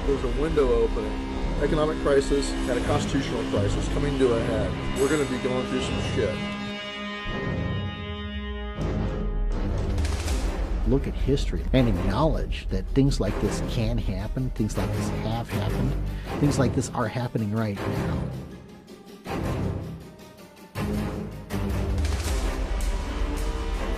There's a window opening. Economic crisis and a constitutional crisis coming to a head. We're going to be going through some shit. Look at history and acknowledge that things like this can happen, things like this have happened, things like this are happening right now.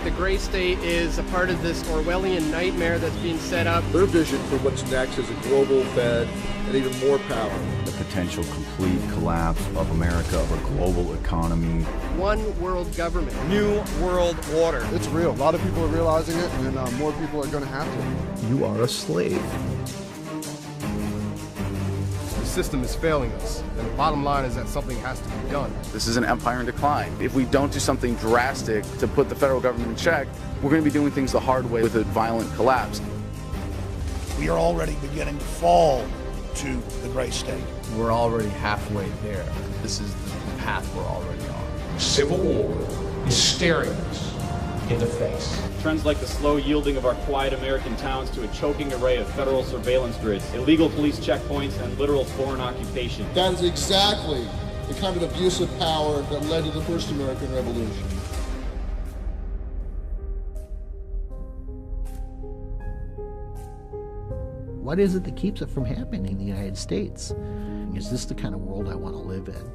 The gray state is a part of this Orwellian nightmare that's being set up. Their vision for what's next is a global Fed and even more power. The potential complete collapse of America, of a global economy. One world government. New world order. It's real. A lot of people are realizing it, and more people are going to have to. You are a slave. The system is failing us, and the bottom line is that something has to be done. This is an empire in decline. If we don't do something drastic to put the federal government in check, we're going to be doing things the hard way with a violent collapse. We are already beginning to fall to the gray state. We're already halfway there. This is the path we're already on. Civil war is staring us in the face. Trends like the slow yielding of our quiet American towns to a choking array of federal surveillance grids, illegal police checkpoints, and literal foreign occupation. That is exactly the kind of abuse of power that led to the first American Revolution. What is it that keeps it from happening in the United States? Is this the kind of world I want to live in?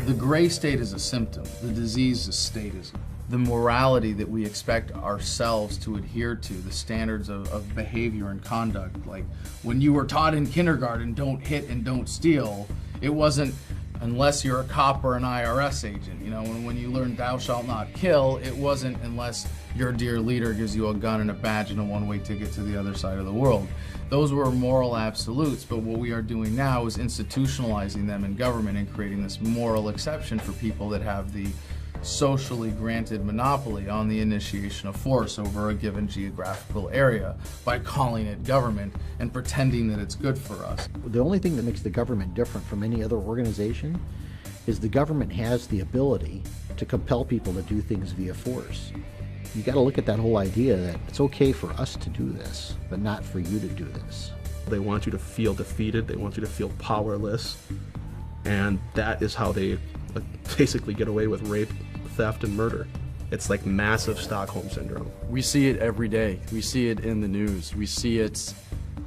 The gray state is a symptom. The disease is statism. The morality that we expect ourselves to adhere to, the standards of behavior and conduct. Like when you were taught in kindergarten, don't hit and don't steal, it wasn't unless you're a cop or an IRS agent. You know, when you learned thou shalt not kill, it wasn't unless your dear leader gives you a gun and a badge and a one-way ticket to the other side of the world. Those were moral absolutes, but what we are doing now is institutionalizing them in government and creating this moral exception for people that have the socially granted monopoly on the initiation of force over a given geographical area by calling it government and pretending that it's good for us. The only thing that makes the government different from any other organization is the government has the ability to compel people to do things via force. You got to look at that whole idea that it's okay for us to do this, but not for you to do this. They want you to feel defeated, they want you to feel powerless, and that is how they basically get away with rape, theft, and murder. It's like massive Stockholm Syndrome. We see it every day. We see it in the news. We see it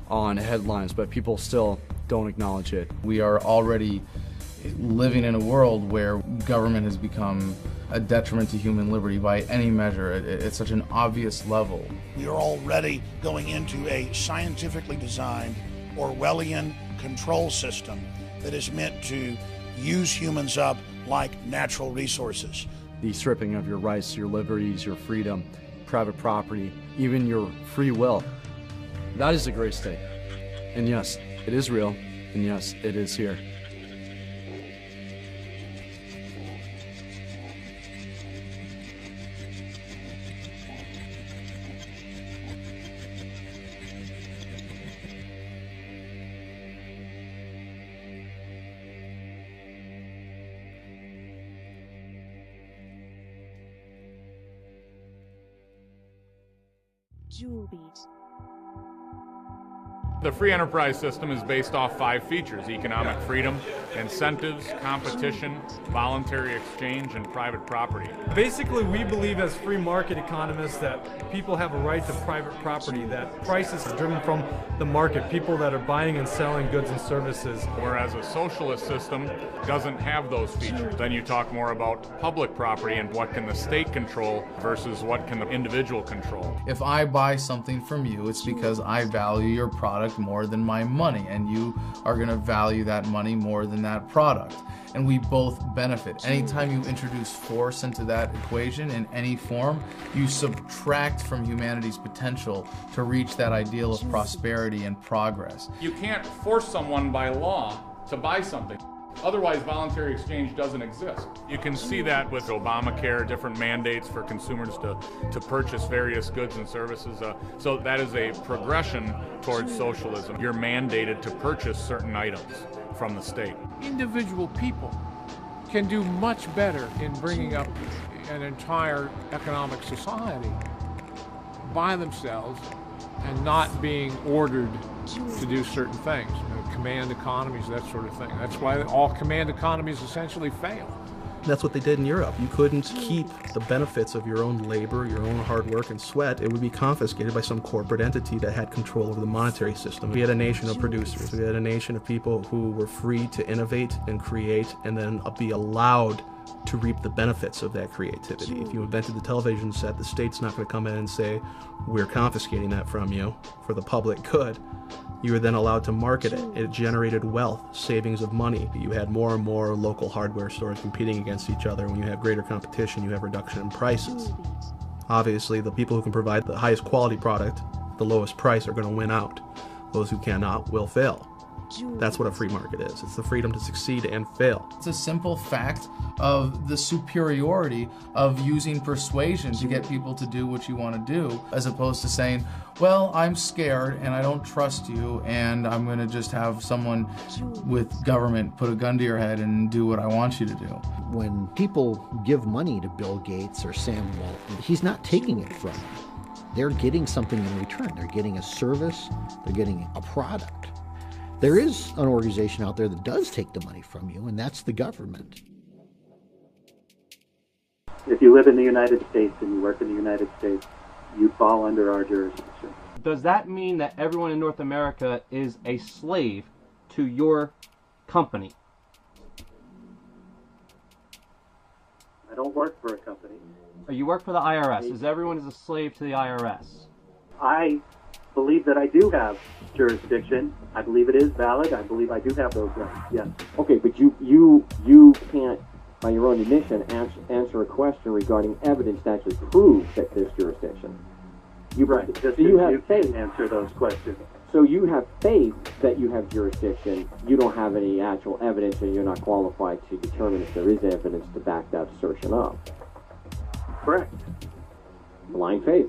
on headlines, but people still don't acknowledge it. We are already living in a world where government has become a detriment to human liberty by any measure. It's such an obvious level. We are already going into a scientifically designed Orwellian control system that is meant to use humans up like natural resources. The stripping of your rights, your liberties, your freedom, private property, even your free will. That is the gray state. And yes, it is real, and yes, it is here. Jewel Beat. The free enterprise system is based off 5 features: economic freedom, incentives, competition, voluntary exchange, and private property. Basically, we believe as free market economists that people have a right to private property, that prices are driven from the market, people that are buying and selling goods and services. Whereas a socialist system doesn't have those features. Then you talk more about public property and what can the state control versus what can the individual control. If I buy something from you, it's because I value your product product more than my money, and you are going to value that money more than that product. And we both benefit. Anytime you introduce force into that equation in any form, you subtract from humanity's potential to reach that ideal of prosperity and progress. You can't force someone by law to buy something. Otherwise, voluntary exchange doesn't exist. You can see that with Obamacare, different mandates for consumers to purchase various goods and services. So that is a progression towards socialism. You're mandated to purchase certain items from the state. Individual people can do much better in bringing up an entire economic society by themselves and not being ordered to do certain things. Command economies, that sort of thing. That's why all command economies essentially fail. That's what they did in Europe. You couldn't keep the benefits of your own labor, your own hard work and sweat. It would be confiscated by some corporate entity that had control over the monetary system. We had a nation of producers. We had a nation of people who were free to innovate and create and then be allowed to reap the benefits of that creativity. If you invented the television set, the state's not going to come in and say, we're confiscating that from you for the public good. You were then allowed to market it. It generated wealth, savings of money. You had more and more local hardware stores competing against each other. When you have greater competition, you have reduction in prices. Obviously, the people who can provide the highest quality product, the lowest price, are going to win out. Those who cannot will fail. That's what a free market is. It's the freedom to succeed and fail. It's a simple fact of the superiority of using persuasion to get people to do what you want to do, as opposed to saying, well, I'm scared and I don't trust you and I'm going to just have someone with government put a gun to your head and do what I want you to do. When people give money to Bill Gates or Sam Walton, he's not taking it from them. They're getting something in return. They're getting a service. They're getting a product. There is an organization out there that does take the money from you, and that's the government. If you live in the United States and you work in the United States, you fall under our jurisdiction. Does that mean that everyone in North America is a slave to your company? I don't work for a company. You work for the IRS. Is everyone a slave to the IRS? I believe that I do have jurisdiction. I believe it is valid. I believe I do have those rights, yes. Okay, but you can't, by your own admission, answer a question regarding evidence to actually prove that there's jurisdiction. Right, just so you have faith. Answer those questions. So you have faith that you have jurisdiction. You don't have any actual evidence, and you're not qualified to determine if there is evidence to back that assertion up. Correct. Blind faith.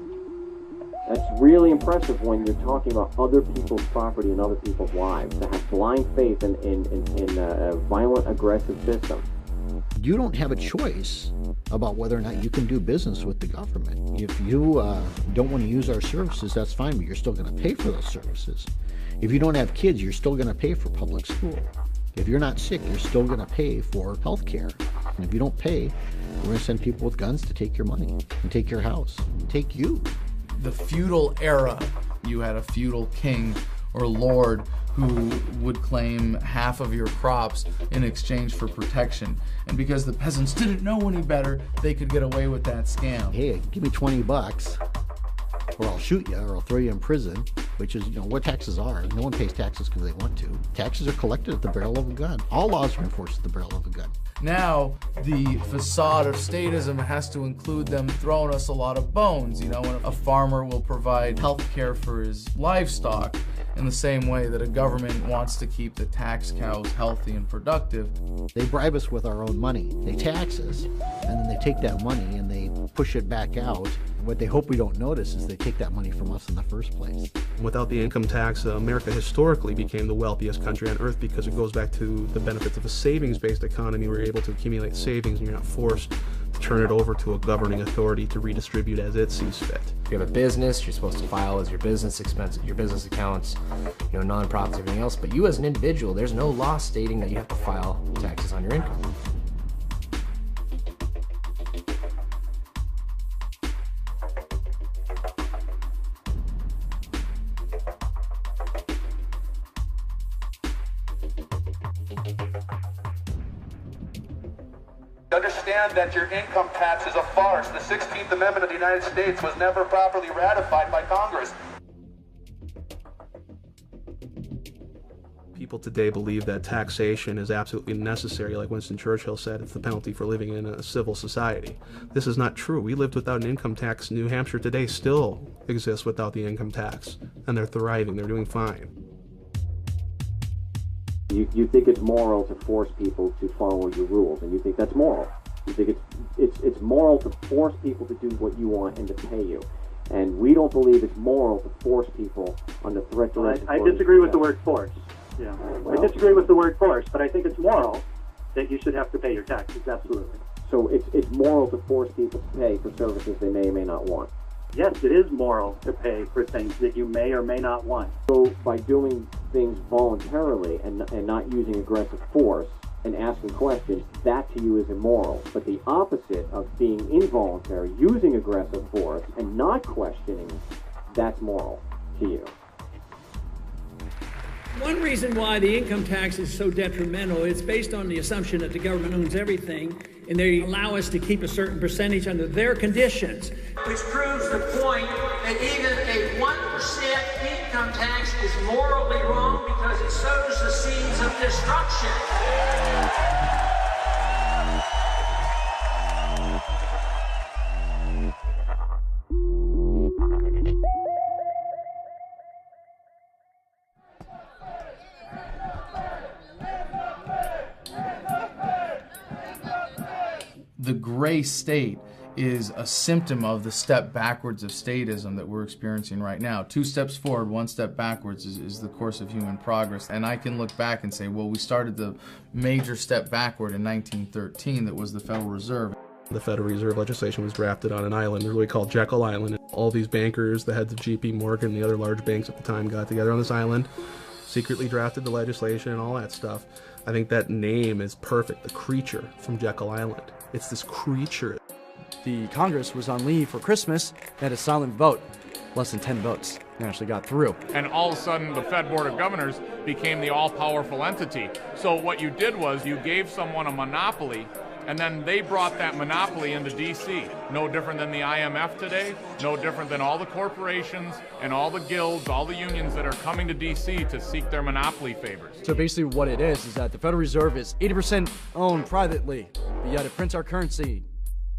That's really impressive when you're talking about other people's property and other people's lives. To have blind faith in a violent, aggressive system. You don't have a choice about whether or not you can do business with the government. If you don't want to use our services, that's fine, but you're still going to pay for those services. If you don't have kids, you're still going to pay for public school. If you're not sick, you're still going to pay for health care. And if you don't pay, we're going to send people with guns to take your money and take your house and take you. The feudal era, you had a feudal king or lord who would claim half of your crops in exchange for protection. And because the peasants didn't know any better, they could get away with that scam. Hey, give me $20 or I'll shoot you or I'll throw you in prison, which is, what taxes are. No one pays taxes because they want to. Taxes are collected at the barrel of a gun. All laws are enforced at the barrel of a gun. Now, the facade of statism has to include them throwing us a lot of bones. When a farmer will provide health care for his livestock in the same way that a government wants to keep the tax cows healthy and productive. They bribe us with our own money. They tax us, and then they take that money and they push it back out. What they hope we don't notice is they take that money from us in the first place. Without the income tax, America historically became the wealthiest country on earth because it goes back to the benefits of a savings-based economy where you're able to accumulate savings and you're not forced to turn it over to a governing authority to redistribute as it sees fit. If you have a business, you're supposed to file as your business expenses, your business accounts, nonprofits, everything else. But you as an individual, there's no law stating that you have to file taxes on your income. Understand that your income tax is a farce. The 16th Amendment of the United States was never properly ratified by Congress. People today believe that taxation is absolutely necessary. Like Winston Churchill said, it's the penalty for living in a civil society. This is not true. We lived without an income tax. New Hampshire today still exists without the income tax, and they're thriving. They're doing fine. You think it's moral to force people to follow your rules, and you think that's moral. You think it's moral to force people to do what you want and to pay you. And we don't believe it's moral to force people under threat to I disagree with the word force. Yeah, I disagree with the word force, but I think it's moral that you should have to pay your taxes, absolutely. So it's moral to force people to pay for services they may or may not want. Yes, it is moral to pay for things that you may or may not want. So by doing things voluntarily and not using aggressive force and asking questions, that to you is immoral. But the opposite of being involuntary, using aggressive force and not questioning, that's moral to you. One reason why the income tax is so detrimental, it's based on the assumption that the government owns everything, and they allow us to keep a certain percentage under their conditions. Which proves the point that even a 1% income tax is morally wrong because it sows the seeds of destruction. The gray state is a symptom of the step backwards of statism that we're experiencing right now. 2 steps forward, 1 step backwards is the course of human progress. And I can look back and say, well, we started the major step backward in 1913 that was the Federal Reserve. The Federal Reserve legislation was drafted on an island, really called Jekyll Island. All these bankers, the heads of J.P. Morgan and the other large banks at the time, got together on this island, secretly drafted the legislation and all that stuff. I think that name is perfect, the creature from Jekyll Island. It's this creature. The Congress was on leave for Christmas and had a silent vote. Less than 10 votes. They actually got through. And all of a sudden, the Fed Board of Governors became the all-powerful entity. So what you did was you gave someone a monopoly, and then they brought that monopoly into D.C. No different than the IMF today, no different than all the corporations and all the guilds, all the unions that are coming to D.C. to seek their monopoly favors. So basically what it is that the Federal Reserve is 80% owned privately, but yet it prints our currency,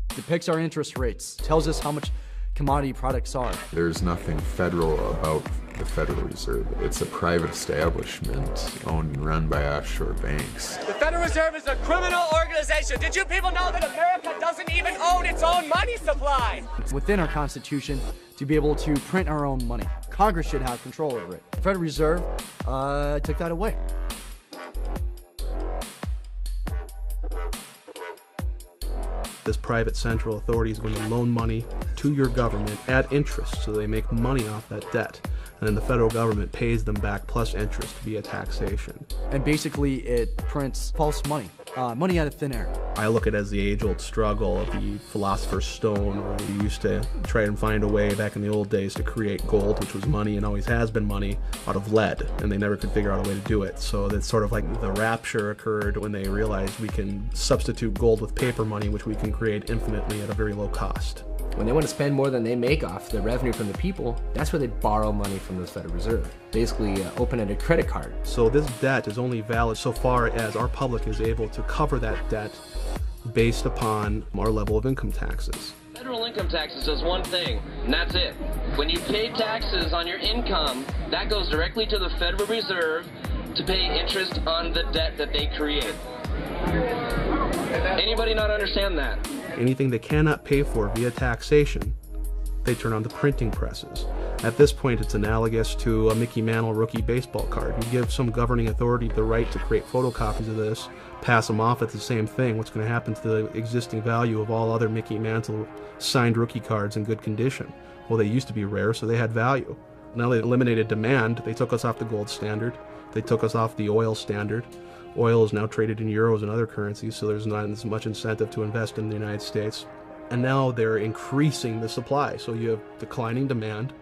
depicts our interest rates, tells us how much commodity products are. There's nothing federal about the Federal Reserve. It's a private establishment owned and run by offshore banks. The Federal Reserve is a criminal organization. Did you people know that America doesn't even own its own money supply? It's within our Constitution to be able to print our own money. Congress should have control over it. The Federal Reserve took that away. This private central authority is going to loan money to your government at interest, so they make money off that debt. And then the federal government pays them back plus interest via taxation. And basically it prints false money, money out of thin air. I look at it as the age-old struggle of the philosopher's stone, where we used to try and find a way back in the old days to create gold, which was money and always has been money, out of lead, and they never could figure out a way to do it. So that's sort of like the rapture occurred when they realized we can substitute gold with paper money, which we can create infinitely at a very low cost. When they want to spend more than they make off the revenue from the people, that's where they borrow money from the Federal Reserve. Basically open a credit card. So this debt is only valid so far as our public is able to cover that debt based upon our level of income taxes. Federal income taxes does one thing, and that's it. When you pay taxes on your income, that goes directly to the Federal Reserve to pay interest on the debt that they create. Anybody not understand that? Anything they cannot pay for via taxation, they turn on the printing presses. At this point, it's analogous to a Mickey Mantle rookie baseball card. You give some governing authority the right to create photocopies of this, pass them off at the same thing. What's going to happen to the existing value of all other Mickey Mantle signed rookie cards in good condition? Well, they used to be rare, so they had value. Now they eliminated demand. They took us off the gold standard. They took us off the oil standard. Oil is now traded in euros and other currencies, so there's not as much incentive to invest in the United States. And now they're increasing the supply. So you have declining demand,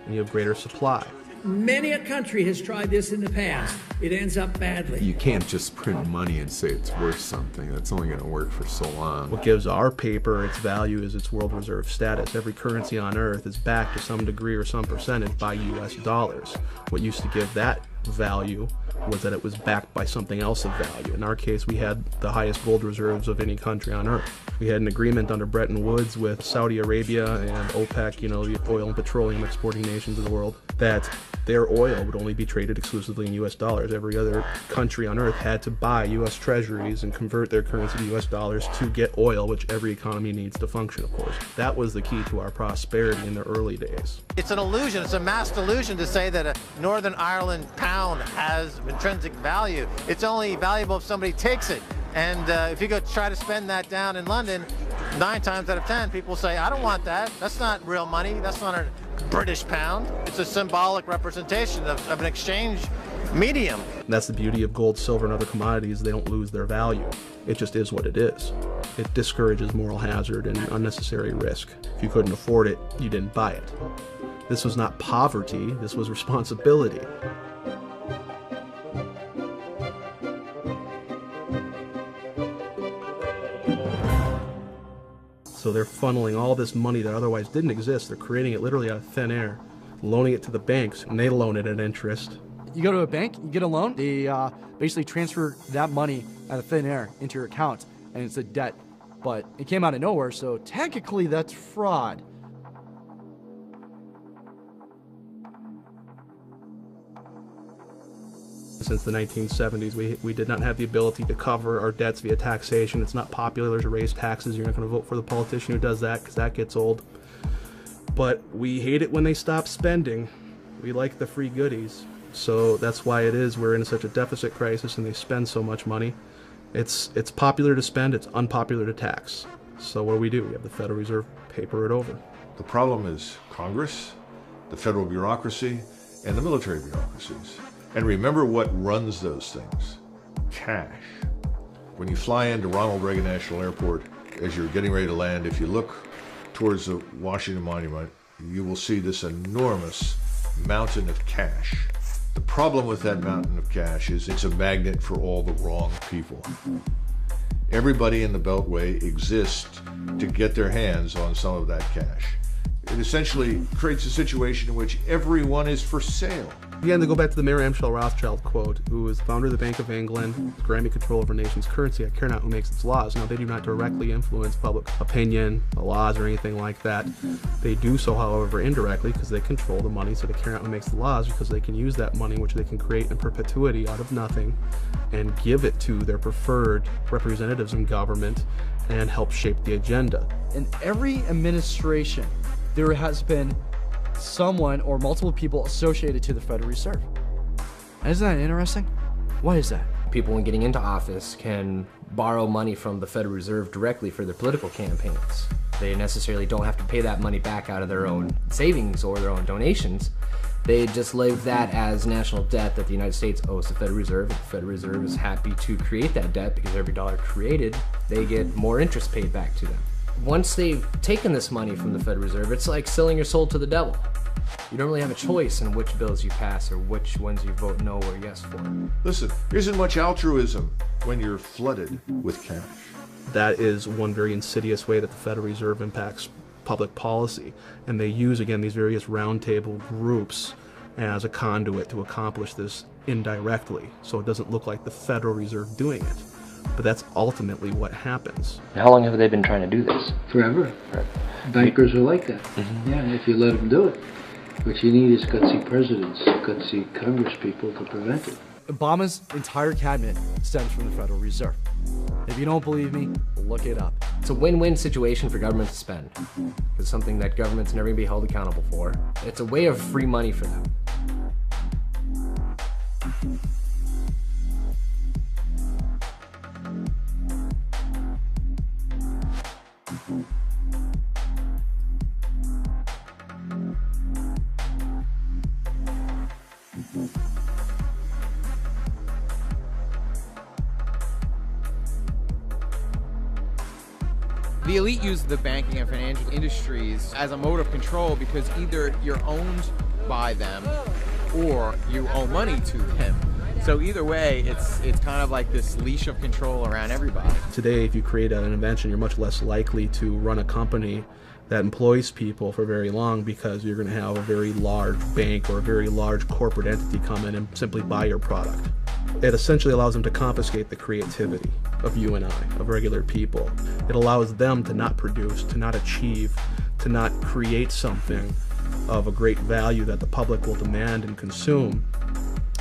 and you have greater supply. Many a country has tried this in the past. It ends up badly. You can't just print money and say it's worth something. That's only going to work for so long. What gives our paper its value is its world reserve status. Every currency on earth is backed to some degree or some percentage by US dollars. What used to give that value was that it was backed by something else of value. In our case, we had the highest gold reserves of any country on earth. We had an agreement under Bretton Woods with Saudi Arabia and OPEC, you know, the oil and petroleum exporting nations of the world, that their oil would only be traded exclusively in US dollars. Every other country on earth had to buy US treasuries and convert their currency to US dollars to get oil, which every economy needs to function, of course. That was the key to our prosperity in the early days. It's an illusion, it's a mass delusion to say that a Northern Ireland pound has intrinsic value. It's only valuable if somebody takes it. And if you go try to spend that down in London, 9 times out of 10 people say, I don't want that. That's not real money. That's not a British pound. It's a symbolic representation of an exchange medium. That's the beauty of gold, silver, and other commodities. They don't lose their value. It just is what it is. It discourages moral hazard and unnecessary risk. If you couldn't afford it, you didn't buy it. This was not poverty, this was responsibility. So they're funneling all this money that otherwise didn't exist. They're creating it literally out of thin air, loaning it to the banks, and they loan it at interest. You go to a bank, you get a loan, they basically transfer that money out of thin air into your account, and it's a debt. But it came out of nowhere, so technically that's fraud. Since the 1970s, we did not have the ability to cover our debts via taxation. It's not popular to raise taxes. You're not going to vote for the politician who does that because that gets old. But we hate it when they stop spending. We like the free goodies. So that's why it is we're in such a deficit crisis and they spend so much money. It's popular to spend, it's unpopular to tax. So what do? We have the Federal Reserve paper it over. The problem is Congress, the federal bureaucracy, and the military bureaucracies. And remember what runs those things: cash. When you fly into Ronald Reagan National Airport, as you're getting ready to land, if you look towards the Washington Monument, you will see this enormous mountain of cash. The problem with that mountain of cash is it's a magnet for all the wrong people. Everybody in the Beltway exists to get their hands on some of that cash. It essentially creates a situation in which everyone is for sale. Again, to go back to the Mayor Amschel Rothschild quote, who was the founder of the Bank of England, granting control over a nation's currency. I care not who makes its laws. Now, they do not directly influence public opinion, the laws, or anything like that. They do so, however, indirectly, because they control the money, so they care not who makes the laws, because they can use that money, which they can create in perpetuity out of nothing, and give it to their preferred representatives in government and help shape the agenda. In every administration, there has been someone or multiple people associated to the Federal Reserve. Isn't that interesting? Why is that? People, when getting into office, can borrow money from the Federal Reserve directly for their political campaigns. They necessarily don't have to pay that money back out of their own savings or their own donations. They just leave that as national debt that the United States owes the Federal Reserve. The Federal Reserve is happy to create that debt because every dollar created, they get more interest paid back to them. Once they've taken this money from the Federal Reserve, it's like selling your soul to the devil. You don't really have a choice in which bills you pass or which ones you vote no or yes for. Listen, there isn't much altruism when you're flooded with cash. That is one very insidious way that the Federal Reserve impacts public policy. And they use, again, these various roundtable groups as a conduit to accomplish this indirectly. So it doesn't look like the Federal Reserve doing it. But that's ultimately what happens. How long have they been trying to do this? Forever. Bankers are like that. Yeah, if you let them do it. What you need is gutsy presidents, gutsy Congress people to prevent it. Obama's entire cabinet stems from the Federal Reserve. If you don't believe me, look it up. It's a win-win situation for government to spend. It's something that government's never going to be held accountable for. It's a way of free money for them. The elite use the banking and financial industries as a mode of control because either you're owned by them or you owe money to them. So either way, it's kind of like this leash of control around everybody. Today, if you create an invention, you're much less likely to run a company that employs people for very long, because you're going to have a very large bank or a very large corporate entity come in and simply buy your product. It essentially allows them to confiscate the creativity of you and I, of regular people. It allows them to not produce, to not achieve, to not create something of a great value that the public will demand and consume.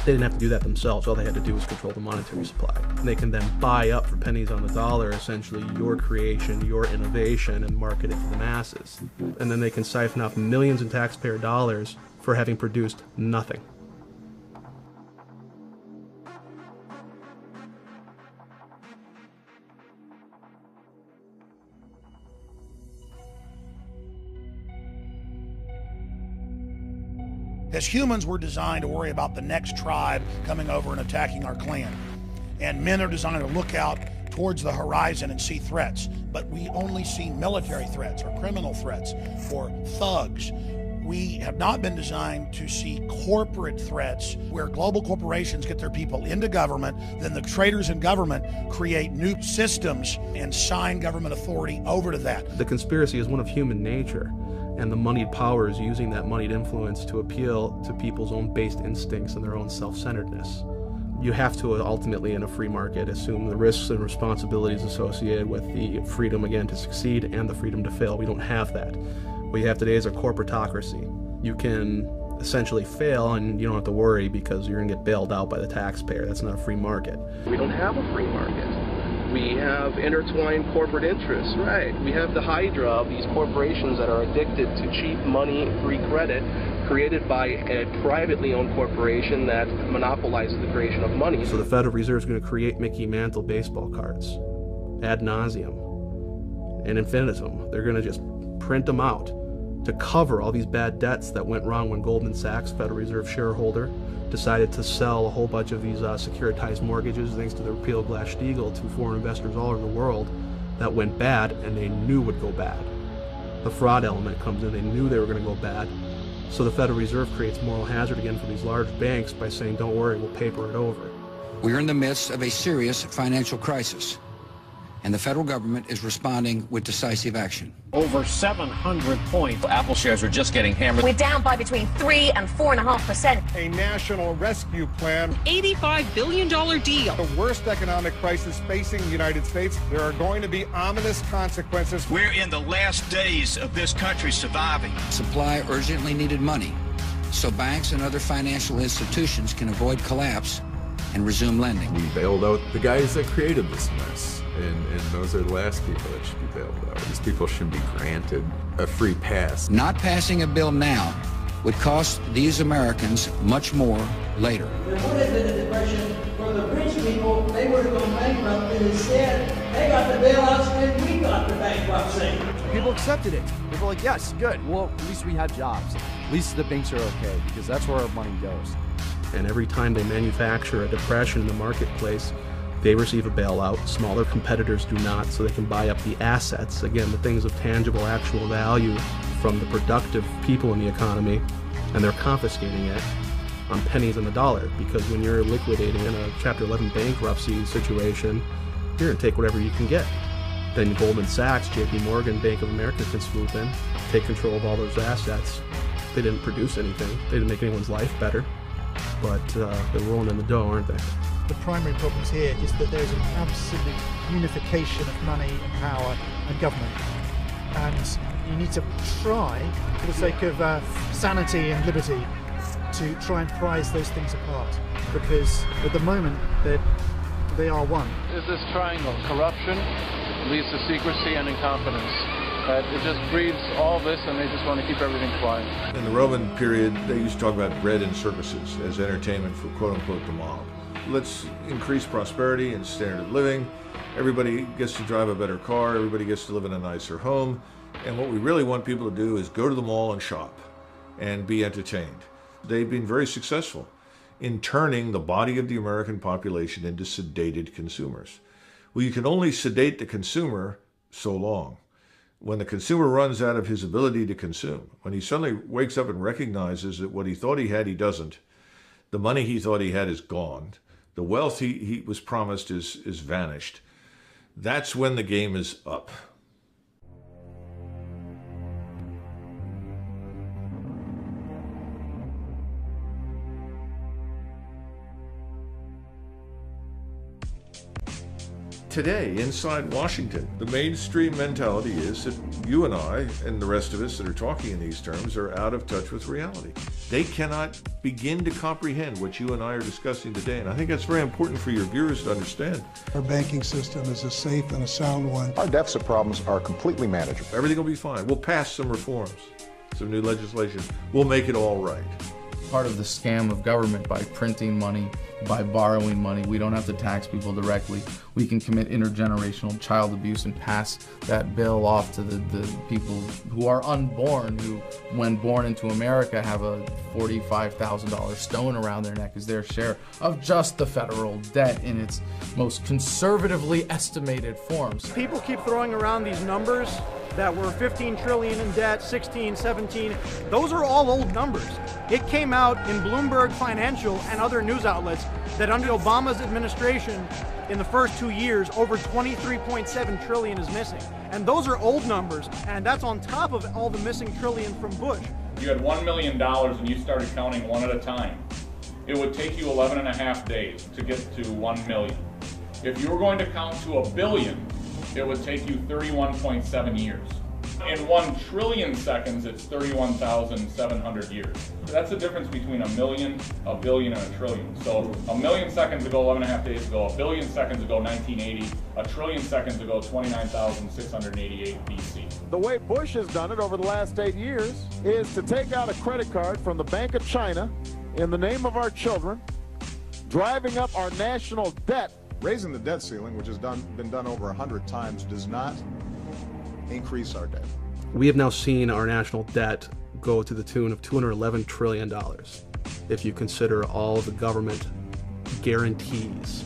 They didn't have to do that themselves. All they had to do was control the monetary supply. And they can then buy up for pennies on the dollar, essentially, your creation, your innovation, and market it to the masses. And then they can siphon off millions in taxpayer dollars for having produced nothing. As humans, we're designed to worry about the next tribe coming over and attacking our clan. And men are designed to look out towards the horizon and see threats. But we only see military threats or criminal threats or thugs. We have not been designed to see corporate threats where global corporations get their people into government, then the traders in government create new systems and sign government authority over to that. The conspiracy is one of human nature, and the moneyed powers using that moneyed influence to appeal to people's own based instincts and their own self-centeredness. You have to ultimately, in a free market, assume the risks and responsibilities associated with the freedom, again, to succeed and the freedom to fail. We don't have that. What you have today is a corporatocracy. You can essentially fail and you don't have to worry because you're going to get bailed out by the taxpayer. That's not a free market. We don't have a free market. We have intertwined corporate interests, right? We have the hydra of these corporations that are addicted to cheap money, free credit, created by a privately owned corporation that monopolizes the creation of money. So the Federal Reserve is going to create Mickey Mantle baseball cards ad nauseum and infinitum. They're going to just print them out to cover all these bad debts that went wrong when Goldman Sachs, Federal Reserve shareholder, decided to sell a whole bunch of these securitized mortgages thanks to the repeal of Glass-Steagall to foreign investors all over the world. That went bad and they knew would go bad. The fraud element comes in, they knew they were going to go bad. So the Federal Reserve creates moral hazard again for these large banks by saying, don't worry, we'll paper it over. We are in the midst of a serious financial crisis, and the federal government is responding with decisive action. Over 700 points. Apple shares are just getting hammered. We're down by between 3 and 4.5%. A national rescue plan. $85 billion deal. The worst economic crisis facing the United States. There are going to be ominous consequences. We're in the last days of this country surviving. Supply urgently needed money so banks and other financial institutions can avoid collapse and resume lending. We bailed out the guys that created this mess. And those are the last people that should be bailed out. These people shouldn't be granted a free pass. Not passing a bill now would cost these Americans much more later. There would have been a depression for the rich people. They would have gone bankrupt, and instead, they got the bailouts and we got the bankruptcy. People accepted it. People were like, yes, good. Well, at least we have jobs. At least the banks are okay, because that's where our money goes. And every time they manufacture a depression in the marketplace, they receive a bailout. Smaller competitors do not, so they can buy up the assets, again, the things of tangible, actual value from the productive people in the economy, and they're confiscating it on pennies on the dollar, because when you're liquidating in a Chapter 11 bankruptcy situation, you're going to take whatever you can get. Then Goldman Sachs, JP Morgan, Bank of America can swoop in, take control of all those assets. They didn't produce anything. They didn't make anyone's life better, but they're rolling in the dough, aren't they? The primary problems here is that there's an absolute unification of money and power and government, and you need to try, for the sake of sanity and liberty, to try and prize those things apart, because at the moment they are one. Is this triangle: corruption leads to secrecy and incompetence. It just breeds all this, and they just want to keep everything quiet. In the Roman period, they used to talk about bread and circuses as entertainment for quote-unquote the mob. Let's increase prosperity and standard of living. Everybody gets to drive a better car. Everybody gets to live in a nicer home. And what we really want people to do is go to the mall and shop and be entertained. They've been very successful in turning the body of the American population into sedated consumers. Well, you can only sedate the consumer so long. When the consumer runs out of his ability to consume, when he suddenly wakes up and recognizes that what he thought he had, he doesn't, the money he thought he had is gone, the wealth he was promised is vanished, that's when the game is up. today inside Washington. The mainstream mentality is that you and I and the rest of us that are talking in these terms are out of touch with reality. They cannot begin to comprehend what you and I are discussing today, and I think that's very important for your viewers to understand. Our banking system is a safe and a sound one. Our deficit problems are completely manageable. Everything will be fine. We'll pass some reforms, some new legislation. We'll make it all right. Part of the scam of government by printing money, by borrowing money. We don't have to tax people directly. We can commit intergenerational child abuse and pass that bill off to the people who are unborn, who, when born into America, have a $45,000 stone around their neck as their share of just the federal debt in its most conservatively estimated forms. People keep throwing around these numbers that were 15 trillion in debt, 16, 17. Those are all old numbers. It came out in Bloomberg Financial and other news outlets that under Obama's administration, in the first 2 years, over 23.7 trillion is missing. And those are old numbers, and that's on top of all the missing trillion from Bush. You had $1 million and you started counting one at a time. It would take you 11 and a half days to get to 1 million. If you were going to count to a billion, it would take you 31.7 years. In 1 trillion seconds, it's 31,700 years. That's the difference between a million, a billion, and a trillion. So a million seconds ago, 11 and a half days ago, a billion seconds ago, 1980, a trillion seconds ago, 29,688 BC. The way Bush has done it over the last 8 years is to take out a credit card from the Bank of China in the name of our children, driving up our national debt. Raising the debt ceiling, which has been done over 100 times, does not increase our debt. We have now seen our national debt go to the tune of $211 trillion if you consider all the government guarantees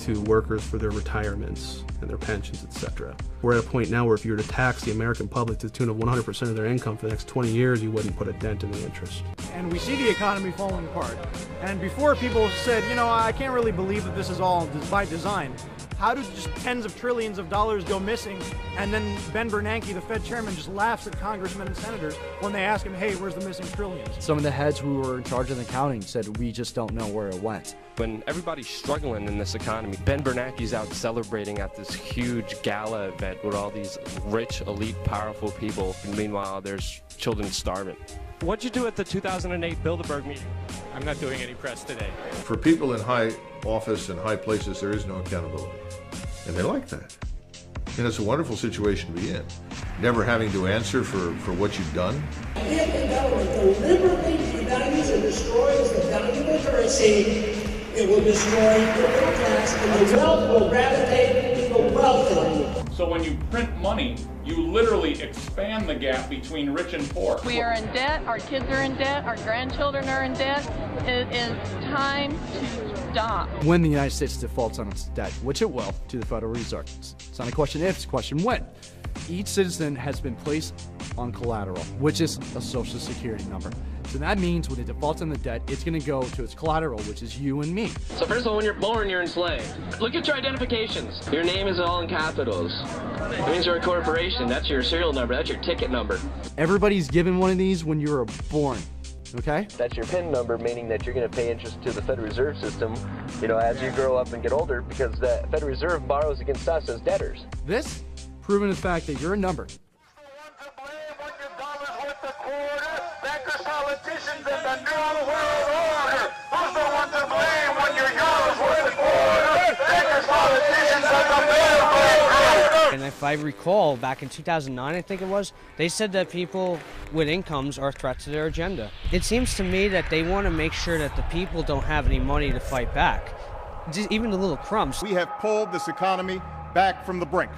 to workers for their retirements and their pensions, etc. We're at a point now where if you were to tax the American public to the tune of 100% of their income for the next 20 years, you wouldn't put a dent in the interest. And we see the economy falling apart. And before, people said, you know, I can't really believe that this is all by design. How do just tens of trillions of dollars go missing? And then Ben Bernanke, the Fed chairman, just laughs at congressmen and senators when they ask him, hey, where's the missing trillions? Some of the heads who were in charge of the accounting said, we just don't know where it went. When everybody's struggling in this economy, Ben Bernanke's out celebrating at this huge gala event with all these rich, elite, powerful people. And meanwhile, there's children starving. What'd you do at the 2008 Bilderberg meeting? I'm not doing any press today. For people in high office and high places, there is no accountability. And they like that. And it's a wonderful situation to be in. Never having to answer for what you've done. If the government deliberately devalues and destroys the value of the currency, it will destroy the middle class and the wealth will gravitate to the wealthy. So when you print money, you literally expand the gap between rich and poor. We are in debt, our kids are in debt, our grandchildren are in debt. It is time to stop. When the United States defaults on its debt, which it will, to the Federal Reserve. It's not a question if, it's a question when. Each citizen has been placed on collateral, which is a social security number. So that means when it defaults on the debt, it's going to go to its collateral, which is you and me. So first of all, when you're born, you're enslaved. Look at your identifications. Your name is all in capitals. It means you're a corporation. That's your serial number. That's your ticket number. Everybody's given one of these when you were born. Okay? That's your PIN number, meaning that you're going to pay interest to the Federal Reserve System, you know, as you grow up and get older, because the Federal Reserve borrows against us as debtors. This, proven the fact that you're a number. Politicians in the New World Order. Who's the one to blame when your euros worth a quarter? Bankers, politicians of the New World Order. And if I recall, back in 2009, I think it was, they said that people with incomes are a threat to their agenda. It seems to me that they want to make sure that the people don't have any money to fight back, just even the little crumbs. We have pulled this economy back from the brink.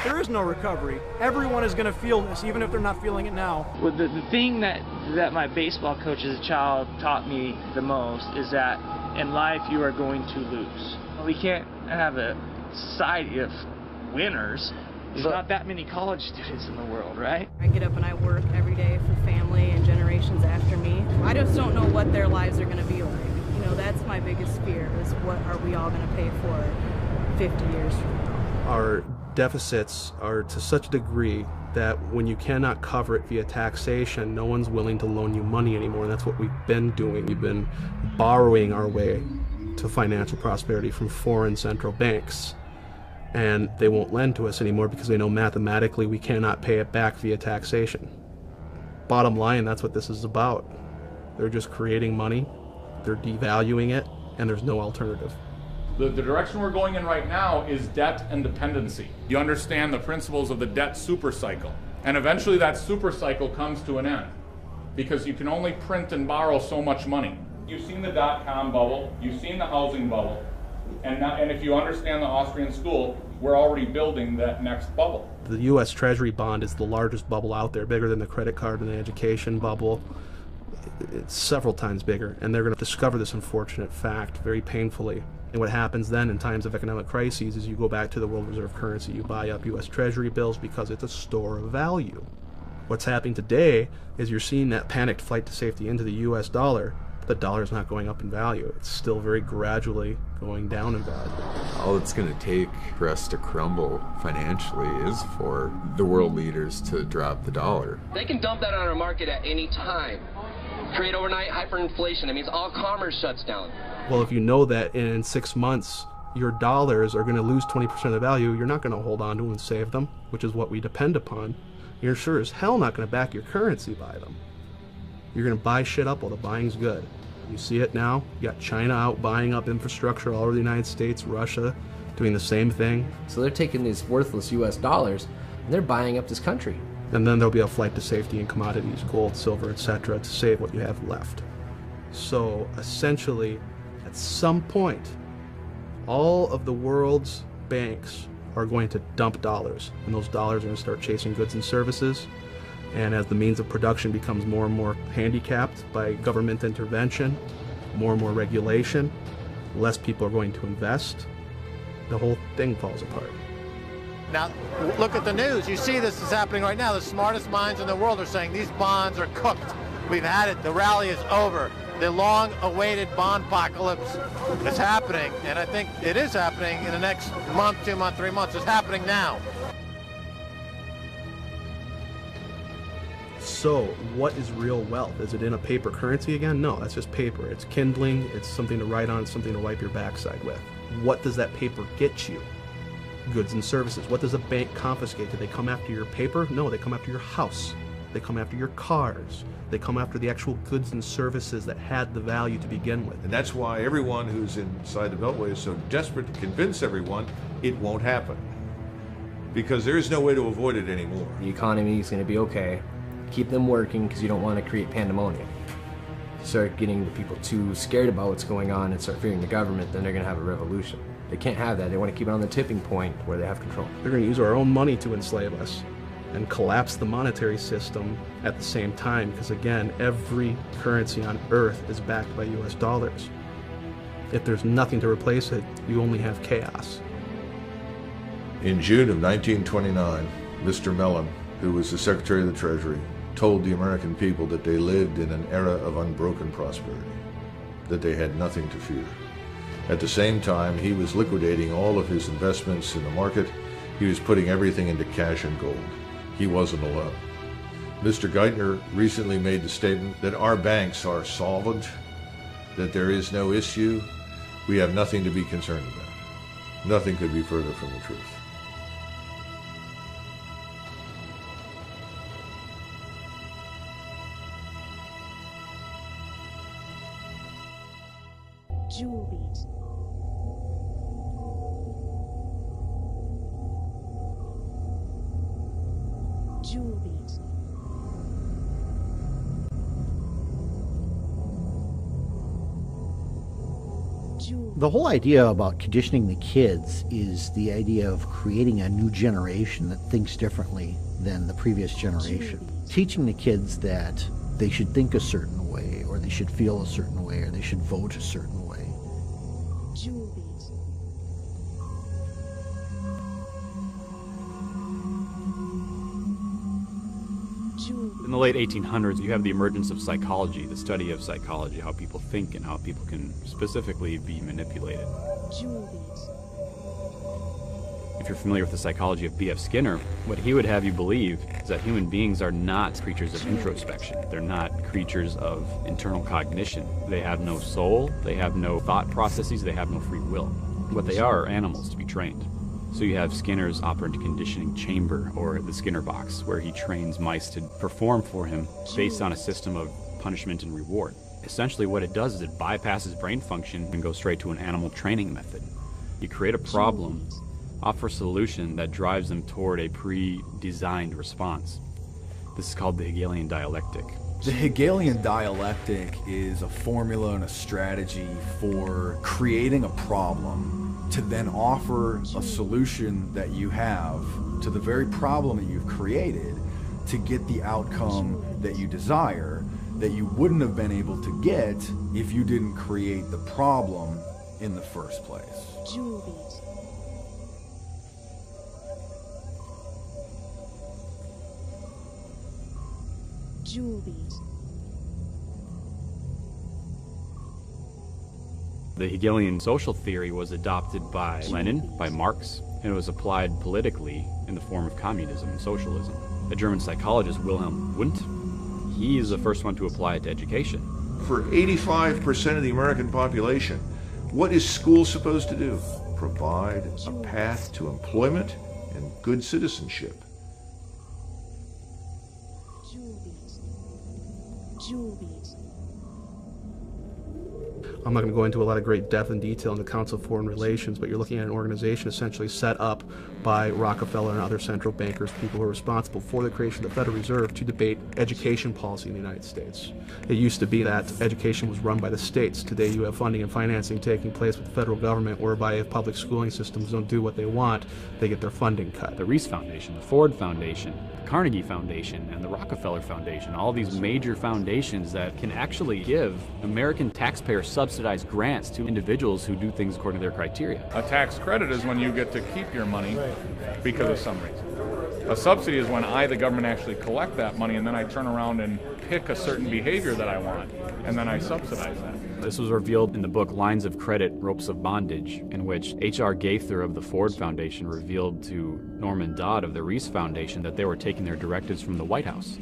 There is no recovery. Everyone is going to feel this, even if they're not feeling it now. Well, the thing that my baseball coach as a child taught me the most is that in life you are going to lose. We can't have a society of winners. There's not that many college students in the world, right? I get up and I work every day for family and generations after me. I just don't know what their lives are going to be like. You know, that's my biggest fear, is what are we all going to pay for 50 years from now? Our deficits are to such a degree that when you cannot cover it via taxation, no one's willing to loan you money anymore. And that's what we've been doing. We've been borrowing our way to financial prosperity from foreign central banks. And they won't lend to us anymore because they know mathematically we cannot pay it back via taxation. Bottom line, that's what this is about. They're just creating money, they're devaluing it, and there's no alternative. The direction we're going in right now is debt and dependency. You understand the principles of the debt super cycle. And eventually that super cycle comes to an end because you can only print and borrow so much money. You've seen the dot-com bubble, you've seen the housing bubble, and if you understand the Austrian school, we're already building that next bubble. The U.S. Treasury bond is the largest bubble out there, bigger than the credit card and the education bubble. It's several times bigger, and they're going to discover this unfortunate fact very painfully. And what happens then in times of economic crises is you go back to the world reserve currency, you buy up U.S. Treasury bills because it's a store of value. What's happening today is you're seeing that panicked flight to safety into the U.S. dollar. The dollar is not going up in value. It's still very gradually going down in value. All it's going to take for us to crumble financially is for the world leaders to drop the dollar. They can dump that on our market at any time. Create overnight hyperinflation. That means all commerce shuts down. Well, if you know that in 6 months your dollars are going to lose 20% of the value, you're not going to hold on to them and save them, which is what we depend upon. You're sure as hell not going to back your currency by them. You're going to buy shit up while the buying's good. You see it now. You got China out buying up infrastructure all over the United States, Russia doing the same thing. So they're taking these worthless US dollars and they're buying up this country. And then there'll be a flight to safety in commodities, gold, silver, etc., to save what you have left. So essentially, at some point, all of the world's banks are going to dump dollars, and those dollars are going to start chasing goods and services. And as the means of production becomes more and more handicapped by government intervention, more and more regulation, less people are going to invest, the whole thing falls apart. Now, look at the news. You see this is happening right now. The smartest minds in the world are saying these bonds are cooked. We've had it. The rally is over. The long-awaited bond apocalypse is happening, and I think it is happening in the next month, 2 months, 3 months. It's happening now. So, what is real wealth? Is it in a paper currency again? No, that's just paper. It's kindling, it's something to write on, it's something to wipe your backside with. What does that paper get you? Goods and services. What does a bank confiscate? Do they come after your paper? No, they come after your house. They come after your cars. They come after the actual goods and services that had the value to begin with. And that's why everyone who's inside the Beltway is so desperate to convince everyone it won't happen. Because there is no way to avoid it anymore. The economy is going to be okay. Keep them working because you don't want to create pandemonium. If you start getting the people too scared about what's going on and start fearing the government, then they're going to have a revolution. They can't have that. They want to keep it on the tipping point where they have control. They're going to use our own money to enslave us and collapse the monetary system at the same time, because again, every currency on earth is backed by US dollars. If there's nothing to replace it, you only have chaos. In June of 1929, Mr. Mellon, who was the Secretary of the Treasury, told the American people that they lived in an era of unbroken prosperity, that they had nothing to fear. At the same time, he was liquidating all of his investments in the market. He was putting everything into cash and gold. He wasn't alone. Mr. Geithner recently made the statement that our banks are solvent, that there is no issue. We have nothing to be concerned about. Nothing could be further from the truth. Jewel beat. Jewel beat. The whole idea about conditioning the kids is the idea of creating a new generation that thinks differently than the previous generation. Teaching the kids that they should think a certain way, or they should feel a certain way, or they should vote a certain way. Jewel beat. In the late 1800s, you have the emergence of psychology, the study of psychology, how people think and how people can specifically be manipulated. If you're familiar with the psychology of B.F. Skinner, what he would have you believe is that human beings are not creatures of introspection. They're not creatures of internal cognition. They have no soul, they have no thought processes, they have no free will. What they are animals to be trained. So you have Skinner's operant conditioning chamber, or the Skinner box, where he trains mice to perform for him based on a system of punishment and reward. Essentially what it does is it bypasses brain function and goes straight to an animal training method. You create a problem, offer a solution that drives them toward a pre-designed response. This is called the Hegelian dialectic. The Hegelian dialectic is a formula and a strategy for creating a problem to then offer a solution that you have to the very problem that you've created to get the outcome that you desire that you wouldn't have been able to get if you didn't create the problem in the first place. The Hegelian social theory was adopted by Lenin, by Marx, and it was applied politically in the form of communism and socialism. The German psychologist Wilhelm Wundt, he is the first one to apply it to education. For 85% of the American population, what is school supposed to do? Provide a path to employment and good citizenship. I'm not going to go into a lot of great depth and detail in the Council of Foreign Relations, but you're looking at an organization essentially set up by Rockefeller and other central bankers, people who are responsible for the creation of the Federal Reserve, to debate education policy in the United States. It used to be that education was run by the states. Today you have funding and financing taking place with the federal government, whereby if public schooling systems don't do what they want, they get their funding cut. The Reese Foundation, the Ford Foundation, the Carnegie Foundation, and the Rockefeller Foundation, all these major foundations that can actually give American taxpayer subsidized grants to individuals who do things according to their criteria. A tax credit is when you get to keep your money because of some reason. A subsidy is when I, the government, actually collect that money and then I turn around and pick a certain behavior that I want and then I subsidize that. This was revealed in the book Lines of Credit, Ropes of Bondage, in which H.R. Gaither of the Ford Foundation revealed to Norman Dodd of the Reese Foundation that they were taking their directives from the White House.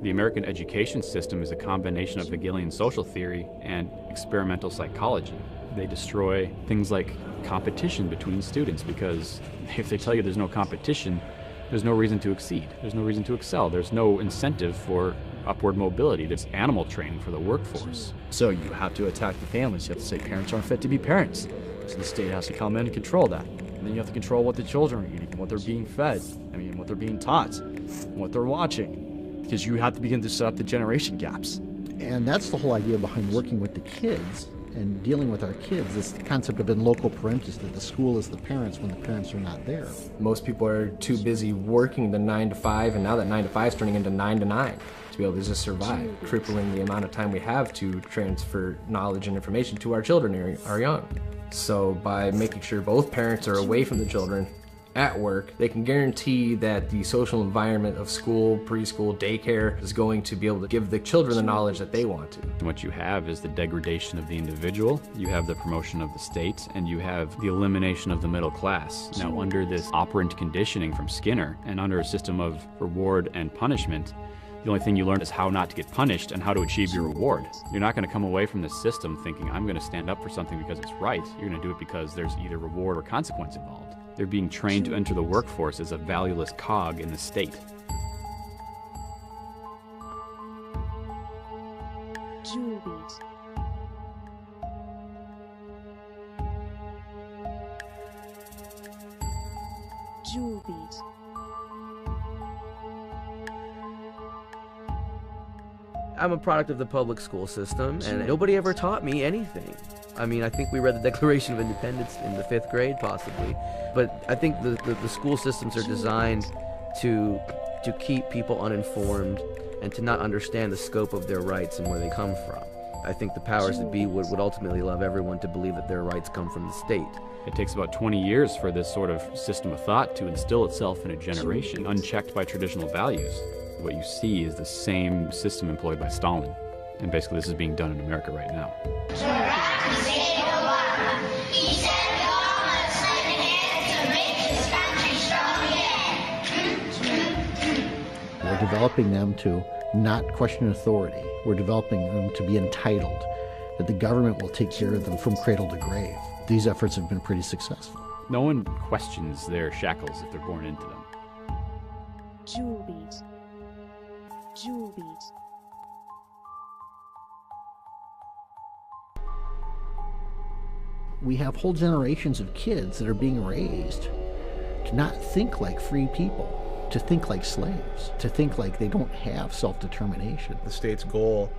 The American education system is a combination of Hegelian social theory and experimental psychology. They destroy things like competition between students, because if they tell you there's no competition, there's no reason to exceed. There's no reason to excel. There's no incentive for upward mobility. There's animal training for the workforce. So you have to attack the families. You have to say parents aren't fit to be parents. So the state has to come in and control that. And then you have to control what the children are eating, what they're being fed, what they're being taught, what they're watching. Because you have to begin to set up the generation gaps. And that's the whole idea behind working with the kids and dealing with our kids, this concept of in loco parentis, that the school is the parents when the parents are not there. Most people are too busy working the 9 to 5, and now that 9 to 5 is turning into 9 to 9 to be able to just survive, crippling the amount of time we have to transfer knowledge and information to our children, our young. So by making sure both parents are away from the children at work, they can guarantee that the social environment of school, preschool, daycare is going to be able to give the children the knowledge that they want to. And what you have is the degradation of the individual, you have the promotion of the state, and you have the elimination of the middle class. Now, under this operant conditioning from Skinner, and under a system of reward and punishment, the only thing you learn is how not to get punished and how to achieve your reward. You're not going to come away from this system thinking, I'm going to stand up for something because it's right. You're going to do it because there's either reward or consequence involved. They're being trained to enter the workforce as a valueless cog in the state. I'm a product of the public school system, and nobody ever taught me anything. I mean, I think we read the Declaration of Independence in the 5th grade, possibly. But I think the school systems are designed to keep people uninformed and to not understand the scope of their rights and where they come from. I think the powers that be would ultimately love everyone to believe that their rights come from the state. It takes about 20 years for this sort of system of thought to instill itself in a generation, unchecked by traditional values. What you see is the same system employed by Stalin. And basically this is being done in America right now. We're developing them to not question authority. We're developing them to be entitled, that the government will take care of them from cradle to grave. These efforts have been pretty successful. No one questions their shackles if they're born into them. Jewel beat. Jewel beat. We have whole generations of kids that are being raised to not think like free people, to think like slaves, to think like they don't have self-determination. The state's goal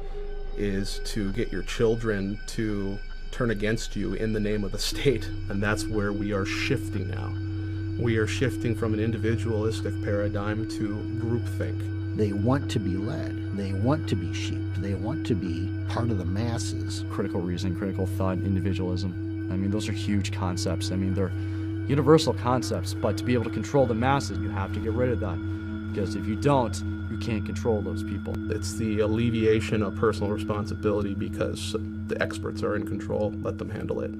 is to get your children to turn against you in the name of the state, and that's where we are shifting now. We are shifting from an individualistic paradigm to groupthink. They want to be led. They want to be sheep. They want to be part of the masses. Critical reasoning, critical thought, individualism. I mean, those are huge concepts. I mean, they're universal concepts, but to be able to control the masses, you have to get rid of that. Because if you don't, you can't control those people. It's the alleviation of personal responsibility because the experts are in control. Let them handle it.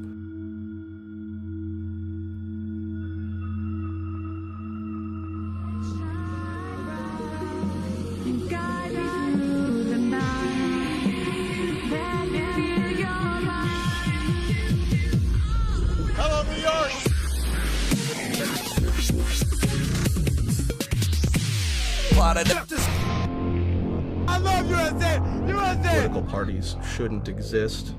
Hello, New York! I love USA! USA! Political parties shouldn't exist.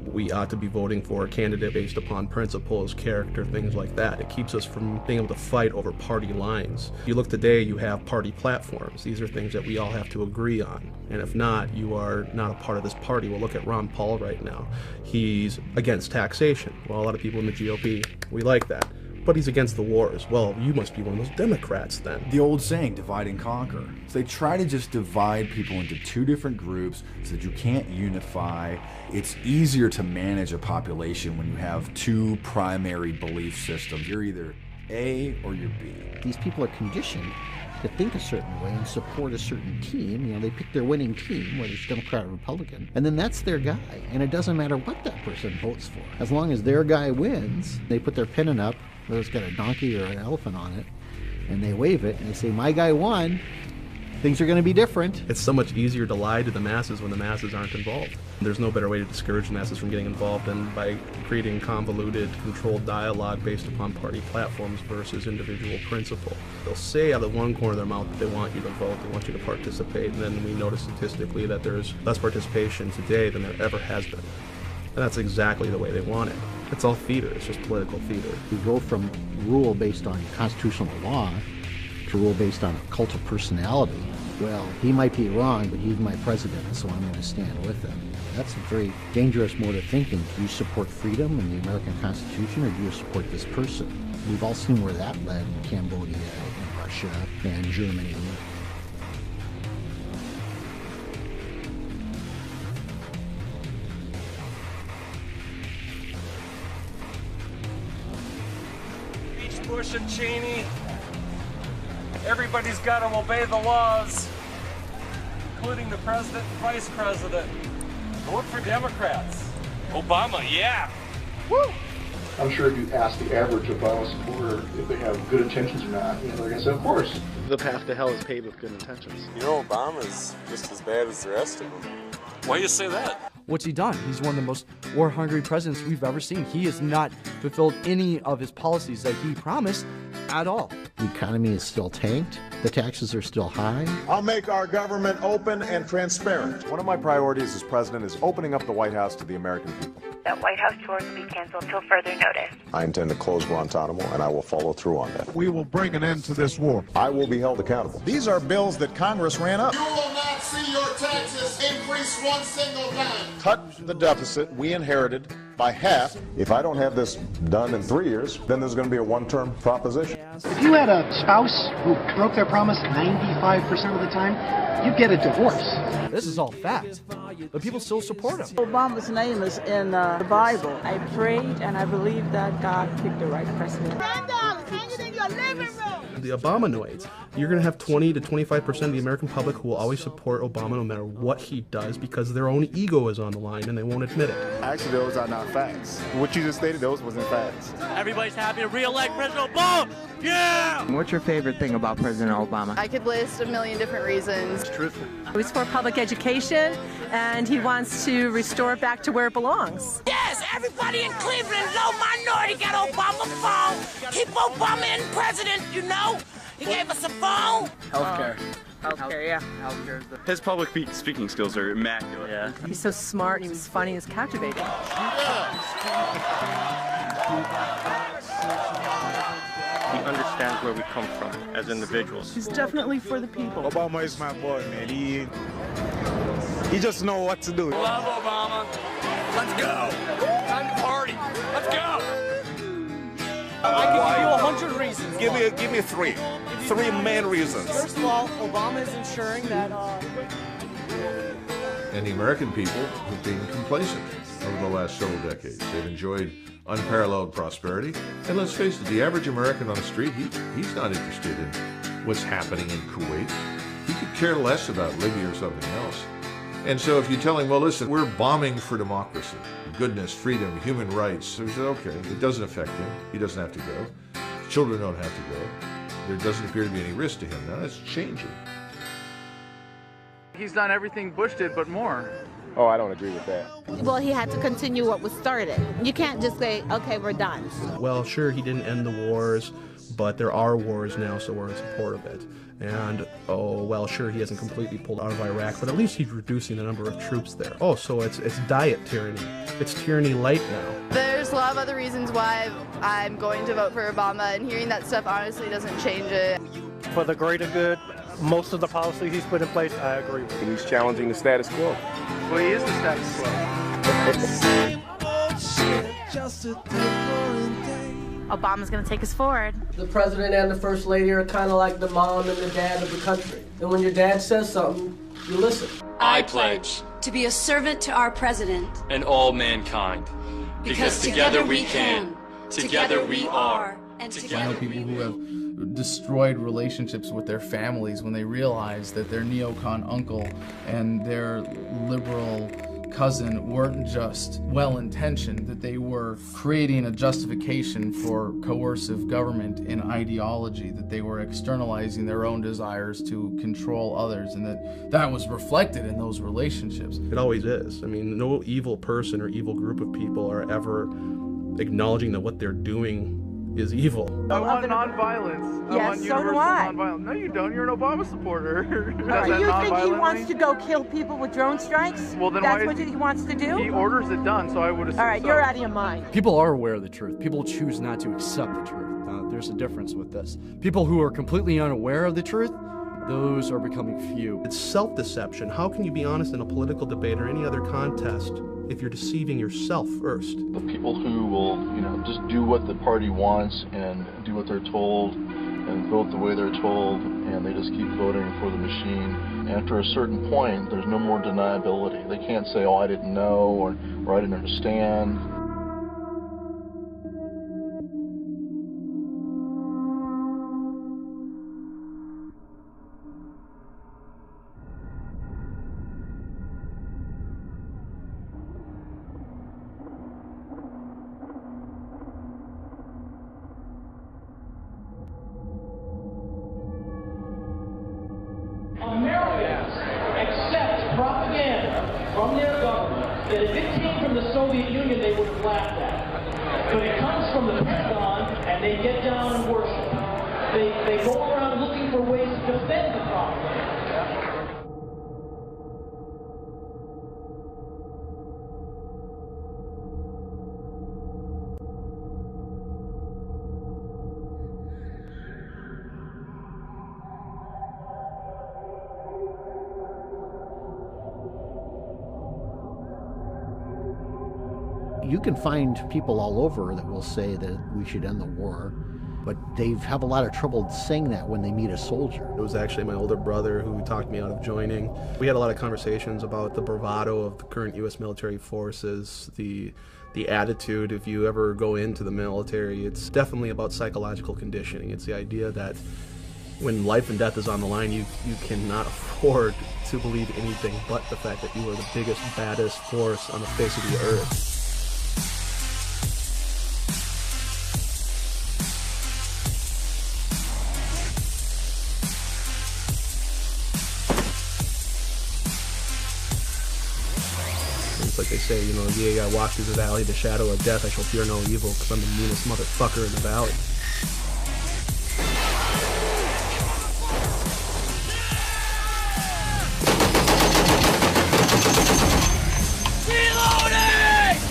We ought to be voting for a candidate based upon principles, character, things like that. It keeps us from being able to fight over party lines. You look today, you have party platforms. These are things that we all have to agree on. And if not, you are not a part of this party. Well, look at Ron Paul right now. He's against taxation. Well, a lot of people in the GOP, we like that. But he's against the wars. Well, you must be one of those Democrats then. The old saying, divide and conquer. So they try to just divide people into two different groups so that you can't unify. It's easier to manage a population when you have two primary belief systems. You're either A or you're B. These people are conditioned to think a certain way and support a certain team. You know, they pick their winning team, whether it's Democrat or Republican, and then that's their guy. And it doesn't matter what that person votes for. As long as their guy wins, they put their pennant up, whether it's got a donkey or an elephant on it, and they wave it, and they say, my guy won. Things are going to be different. It's so much easier to lie to the masses when the masses aren't involved. There's no better way to discourage the masses from getting involved than by creating convoluted, controlled dialogue based upon party platforms versus individual principle. They'll say out of one corner of their mouth that they want you to vote, they want you to participate, and then we notice statistically that there's less participation today than there ever has been. And that's exactly the way they want it. It's all theater, it's just political theater. We go from rule based on constitutional law to rule based on a cult of personality. Well, he might be wrong, but he's my president, so I'm going to stand with him. That's a very dangerous mode of thinking. Do you support freedom and the American Constitution, or do you support this person? We've all seen where that led in Cambodia and Russia and Germany. Bush and Cheney. Everybody's got to obey the laws, including the president and vice president. Vote for Democrats. Obama, yeah. Woo! I'm sure if you ask the average Obama supporter if they have good intentions or not, they're going to say, of course. The path to hell is paved with good intentions. You know, Obama's just as bad as the rest of them. Why do you say that? What's he done? He's one of the most war-hungry presidents we've ever seen. He has not fulfilled any of his policies that he promised at all. The economy is still tanked. The taxes are still high. I'll make our government open and transparent. One of my priorities as president is opening up the White House to the American people. That White House tours will be canceled till further notice. I intend to close Guantanamo, and I will follow through on that. We will bring an end to this war. I will be held accountable. These are bills that Congress ran up. You will not see your taxes increase one single time. Cut the deficit we inherited by half. If I don't have this done in 3 years, then there's going to be a one-term proposition. If you had a spouse who broke their promise 95% of the time, you get a divorce. This is all fact, but people still support him. Obama's name is in the Bible. I prayed and I believe that God picked the right president. The Obamanoids. You're going to have 20 to 25% of the American public who will always support Obama no matter what he does because their own ego is on the line and they won't admit it. Actually, those are not facts. What you just stated, those wasn't facts. Everybody's happy to re-elect President Obama! Yeah! What's your favorite thing about President Obama? I could list a million different reasons. Truthful. He's for public education, and he wants to restore it back to where it belongs. Yes, everybody in Cleveland, low minority, got Obama phone. Keep Obama in president, you know? He gave us a phone. Healthcare. Healthcare, yeah. Healthcare. His public speaking skills are immaculate. Yeah. He's so smart, he was funny, he was captivating. He understands where we come from as individuals. He's definitely for the people. Obama is my boy, man. He just knows what to do. Love Obama. Let's go. Time to party. Let's go. I can give you 100 reasons. Give me three. Three main reasons. First of all, Obama is ensuring that And the American people have been complacent over the last several decades. They've enjoyed unparalleled prosperity. And let's face it, the average American on the street, he's not interested in what's happening in Kuwait. He could care less about Libya or something else. And so if you tell him, well, listen, we're bombing for democracy, goodness, freedom, human rights, so he said, okay, it doesn't affect him. He doesn't have to go. Children don't have to go. There doesn't appear to be any risk to him. Now that's changing. He's done everything Bush did, but more. Oh, I don't agree with that. Well, he had to continue what was started. You can't just say, okay, we're done. Well, sure, he didn't end the wars, but there are wars now, so we're in support of it. And, oh, well, sure, he hasn't completely pulled out of Iraq, but at least he's reducing the number of troops there. Oh, so it's diet tyranny. It's tyranny light now. There's a lot of other reasons why I'm going to vote for Obama, and hearing that stuff honestly doesn't change it. For the greater good, most of the policies he's put in place, I agree with. He's challenging the status quo. Well, he is the status quo. Obama's going to take us forward. the president and the first lady are kind of like the mom and the dad of the country. And when your dad says something, you listen. I pledge to be a servant to our president and all mankind. Because together we can, together we are, and I know together people who have destroyed relationships with their families when they realize that their neocon uncle and their liberal cousin weren't just well-intentioned, that they were creating a justification for coercive government in ideology, that they were externalizing their own desires to control others, and that was reflected in those relationships. It always is. I mean, no evil person or evil group of people are ever acknowledging that what they're doing is evil. I want nonviolence. Yes, I want so universal do I. nonviolence. No, you don't. You're an Obama supporter. Do you think he wants to go kill people with drone strikes? Well, then that's why what he wants to do? He orders it done, so I would assume. All right, so. you're out of your mind. People are aware of the truth. People choose not to accept the truth. There's a difference with this. People who are completely unaware of the truth, those are becoming few. It's self-deception. How can you be honest in a political debate or any other contest if you're deceiving yourself first? The people who will, just do what the party wants and do what they're told and vote the way they're told, and they just keep voting for the machine. After a certain point, there's no more deniability. They can't say, oh, I didn't know, or I didn't understand. Americans accept propaganda from their government that if it came from the Soviet Union, they would have laughed at. But it comes from the Pentagon, and they get down and worship. They go around looking for ways to defend the propaganda. You can find people all over that will say that we should end the war, but they have a lot of trouble saying that when they meet a soldier. It was actually my older brother who talked me out of joining. We had a lot of conversations about the bravado of the current U.S. military forces, the the attitude. If you ever go into the military, it's definitely about psychological conditioning. It's the idea that when life and death is on the line, you cannot afford to believe anything but the fact that you are the biggest, baddest force on the face of the earth. It's like they say, you know, yeah, I walk through the valley, the shadow of death, I shall fear no evil, because I'm the meanest motherfucker in the valley.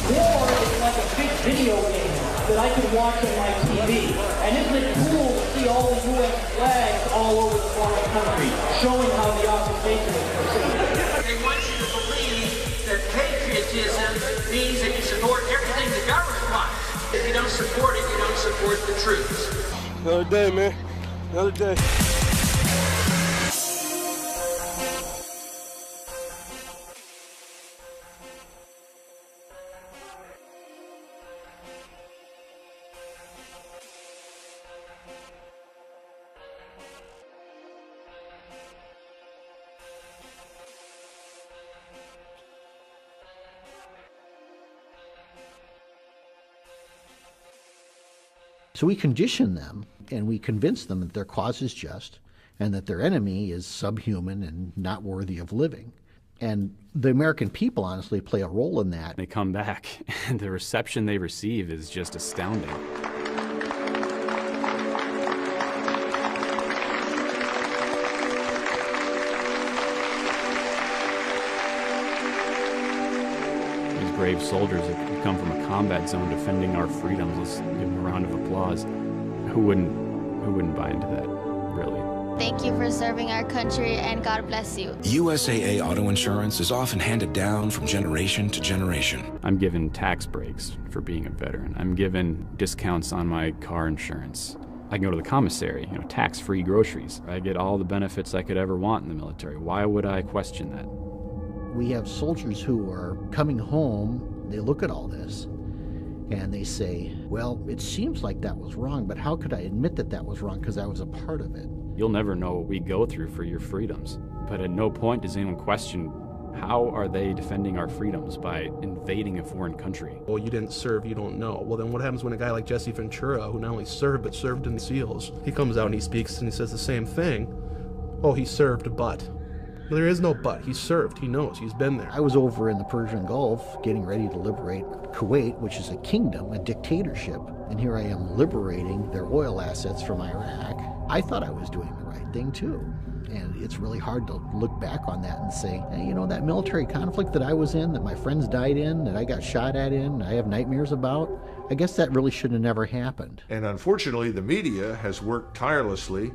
War is like a big video game that I can watch on my TV. And isn't it cool to see all the U.S. flags all over the foreign country, showing how the occupation is proceeding? They want you to believe that patriotism means that you support everything the government wants. If you don't support it, you don't support the troops. Another day, man. Another day. So we condition them, and we convince them that their cause is just, and that their enemy is subhuman and not worthy of living. And the American people honestly play a role in that. They come back, and the reception they receive is just astounding. These brave soldiers that come from a combat zone defending our freedoms, let's give them a round of applause. Who wouldn't buy into that, really? Thank you for serving our country, and God bless you. USAA auto insurance is often handed down from generation to generation. I'm given tax breaks for being a veteran. I'm given discounts on my car insurance. I can go to the commissary, tax-free groceries. I get all the benefits I could ever want in the military. Why would I question that? We have soldiers who are coming home, they look at all this, and they say, well, it seems like that was wrong, but how could I admit that that was wrong because I was a part of it? You'll never know what we go through for your freedoms, but at no point does anyone question how are they defending our freedoms by invading a foreign country. Well, you didn't serve, you don't know. Well, then what happens when a guy like Jesse Ventura, who not only served, but served in the SEALs, he comes out and he speaks and he says the same thing. Oh, he served, but. There is no but. He served. He knows. He's been there. I was over in the Persian Gulf getting ready to liberate Kuwait, which is a kingdom, a dictatorship, and here I am liberating their oil assets from Iraq. I thought I was doing the right thing, too. And it's really hard to look back on that and say, hey, that military conflict that I was in, that my friends died in, that I got shot at in, I have nightmares about, I guess that really should have never happened. And unfortunately, the media has worked tirelessly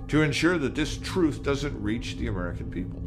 to ensure that this truth doesn't reach the American people.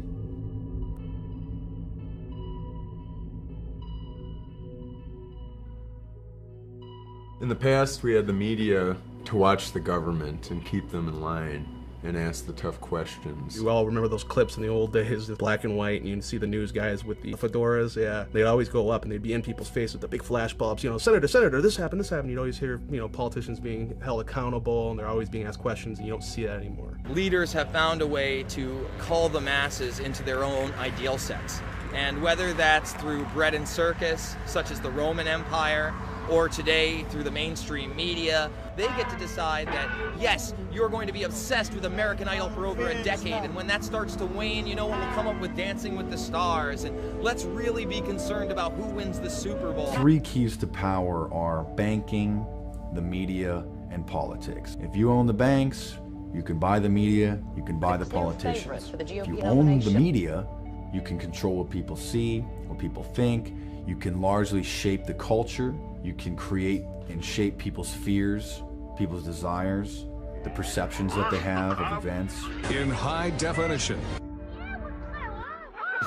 In the past, we had the media to watch the government and keep them in line and ask the tough questions. You all remember those clips in the old days, the black and white, and you'd see the news guys with the fedoras, yeah. They'd always go up and they'd be in people's face with the big flash bulbs, Senator, this happened. You'd always hear, politicians being held accountable, and they're always being asked questions, and you don't see that anymore. Leaders have found a way to cull the masses into their own ideal sets. And whether that's through bread and circus, such as the Roman Empire, or today through the mainstream media, they get to decide that, yes, you're going to be obsessed with American Idol for over a decade, and when that starts to wane, we'll come up with Dancing with the Stars, and let's really be concerned about who wins the Super Bowl. 3 keys to power are banking, the media, and politics. If you own the banks, you can buy the media, you can buy the politicians. If you own the media, you can control what people see, what people think, you can largely shape the culture, you can create and shape people's fears, people's desires, the perceptions that they have of events. In high definition.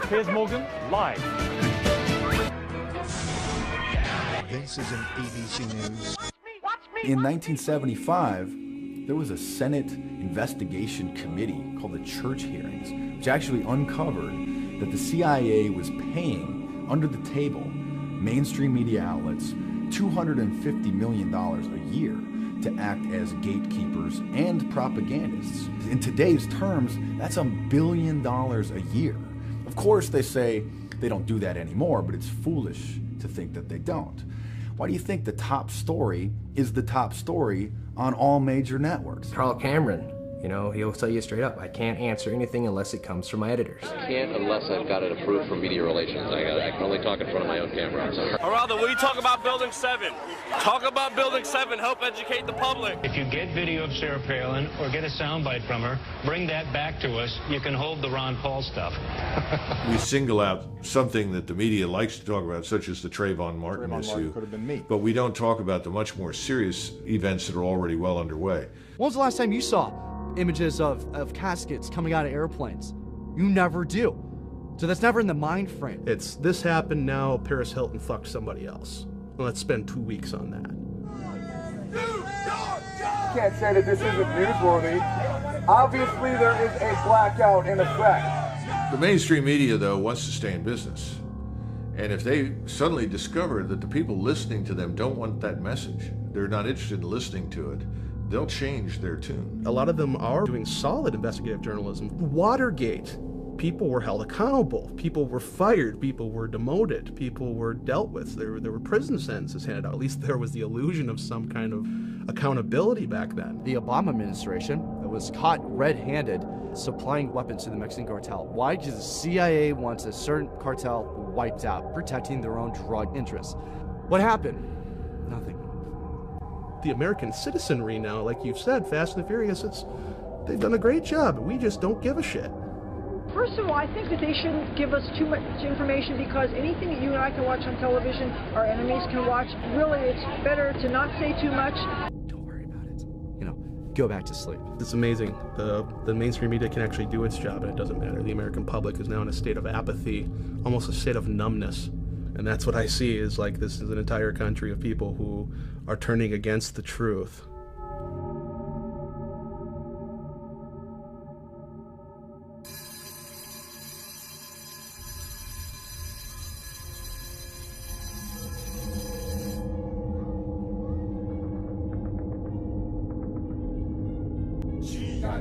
Piers Morgan, live. This is an ABC News. In 1975, there was a Senate investigation committee called the Church Hearings, which actually uncovered that the CIA was paying, under the table, mainstream media outlets $250 million a year to act as gatekeepers and propagandists. In today's terms, that's $1 billion a year. Of course, they say they don't do that anymore, but it's foolish to think that they don't. Why do you think the top story is the top story on all major networks? Carl Cameron, you know, he'll tell you straight up, I can't answer anything unless it comes from my editors. I can't unless I've got it approved from media relations. I can only talk in front of my own camera. Geraldo, will you talk about Building 7? Talk about Building 7, help educate the public. If you get video of Sarah Palin or get a soundbite from her, bring that back to us. You can hold the Ron Paul stuff. We single out something that the media likes to talk about, such as the Trayvon Martin issue. Could have been me. But we don't talk about the much more serious events that are already well underway. When was the last time you saw images of caskets coming out of airplanes? You never do. So that's never in the mind frame. It's this happened now, Paris Hilton fucked somebody else. Let's spend 2 weeks on that. You can't say that this isn't newsworthy. Obviously, there is a blackout in effect. The mainstream media, though, wants to stay in business. And if they suddenly discover that the people listening to them don't want that message, they're not interested in listening to it, they'll change their tune. A lot of them are doing solid investigative journalism. Watergate, people were held accountable. People were fired. People were demoted. People were dealt with. There were prison sentences handed out. At least there was the illusion of some kind of accountability back then. The Obama administration was caught red-handed supplying weapons to the Mexican cartel. Why? Because the CIA wants a certain cartel wiped out, protecting their own drug interests. What happened? Nothing. The American citizenry now, like you've said, Fast and the Furious, they've done a great job. We just don't give a shit. First of all, I think that they shouldn't give us too much information, because anything that you and I can watch on television, our enemies can watch. Really, it's better to not say too much. Don't worry about it. You know, go back to sleep. It's amazing. The mainstream media can actually do its job, and it doesn't matter. The American public is now in a state of apathy, almost a state of numbness. And that's what I see, is like this is an entire country of people who are turning against the truth.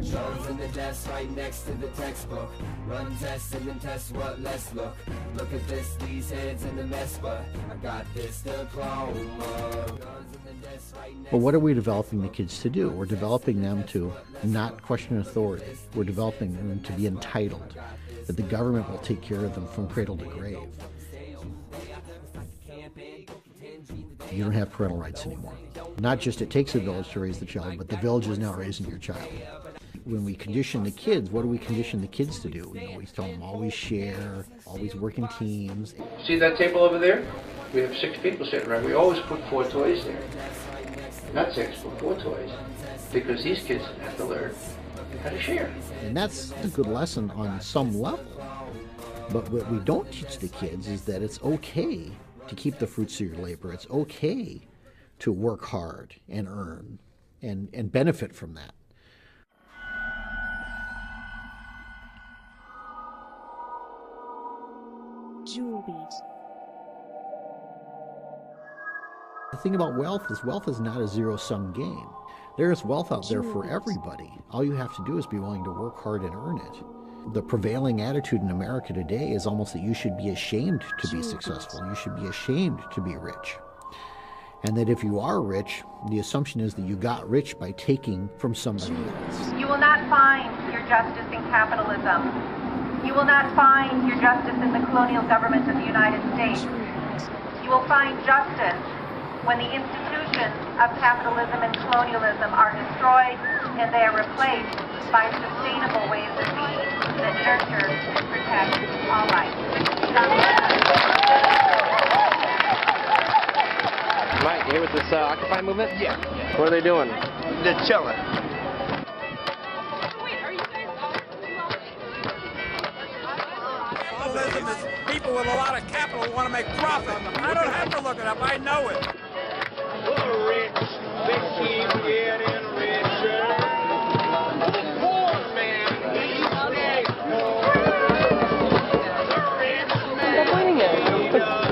Jones in the desk right next to the textbook. Run tests and then test what let's look. Look at this, these heads in the mess, but I got this diploma. But what are we developing the kids to do? We're developing them to not question authority. We're developing them to be entitled, that the government will take care of them from cradle to grave. You don't have parental rights anymore. Not just it takes a village to raise the child, but the village is now raising your child. When we condition the kids, what do we condition the kids to do? You know, we tell them always share, always work in teams. See that table over there? We have 6 people sitting around. We always put 4 toys there. Not 6, but 4 toys. Because these kids have to learn how to share. And that's a good lesson on some level. But what we don't teach the kids is that it's okay to keep the fruits of your labor. It's okay to work hard and earn and benefit from that. Julies. The thing about wealth is not a zero-sum game. There is wealth out there for everybody. All you have to do is be willing to work hard and earn it. The prevailing attitude in America today is almost that you should be ashamed to be successful. You should be ashamed to be rich. And that if you are rich, the assumption is that you got rich by taking from somebody else. You will not find your justice in capitalism. You will not find your justice in the colonial government of the United States. You will find justice when the institutions of capitalism and colonialism are destroyed and they are replaced by sustainable ways of being that nurture and protect all life. Mike, you here with this Occupy movement? Yeah. What are they doing? They're chilling. Capitalism is people with a lot of capital who want to make profit. I don't have to look it up. I know it. The rich, they keep getting richer. The poor man, he stays poor. The rich man, he does.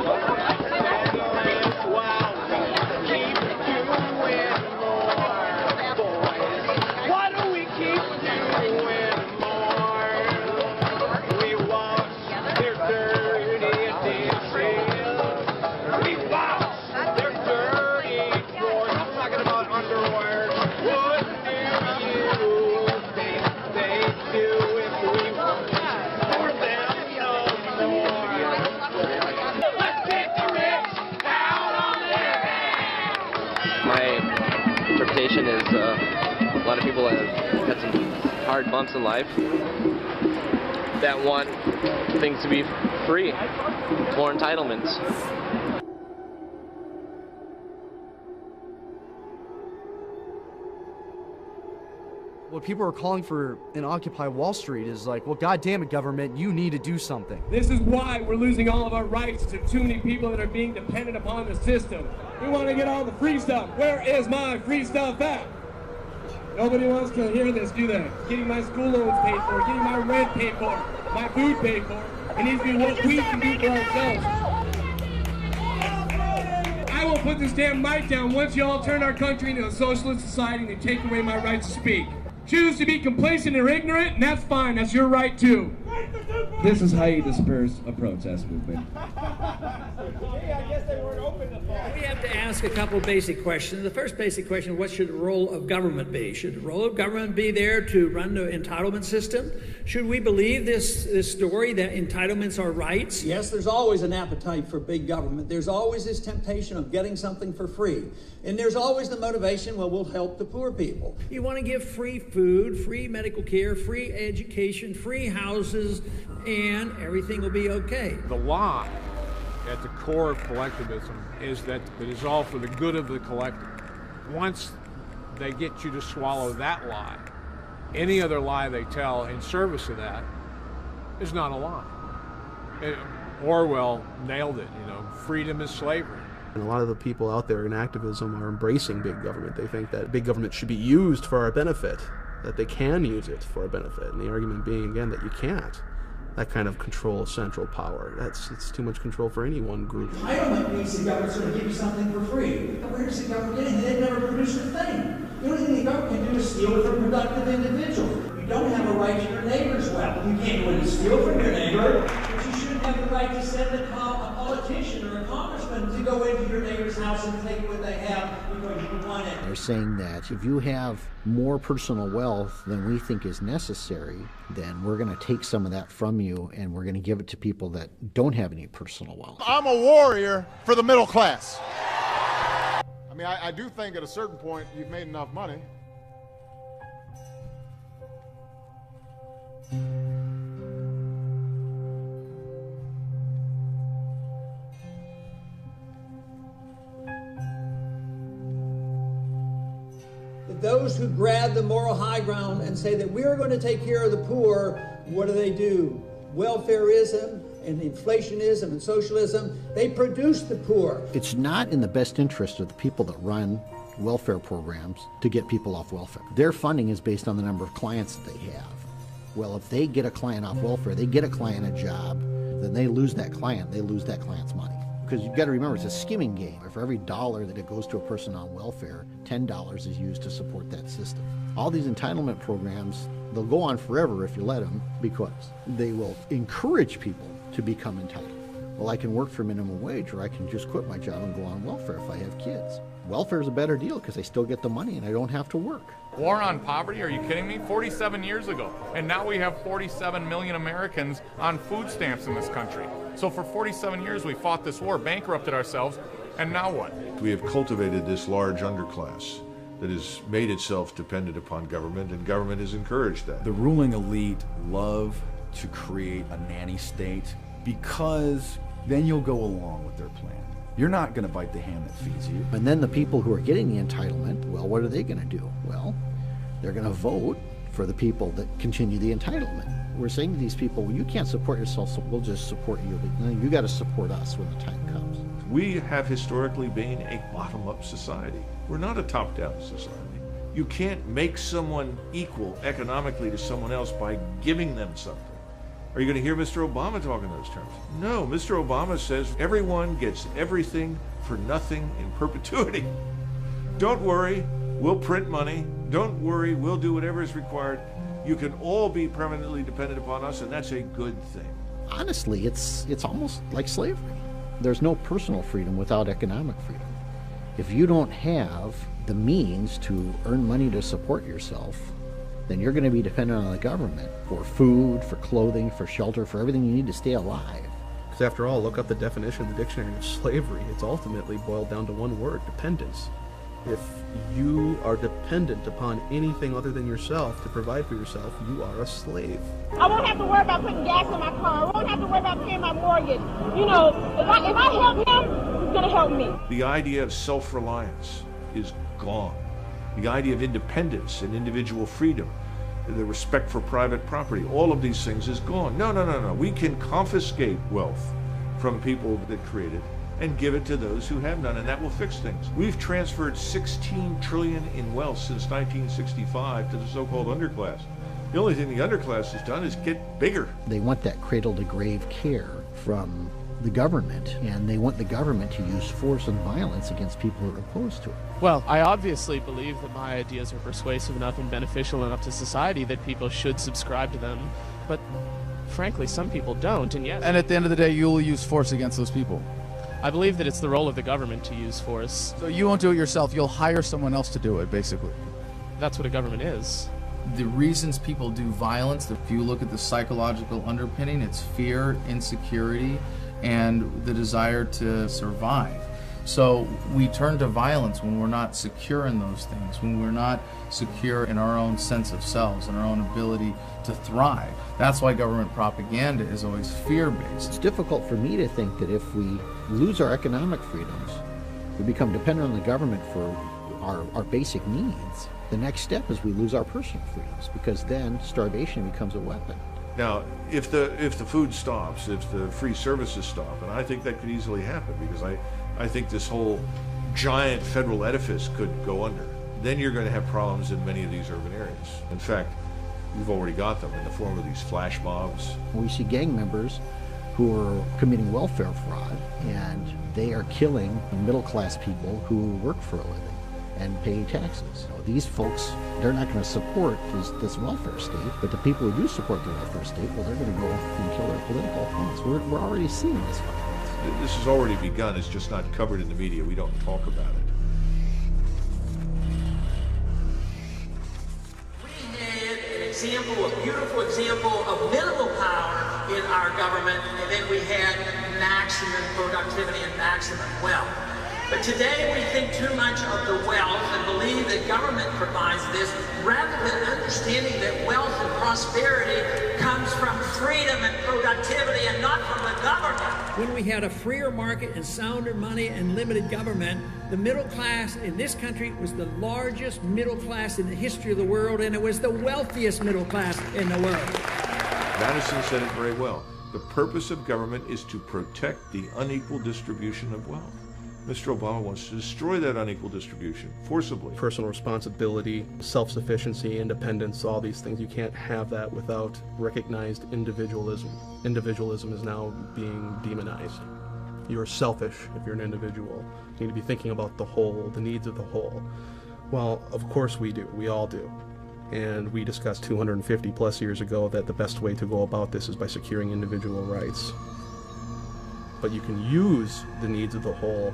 had some hard bumps in life that want things to be free, more entitlements. What people are calling for in Occupy Wall Street is like, well, goddamn it, government, you need to do something. This is why we're losing all of our rights to too many people that are being dependent upon the system. We want to get all the free stuff. Where is my free stuff at? Nobody wants to hear this, do they? Getting my school loans paid for, getting my rent paid for, my food paid for. It needs to be what we can do for ourselves. I will put this damn mic down once you all turn our country into a socialist society and take away my right to speak. Choose to be complacent or ignorant, and that's fine. That's your right, too. This is how you disperse a protest movement. We have to ask a couple basic questions. The first basic question, what should the role of government be? Should the role of government be there to run the entitlement system? Should we believe this story that entitlements are rights? Yes, there's always an appetite for big government. There's always this temptation of getting something for free. And there's always the motivation, well, we'll help the poor people. You want to give free food, free medical care, free education, free houses, and everything will be okay. The lie at the core of collectivism is that it is all for the good of the collective. Once they get you to swallow that lie, any other lie they tell in service of that is not a lie. Orwell nailed it, freedom is slavery. And a lot of the people out there in activism are embracing big government. They think that big government should be used for our benefit, that they can use it for our benefit. And the argument being, again, that you can't. That kind of control of central power. It's too much control for any one group. Entitlement means the government's going to give you something for free. Where does the government get it? They've never produced a thing. The only thing the government can do is steal it from productive individuals. You don't have a right to your neighbor's wealth. You can't go in and steal from your neighbor, but you shouldn't have the right to send a politician or a congressman to go into your neighbor's house and take what they have because you want it. They're saying that if you have more personal wealth than we think is necessary, then we're going to take some of that from you and we're going to give it to people that don't have any personal wealth. I'm a warrior for the middle class. I mean, I do think at a certain point you've made enough money. Those who grab the moral high ground and say that we're going to take care of the poor, what do? Welfareism and inflationism and socialism, they produce the poor. It's not in the best interest of the people that run welfare programs to get people off welfare. Their funding is based on the number of clients that they have. Well, if they get a client off welfare, they get a client a job, then they lose that client, they lose that client's money. Because you've got to remember, it's a skimming game. For every dollar that it goes to a person on welfare, $10 is used to support that system. All these entitlement programs, they'll go on forever if you let them, because they will encourage people to become entitled. Well, I can work for minimum wage, or I can just quit my job and go on welfare if I have kids. Welfare is a better deal because I still get the money and I don't have to work. War on poverty? Are you kidding me? 47 years ago. And now we have 47 million Americans on food stamps in this country. So for 47 years we fought this war, bankrupted ourselves, and now what? We have cultivated this large underclass that has made itself dependent upon government, and government has encouraged that. The ruling elite love to create a nanny state because then you'll go along with their plan. You're not going to bite the hand that feeds you. And then the people who are getting the entitlement, well, what are they going to do? Well, they're going to vote for the people that continue the entitlement. We're saying to these people, well, you can't support yourself, so we'll just support you. But you got to support us when the time comes. We have historically been a bottom-up society. We're not a top-down society. You can't make someone equal economically to someone else by giving them something. Are you going to hear Mr. Obama talk in those terms? No, Mr. Obama says everyone gets everything for nothing in perpetuity. Don't worry, we'll print money. Don't worry, we'll do whatever is required. You can all be permanently dependent upon us, and that's a good thing. Honestly, it's almost like slavery. There's no personal freedom without economic freedom. If you don't have the means to earn money to support yourself, then you're going to be dependent on the government for food, for clothing, for shelter, for everything you need to stay alive. Because after all, look up the definition of the dictionary of slavery. It's ultimately boiled down to one word: dependence. If you are dependent upon anything other than yourself to provide for yourself, you are a slave. I won't have to worry about putting gas in my car. I won't have to worry about paying my mortgage. You know, if I help him, he's going to help me. The idea of self-reliance is gone. The idea of independence and individual freedom, the respect for private property, all of these things is gone. No. We can confiscate wealth from people that create it and give it to those who have none, and that will fix things. We've transferred $16 trillion in wealth since 1965 to the so-called underclass. The only thing the underclass has done is get bigger. They want that cradle-to-grave care from the government, and they want the government to use force and violence against people who are opposed to it. Well, I obviously believe that my ideas are persuasive enough and beneficial enough to society that people should subscribe to them, but frankly, some people don't, and yet... And at the end of the day, you'll use force against those people. I believe that it's the role of the government to use force. So you won't do it yourself, you'll hire someone else to do it, basically. That's what a government is. The reasons people do violence, if you look at the psychological underpinning, it's fear, insecurity, and the desire to survive. So we turn to violence when we're not secure in those things, when we're not secure in our own sense of selves and our own ability to thrive. That's why government propaganda is always fear-based. It's difficult for me to think that if we lose our economic freedoms, we become dependent on the government for our basic needs. The next step is we lose our personal freedoms, because then starvation becomes a weapon. Now, if the food stops, if the free services stop, and I think that could easily happen, because I think this whole giant federal edifice could go under, then you're going to have problems in many of these urban areas. In fact, we've already got them in the form of these flash mobs. We see gang members who are committing welfare fraud, and they are killing middle-class people who work for a living and pay taxes. So these folks, they're not going to support this welfare state, but the people who do support the welfare state, well, they're going to go and kill their political opponents. We're already seeing this violence. This has already begun. It's just not covered in the media. We don't talk about it. We had an example, a beautiful example of minimal power in our government, and then we had maximum productivity and maximum wealth. But today we think too much of the wealth and believe that government provides this, rather than understanding that wealth and prosperity comes from freedom and productivity and not from the government. When we had a freer market and sounder money and limited government, the middle class in this country was the largest middle class in the history of the world, and it was the wealthiest middle class in the world. Madison said it very well. The purpose of government is to protect the unequal distribution of wealth. Mr. Obama wants to destroy that unequal distribution forcibly. Personal responsibility, self-sufficiency, independence, all these things. You can't have that without recognized individualism. Individualism is now being demonized. You're selfish if you're an individual. You need to be thinking about the whole, the needs of the whole. Well, of course we do. We all do. And we discussed 250 plus years ago that the best way to go about this is by securing individual rights. But you can use the needs of the whole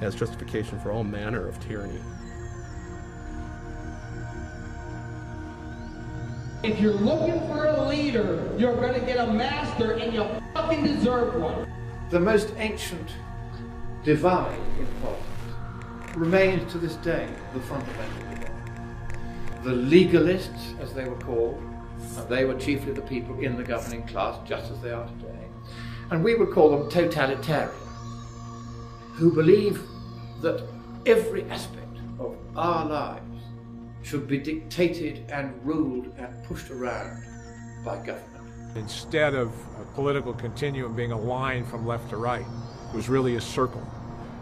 as justification for all manner of tyranny. If you're looking for a leader, you're going to get a master, and you fucking deserve one. The most ancient divide in politics remains to this day the fundamental divide. The legalists, as they were called, and they were chiefly the people in the governing class, just as they are today, and we would call them totalitarian, who believe that every aspect of our lives should be dictated and ruled and pushed around by government. Instead of a political continuum being a line from left to right, it was really a circle.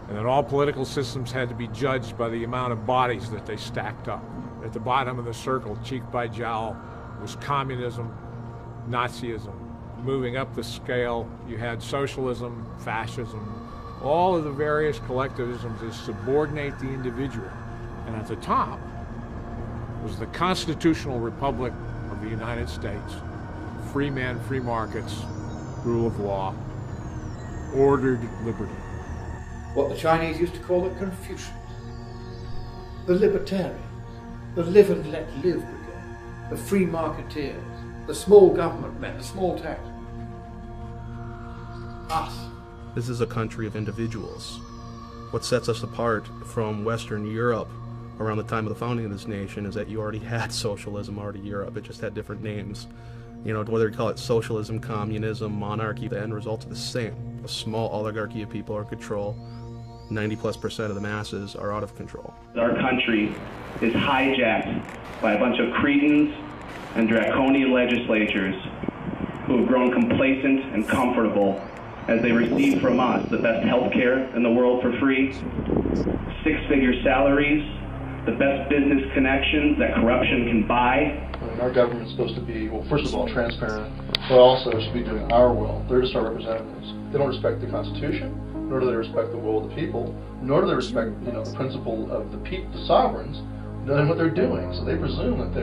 And that all political systems had to be judged by the amount of bodies that they stacked up. At the bottom of the circle, cheek by jowl, was communism, Nazism. Moving up the scale, you had socialism, fascism, all of the various collectivisms that subordinate the individual. And at the top was the constitutional republic of the United States. Free men, free markets, rule of law, ordered liberty. What the Chinese used to call the Confucians, the libertarians, the live and let live brigade, the free marketeers, the small government men, the small tax. Us. This is a country of individuals. What sets us apart from Western Europe around the time of the founding of this nation is that you already had socialism already in Europe. It just had different names. You know, whether you call it socialism, communism, monarchy, the end result is the same. A small oligarchy of people are in control. 90+% of the masses are out of control. Our country is hijacked by a bunch of cretins and draconian legislatures who have grown complacent and comfortable as they receive from us the best health care in the world for free, six-figure salaries, the best business connections that corruption can buy. Our government's supposed to be, well, first of all, transparent, but also should be doing our will. They're just our representatives. They don't respect the Constitution, nor do they respect the will of the people, nor do they respect, the principle of the sovereigns, knowing what they're doing. So they presume that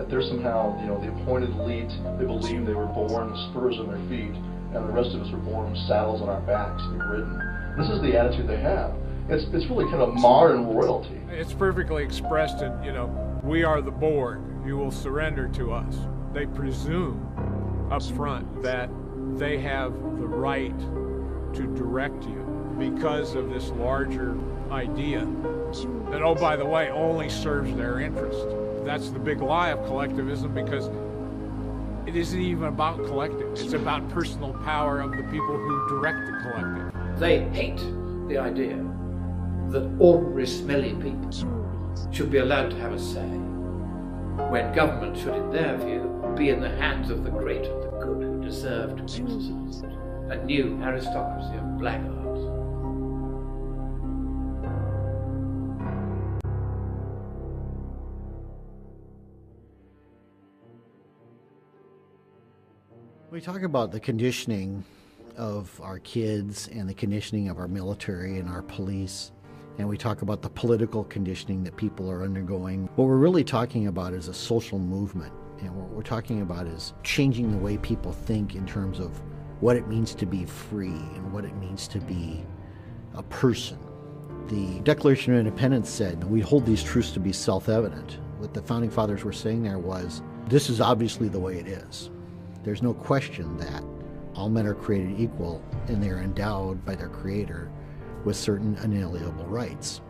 they're somehow, the appointed elite. They believe they were born with spurs on their feet, and the rest of us were born with saddles on our backs to be ridden. This is the attitude they have. It's really kind of modern royalty. It's perfectly expressed in, we are the board. You will surrender to us. They presume up front that they have the right to direct you because of this larger idea that, oh, by the way, only serves their interest. That's the big lie of collectivism, because it isn't even about collective. It's about personal power of the people who direct the collective. They hate the idea that ordinary smelly people should be allowed to have a say, when government should, in their view, be in the hands of the great and the good who deserve to exercise it. A new aristocracy of blackguards. We talk about the conditioning of our kids and the conditioning of our military and our police, and we talk about the political conditioning that people are undergoing. What we're really talking about is a social movement, and what we're talking about is changing the way people think in terms of what it means to be free and what it means to be a person. The Declaration of Independence said we hold these truths to be self-evident. What the Founding Fathers were saying there was, this is obviously the way it is. There's no question that all men are created equal and they are endowed by their Creator with certain inalienable rights.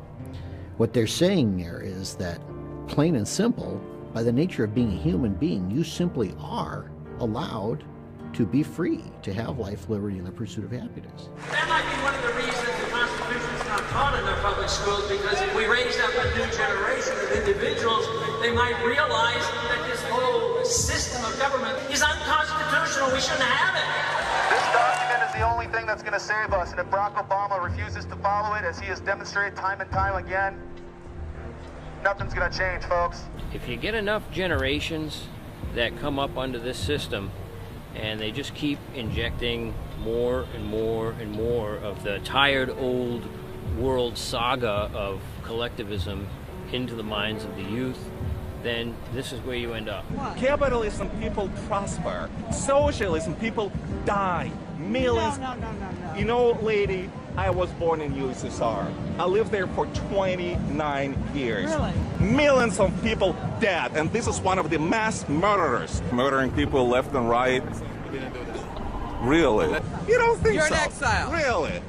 What they're saying there is that, plain and simple, by the nature of being a human being, you simply are allowed to be free, to have life, liberty, and the pursuit of happiness. That might be one of the reasons the Constitution is not taught in our public schools, because if we raised up a new generation of individuals, they might realize that this whole system of government is unconstitutional. We shouldn't have it. This document is the only thing that's going to save us, and if Barack Obama refuses to follow it, as he has demonstrated time and time again, nothing's going to change, folks. If you get enough generations that come up under this system, and they just keep injecting more and more and more of the tired old world saga of collectivism into the minds of the youth, then this is where you end up. Capitalism, people prosper. Socialism, people die. Millions. No. You know, lady, I was born in USSR. I lived there for 29 years. Really? Millions of people dead, and this is one of the mass murderers. Murdering people left and right. Really? You don't think so? You're an exile. Really?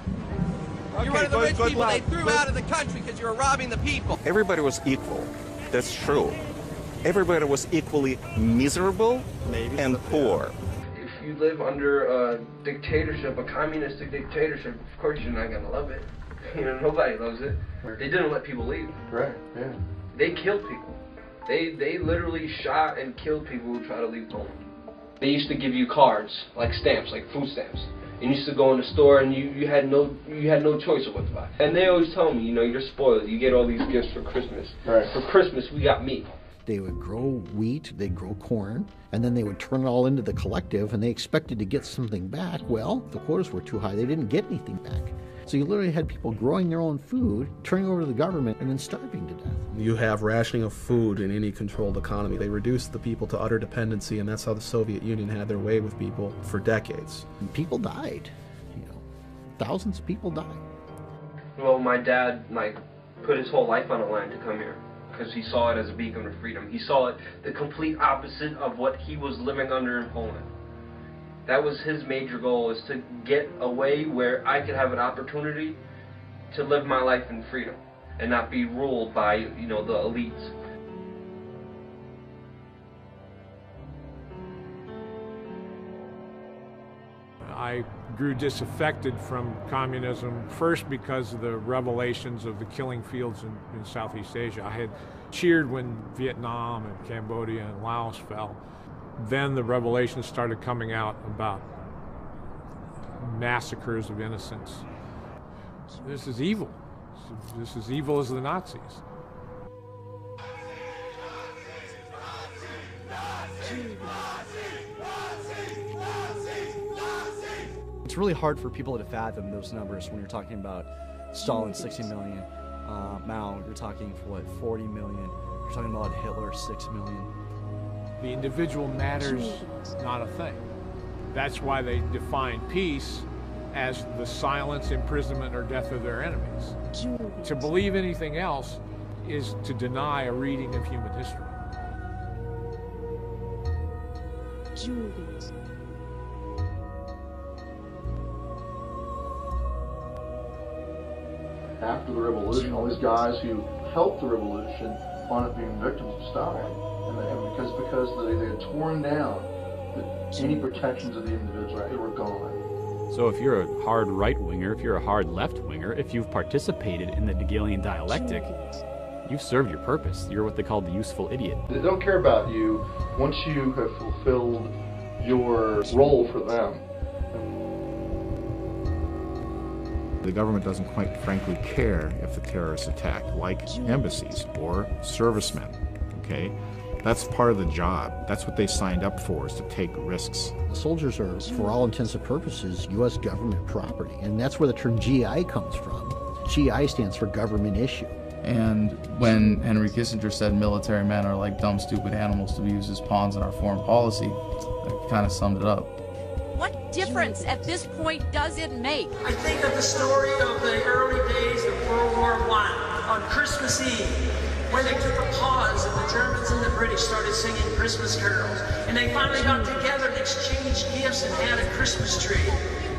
You're one of the rich people they threw out of the country because you were robbing the people. Everybody was equal. That's true. Everybody was equally miserable and poor. If you live under a dictatorship, a communistic dictatorship, of course you're not gonna love it. Nobody loves it. They didn't let people leave. Right, yeah. They killed people. They literally shot and killed people who try to leave home. They used to give you cards, like stamps, like food stamps. And you used to go in the store and you had no choice of what to buy. And they always tell me, you're spoiled. You get all these gifts for Christmas. Right. For Christmas, we got meat. They would grow wheat, they'd grow corn, and then they would turn it all into the collective, and they expected to get something back. Well, the quotas were too high. They didn't get anything back. So you literally had people growing their own food, turning over to the government, and then starving to death. You have rationing of food in any controlled economy. They reduced the people to utter dependency, and that's how the Soviet Union had their way with people for decades. And people died. Thousands of people died. Well, my dad, put his whole life on the line to come here, because he saw it as a beacon of freedom. He saw it the complete opposite of what he was living under in Poland. That was his major goal, is to get away where I could have an opportunity to live my life in freedom. and not be ruled by, you know, the elites. I grew disaffected from communism, first because of the revelations of the killing fields in Southeast Asia. I had cheered when Vietnam and Cambodia and Laos fell. Then the revelations started coming out about massacres of innocents. This is evil. This is evil as the Nazis. It's really hard for people to fathom those numbers when you're talking about Stalin 60 million, Mao, you're talking what, 40 million, you're talking about Hitler 6 million. The individual matters not a thing. That's why they define peace as the silence, imprisonment, or death of their enemies. To believe anything else is to deny a reading of human history. After the revolution, all these guys who helped the revolution wound up being victims of Stalin, and because they had torn down any protections of the individual, they were gone. So if you're a hard right-winger, if you're a hard left-winger, if you've participated in the Hegelian dialectic, you've served your purpose. You're what they call the useful idiot. They don't care about you once you have fulfilled your role for them. The government doesn't quite frankly care if the terrorists attack, like embassies or servicemen, okay? That's part of the job. That's what they signed up for, is to take risks. The soldiers are, for all intents and purposes, U.S. government property, and that's where the term GI comes from. GI stands for government issue. And when Henry Kissinger said military men are like dumb, stupid animals to be used as pawns in our foreign policy, that kind of summed it up. What difference at this point does it make? I think of the story of the early days of World War I on Christmas Eve, when they took a pause and the Germans and the British started singing Christmas carols, and they finally got together and exchanged gifts and had a Christmas tree.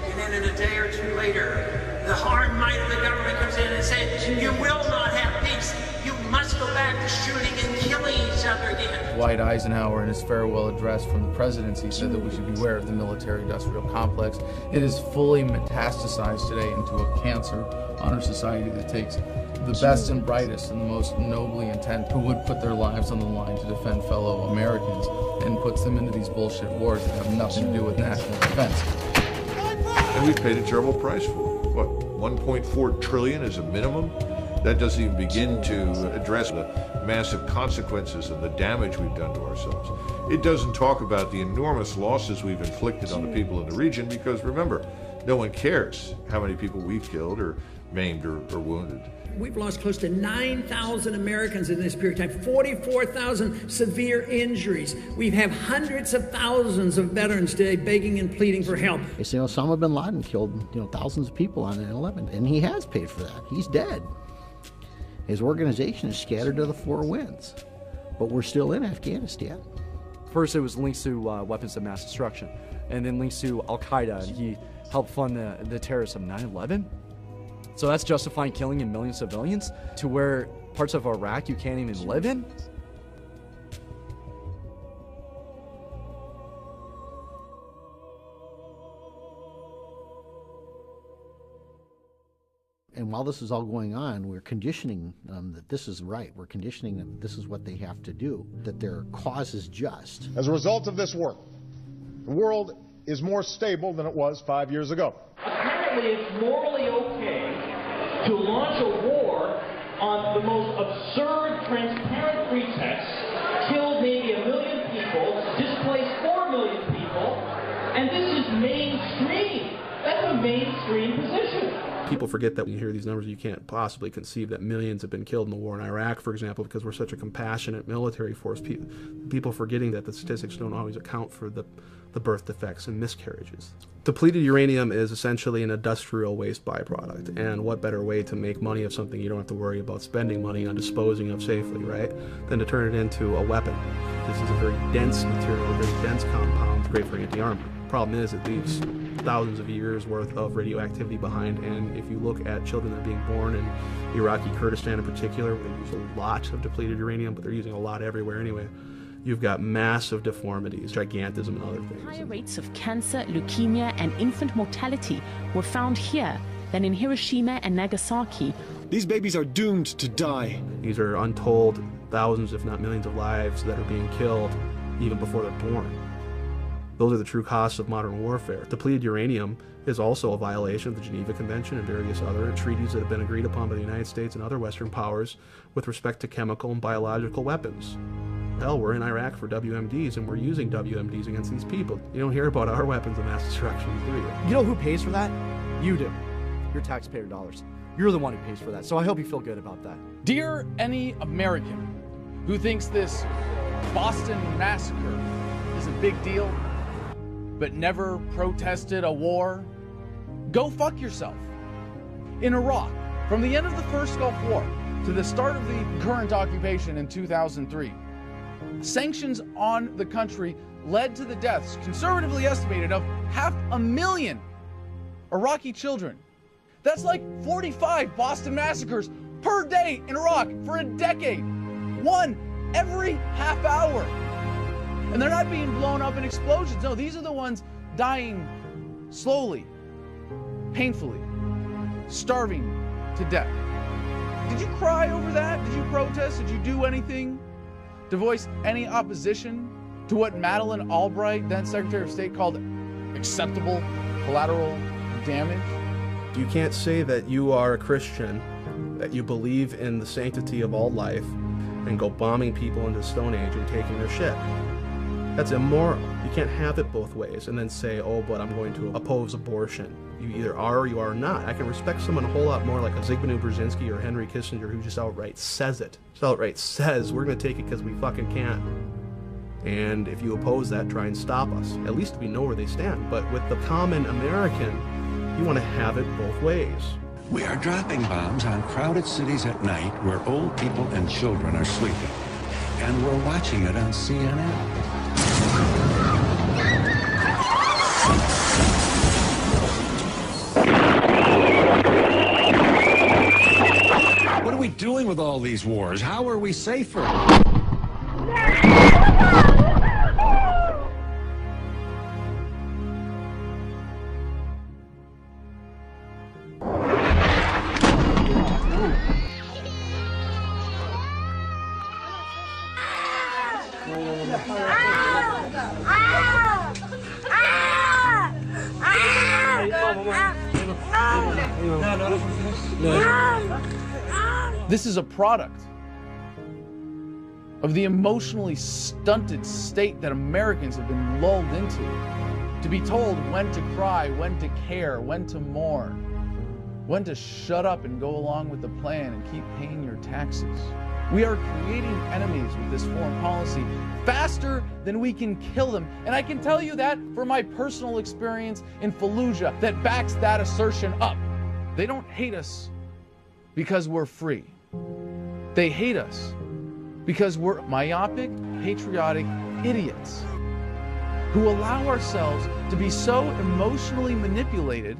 And then a day or two later, the hard might of the government comes in and says, you will not have peace. You must go back to shooting and killing each other again. Dwight Eisenhower, in his farewell address from the presidency, said that we should beware of the military-industrial complex. It is fully metastasized today into a cancer on our society that takes the best and brightest and the most nobly intent who would put their lives on the line to defend fellow Americans and puts them into these bullshit wars that have nothing to do with national defense. And we've paid a terrible price for it. What, 1.4 trillion is a minimum? That doesn't even begin to address the massive consequences and the damage we've done to ourselves. It doesn't talk about the enormous losses we've inflicted on the people in the region, because remember, no one cares how many people we've killed or maimed or wounded. We've lost close to 9,000 Americans in this period of time, 44,000 severe injuries. We have hundreds of thousands of veterans today begging and pleading for help. They say Osama bin Laden killed, thousands of people on 9/11, and he has paid for that. He's dead. His organization is scattered to the four winds, but we're still in Afghanistan. First, it was links to weapons of mass destruction, and then links to Al-Qaeda, and he helped fund the terrorists of 9/11. So that's justifying killing a million civilians to where parts of Iraq you can't even live in? And while this is all going on, we're conditioning them that this is right. We're conditioning them that this is what they have to do, that their cause is just. As a result of this work, the world is more stable than it was 5 years ago. Apparently it's morally okay to launch a war on the most absurd, transparent pretext, kill maybe 1 million people, displace 4 million people, and this is mainstream. That's a mainstream position. People forget that when you hear these numbers, you can't possibly conceive that millions have been killed in the war in Iraq, for example, because we're such a compassionate military force. People forgetting that the statistics don't always account for the birth defects and miscarriages. Depleted uranium is essentially an industrial waste byproduct, and what better way to make money of something you don't have to worry about spending money on disposing of safely, right, than to turn it into a weapon. This is a very dense material, a very dense compound, great for anti-armor. Problem is, it leaves thousands of years worth of radioactivity behind. And if you look at children that are being born in Iraqi Kurdistan in particular, where they use a lot of depleted uranium, but they're using a lot everywhere anyway, you've got massive deformities, gigantism, and other things. Higher rates of cancer, leukemia, and infant mortality were found here than in Hiroshima and Nagasaki. These babies are doomed to die. These are untold thousands, if not millions of lives that are being killed even before they're born. Those are the true costs of modern warfare. Depleted uranium is also a violation of the Geneva Convention and various other treaties that have been agreed upon by the United States and other Western powers with respect to chemical and biological weapons. Hell, we're in Iraq for WMDs, and we're using WMDs against these people. You don't hear about our weapons of mass destruction, do you? You know who pays for that? You do. Your taxpayer dollars. You're the one who pays for that, so I hope you feel good about that. Dear any American who thinks this Boston massacre is a big deal, but never protested a war, go fuck yourself. In Iraq, from the end of the first Gulf War to the start of the current occupation in 2003, sanctions on the country led to the deaths, conservatively estimated, of 500,000 Iraqi children. That's like 45 Boston massacres per day in Iraq for a decade. One every half hour. And they're not being blown up in explosions. No, these are the ones dying slowly, painfully, starving to death. Did you cry over that? Did you protest? Did you do anything to voice any opposition to what Madeleine Albright, then Secretary of State, called acceptable collateral damage? You can't say that you are a Christian, that you believe in the sanctity of all life, and go bombing people into the Stone Age and taking their shit. That's immoral. You can't have it both ways and then say, oh, but I'm going to oppose abortion. You either are or you are not. I can respect someone a whole lot more like a Zbigniew Brzezinski or Henry Kissinger who just outright says it. Just outright says, we're going to take it because we fucking can. And if you oppose that, try and stop us. At least we know where they stand. But with the common American, you want to have it both ways. We are dropping bombs on crowded cities at night where old people and children are sleeping. And we're watching it on CNN. What are we doing with all these wars? How are we safer? This is a product of the emotionally stunted state that Americans have been lulled into. To be told when to cry, when to care, when to mourn, when to shut up and go along with the plan and keep paying your taxes. We are creating enemies with this foreign policy faster than we can kill them. And I can tell you that from my personal experience in Fallujah that backs that assertion up. They don't hate us because we're free. They hate us because we're myopic, patriotic idiots who allow ourselves to be so emotionally manipulated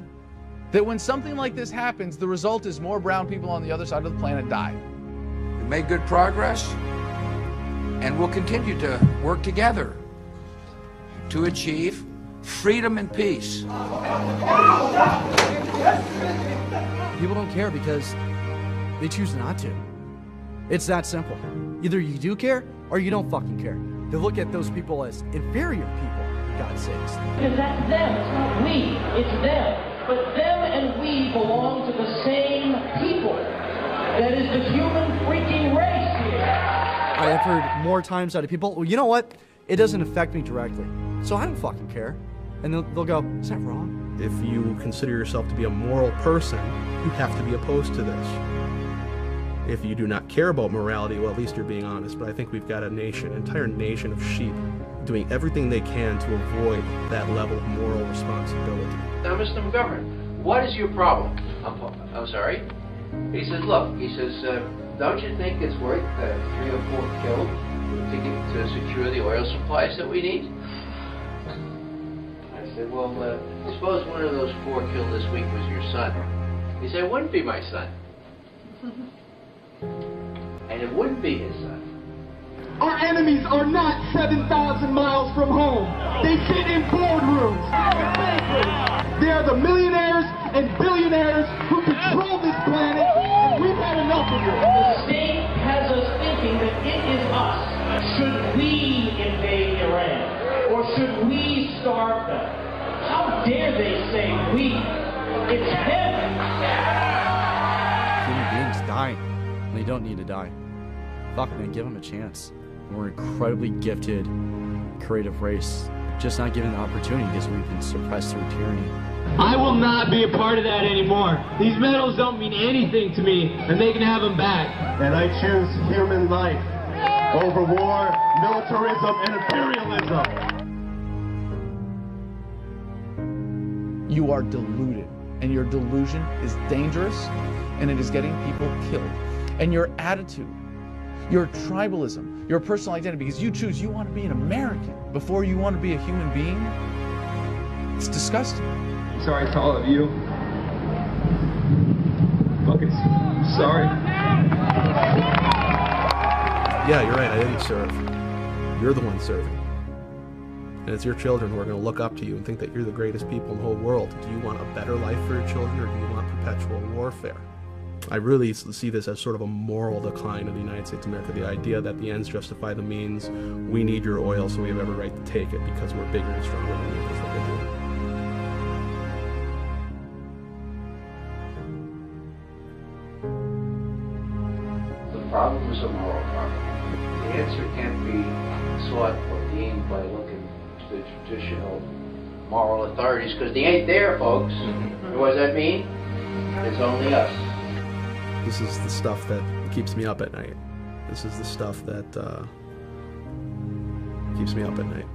that when something like this happens, the result is more brown people on the other side of the planet die. We made good progress, and we'll continue to work together to achieve freedom and peace. People don't care because they choose not to. It's that simple. Either you do care or you don't fucking care. They look at those people as inferior people, for God's sakes. Because that's them, it's not we, it's them. But them and we belong to the same people. That is the human freaking race here. I have heard more times out of people, well, you know what? It doesn't affect me directly, so I don't fucking care. And they'll go, is that wrong? If you consider yourself to be a moral person, you have to be opposed to this. If you do not care about morality, well, at least you're being honest. But I think we've got a nation, an entire nation of sheep doing everything they can to avoid that level of moral responsibility. Now, Mr. McGovern, what is your problem? I'm sorry? He says, look, he says, don't you think it's worth 3 or 4 killed to secure the oil supplies that we need? I said, well, suppose one of those 4 killed this week was your son. He said, it wouldn't be my son. And it wouldn't be his son. Our enemies are not 7,000 miles from home. They sit in boardrooms. They are the millionaires and billionaires who control this planet, and we've had enough of it. The state has us thinking that it is us. Should we invade Iran? Or should we starve them? How dare they say we? It's them. Human beings die. They don't need to die. Fuck, man, give them a chance. We're an incredibly gifted, creative race, just not given the opportunity because we've been suppressed through tyranny. I will not be a part of that anymore. These medals don't mean anything to me, and they can have them back. And I choose human life over war, militarism, and imperialism. You are deluded, and your delusion is dangerous, and it is getting people killed. And your attitude, your tribalism, your personal identity, because you choose you want to be an American before you want to be a human being, it's disgusting. Sorry to all of you. Fucking sorry. Yeah, you're right, I didn't serve. You're the one serving. And it's your children who are going to look up to you and think that you're the greatest people in the whole world. Do you want a better life for your children, or do you want perpetual warfare? I really see this as sort of a moral decline of the United States of America. The idea that the ends justify the means. We need your oil, so we have every right to take it because we're bigger and stronger than you. That's what they do. The problem is a moral problem. The answer can't be sought or gained by looking to the traditional moral authorities, because they ain't there, folks. And what does that mean? It's only us. This is the stuff that keeps me up at night. This is the stuff that keeps me up at night.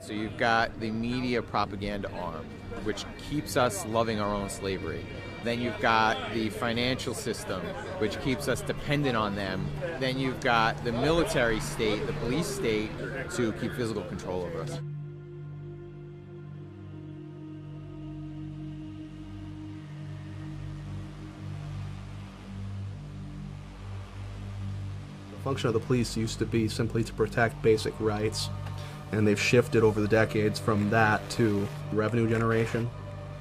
So you've got the media propaganda arm, which keeps us loving our own slavery. Then you've got the financial system, which keeps us dependent on them. Then you've got the military state, the police state, to keep physical control over us. The function of the police used to be simply to protect basic rights. And they've shifted over the decades from that to revenue generation.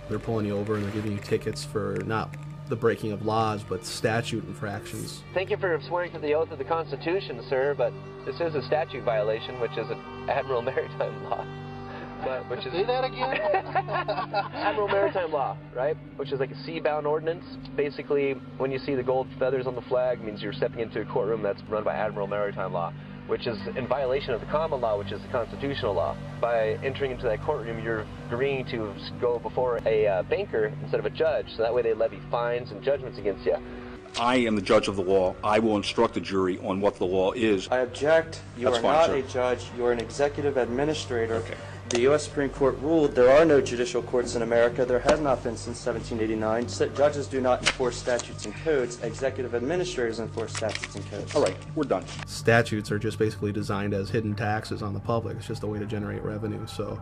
They're pulling you over and they're giving you tickets for not the breaking of laws, but statute infractions. Thank you for swearing to the oath of the Constitution, sir, but this is a statute violation, which is an Admiral Maritime Law. Which is, say that again? Admiral Maritime Law, right? Which is like a sea-bound ordinance. Basically, when you see the gold feathers on the flag, it means you're stepping into a courtroom that's run by Admiral Maritime Law, which is in violation of the common law, which is the constitutional law. By entering into that courtroom, you're agreeing to go before a banker instead of a judge, so that way they levy fines and judgments against you. I am the judge of the law. I will instruct the jury on what the law is. I object. You That's are fine, not sir. a judge. You are an executive administrator. Okay. The U.S. Supreme Court ruled there are no judicial courts in America. There has not been since 1789. Judges do not enforce statutes and codes. Executive administrators enforce statutes and codes. All right, we're done. Statutes are just basically designed as hidden taxes on the public. It's just a way to generate revenue. So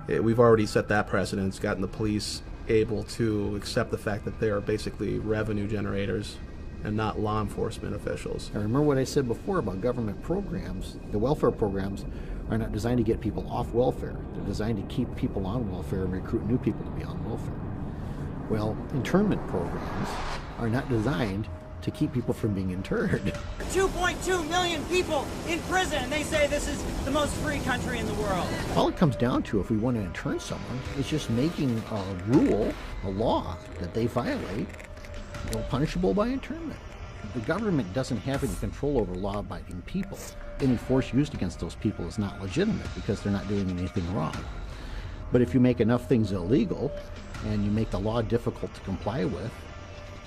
we've already set that precedent. It's gotten the police able to accept the fact that they are basically revenue generators and not law enforcement officials. I remember what I said before about government programs. The welfare programs are not designed to get people off welfare. They're designed to keep people on welfare and recruit new people to be on welfare. Well, internment programs are not designed to keep people from being interred. 2.2 million people in prison, and they say this is the most free country in the world. All it comes down to, if we want to intern someone, is just making a rule, a law, that they violate, punishable by internment. The government doesn't have any control over law-abiding people. Any force used against those people is not legitimate because they're not doing anything wrong. But if you make enough things illegal and you make the law difficult to comply with,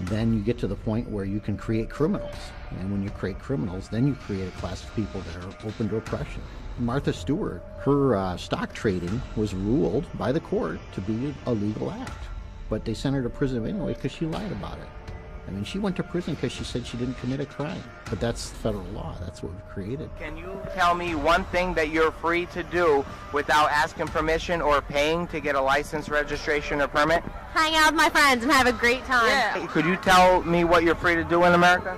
then you get to the point where you can create criminals. And when you create criminals, then you create a class of people that are open to oppression. Martha Stewart, her stock trading was ruled by the court to be a legal act. But they sent her to prison anyway because she lied about it. I mean, she went to prison because she said she didn't commit a crime. But that's federal law. That's what we've created. Can you tell me one thing that you're free to do without asking permission or paying to get a license, registration, or permit? Hang out with my friends and have a great time. Yeah. Could you tell me what you're free to do in America?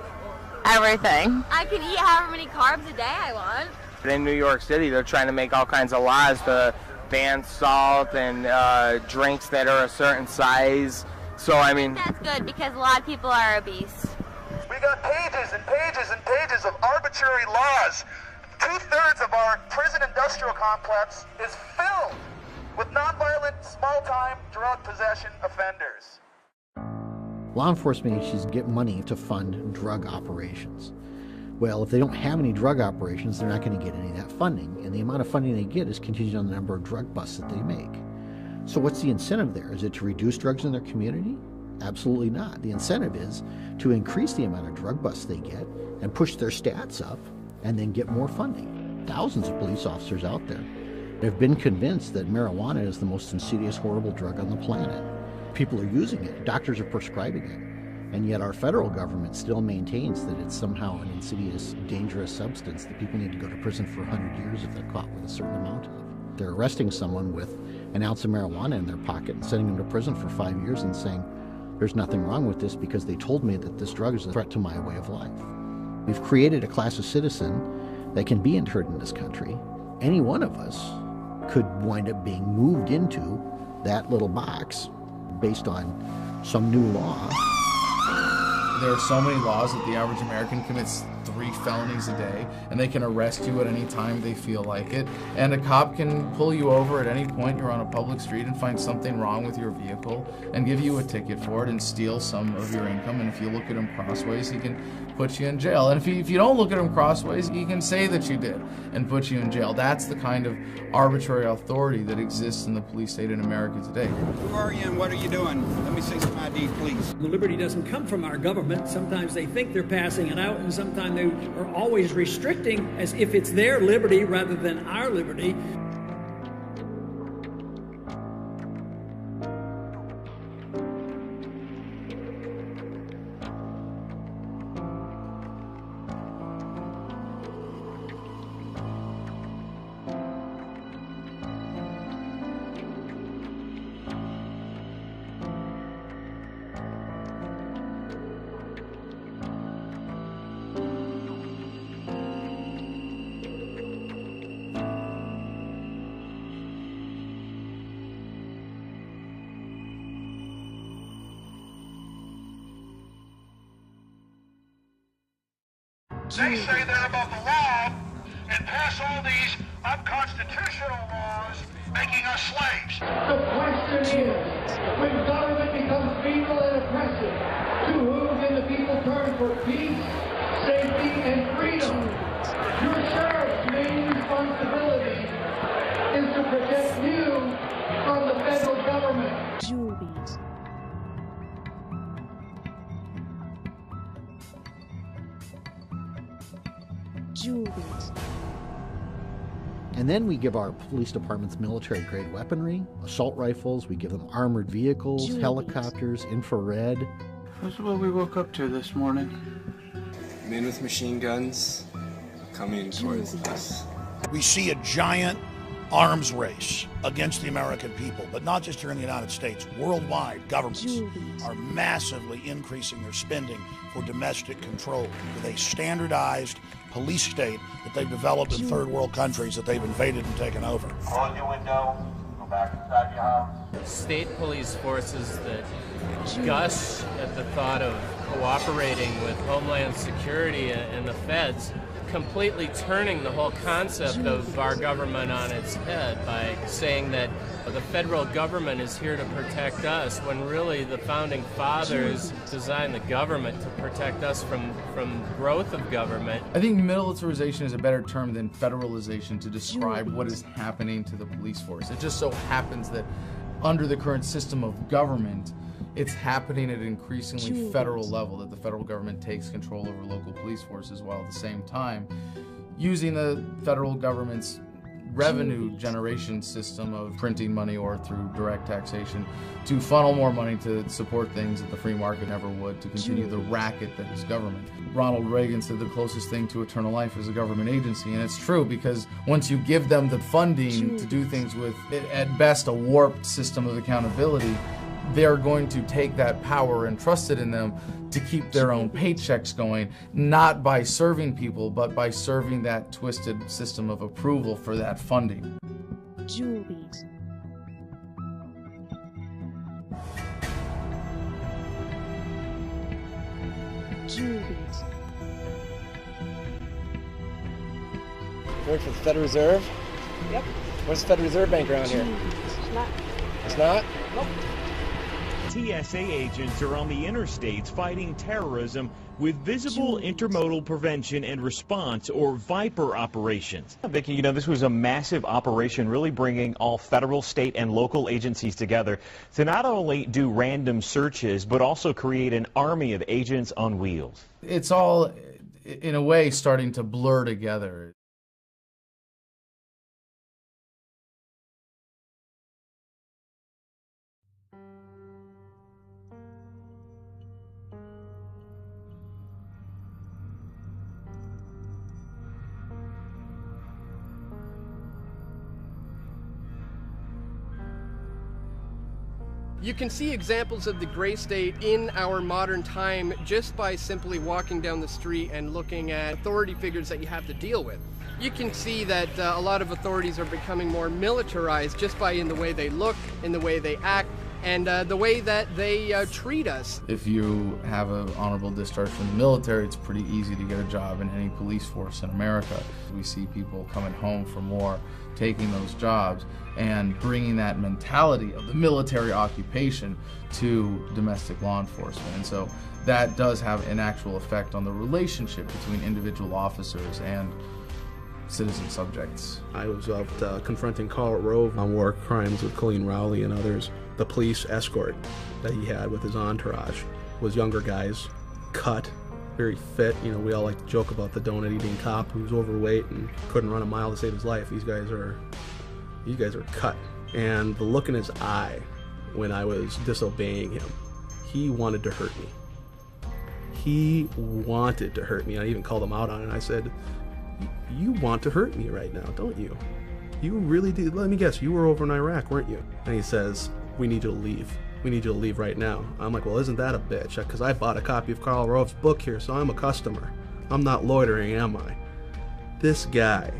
Everything. I can eat however many carbs a day I want. In New York City, they're trying to make all kinds of laws to ban salt and drinks that are a certain size. So, I mean... That's good because a lot of people are obese. We got pages and pages and pages of arbitrary laws. 2/3 of our prison industrial complex is filled with nonviolent, small-time drug possession offenders. Law enforcement agencies get money to fund drug operations. Well, if they don't have any drug operations, they're not going to get any of that funding. And the amount of funding they get is contingent on the number of drug busts that they make. So what's the incentive there? Is it to reduce drugs in their community? Absolutely not. The incentive is to increase the amount of drug busts they get and push their stats up and then get more funding. Thousands of police officers out there have been convinced that marijuana is the most insidious, horrible drug on the planet. People are using it. Doctors are prescribing it. And yet our federal government still maintains that it's somehow an insidious, dangerous substance that people need to go to prison for 100 years if they're caught with a certain amount of it. They're arresting someone with an ounce of marijuana in their pocket and sending them to prison for 5 years and saying, there's nothing wrong with this because they told me that this drug is a threat to my way of life. We've created a class of citizen that can be interned in this country. Any one of us could wind up being moved into that little box based on some new law. There are so many laws that the average American commits 3 felonies a day, and they can arrest you at any time they feel like it. And a cop can pull you over at any point you're on a public street and find something wrong with your vehicle and give you a ticket for it and steal some of your income. And if you look at him crossways, he can put you in jail. And if you don't look at him crossways, he can say that you did and put you in jail. That's the kind of arbitrary authority that exists in the police state in America today. Who are you and what are you doing? Let me see some ID, please. The liberty doesn't come from our government. Sometimes they think they're passing it out, and sometimes they are always restricting as if it's their liberty rather than our liberty. They say they're above the law and pass all these unconstitutional laws, making us slaves. The question is, when government becomes venal and oppressive, to whom can the people turn for peace, safety, and freedom? Your sheriff's main responsibility is to protect you from the federal government. And then we give our police departments military-grade weaponry, assault rifles, we give them armored vehicles, helicopters, infrared. That's what we woke up to this morning. Men with machine guns coming towards us. We see a giant arms race against the American people, but not just here in the United States. Worldwide, governments are massively increasing their spending for domestic control with a standardized police state that they've developed in third world countries that they've invaded and taken over. Close your window, go back inside your house. State police forces that gush at the thought of cooperating with Homeland Security and the feds completely turning the whole concept of our government on its head by saying that the federal government is here to protect us, when really the founding fathers designed the government to protect us from growth of government. I think militarization is a better term than federalization to describe what is happening to the police force. It just so happens that under the current system of government, it's happening at an increasingly federal level, that the federal government takes control over local police forces while at the same time using the federal government's revenue generation system of printing money or through direct taxation to funnel more money to support things that the free market never would, to continue the racket that is government. Ronald Reagan said the closest thing to eternal life is a government agency, and it's true, because once you give them the funding to do things with, at best, a warped system of accountability, they're going to take that power entrusted in them to keep their own paychecks going, not by serving people, but by serving that twisted system of approval for that funding. Julies. Julies. Work for the Federal Reserve? Yep. What's the Federal Reserve Bank around here? It's not. It's not? Nope. TSA agents are on the interstates fighting terrorism with visible intermodal prevention and response, or VIPER operations. Vicki, you know, this was a massive operation really bringing all federal, state, and local agencies together to not only do random searches, but also create an army of agents on wheels. It's all, in a way, starting to blur together. You can see examples of the gray state in our modern time just by simply walking down the street and looking at authority figures that you have to deal with. You can see that a lot of authorities are becoming more militarized just by in the way they look, in the way they act, and the way that they treat us. If you have an honorable discharge from the military, it's pretty easy to get a job in any police force in America. We see people coming home from war, taking those jobs, and bringing that mentality of the military occupation to domestic law enforcement. And so that does have an actual effect on the relationship between individual officers and citizen subjects. I was out confronting Karl Rove on war crimes with Crowley and others. The police escort that he had with his entourage was younger guys, cut, very fit. You know, we all like to joke about the donut-eating cop who's overweight and couldn't run a mile to save his life. These guys are cut. And the look in his eye when I was disobeying him, he wanted to hurt me. He wanted to hurt me. I even called him out on it. I said, "You want to hurt me right now, don't you? You really do. Let me guess, you were over in Iraq, weren't you?" And he says, "We need you to leave. We need you to leave right now." I'm like, "Well, isn't that a bitch? Because I bought a copy of Karl Rove's book here, so I'm a customer. I'm not loitering, am I?" This guy,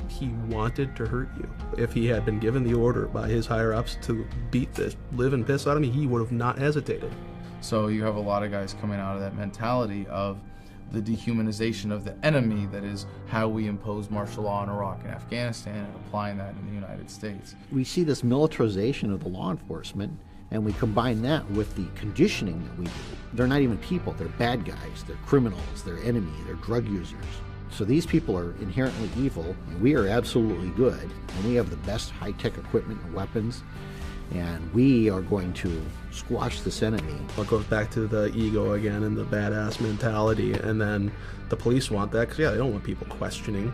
he wanted to hurt you. If he had been given the order by his higher-ups to beat the living piss out of me, he would have not hesitated. So you have a lot of guys coming out of that mentality of the dehumanization of the enemy, that is how we impose martial law in Iraq and Afghanistan, and applying that in the United States. We see this militarization of the law enforcement, and we combine that with the conditioning that we do. They're not even people, they're bad guys, they're criminals, they're enemy, they're drug users. So these people are inherently evil, and we are absolutely good, and we have the best high-tech equipment and weapons, and we are going to squash this enemy. It goes back to the ego again and the badass mentality, and then the police want that because, yeah, they don't want people questioning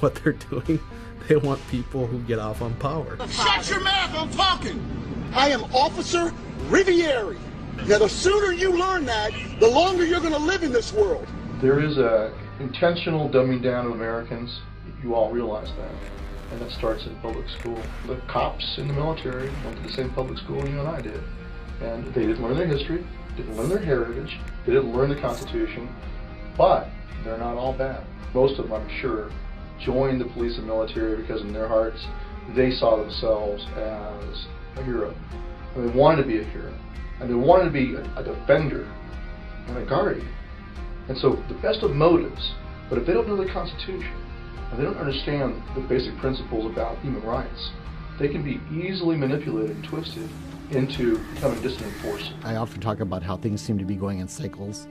what they're doing. They want people who get off on power. Shut your mouth, I'm talking! I am Officer Riviere. Now, the sooner you learn that, the longer you're going to live in this world. There is a intentional dumbing down of Americans. You all realize that. And that starts in public school. The cops in the military went to the same public school you and I did. And they didn't learn their history, didn't learn their heritage, they didn't learn the Constitution, but they're not all bad. Most of them, I'm sure, joined the police and military because in their hearts, they saw themselves as a hero. And they wanted to be a hero. And they wanted to be a defender and a guardian. And so the best of motives But if they don't know the Constitution, and they don't understand the basic principles about human rights, they can be easily manipulated and twisted into becoming dissident forces. I often talk about how things seem to be going in cycles,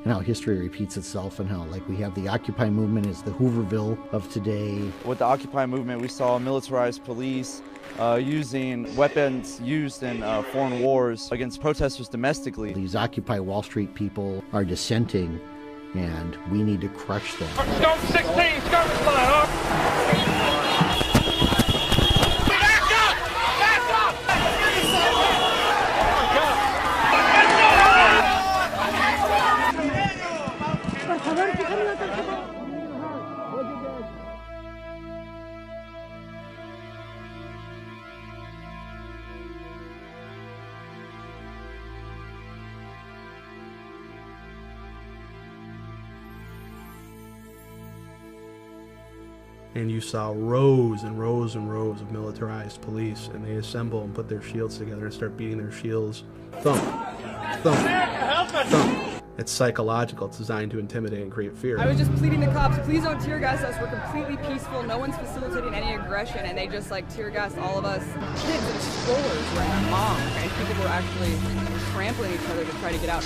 and how history repeats itself, and how, like, we have the Occupy movement is the Hooverville of today. With the Occupy movement, we saw militarized police using weapons used in foreign wars against protesters domestically. These Occupy Wall Street people are dissenting, and we need to crush them. Scope 16, skirmish line, huh? Back up! Back up! And you saw rows and rows and rows of militarized police, and they assemble and put their shields together and start beating their shields. Thump, thump, thump. It's psychological. It's designed to intimidate and create fear. I was just pleading to cops, please don't tear gas us. We're completely peaceful. No one's facilitating any aggression, and they just like tear gassed all of us. Kids and strollers were their moms, and people were actually trampling each other to try to get out.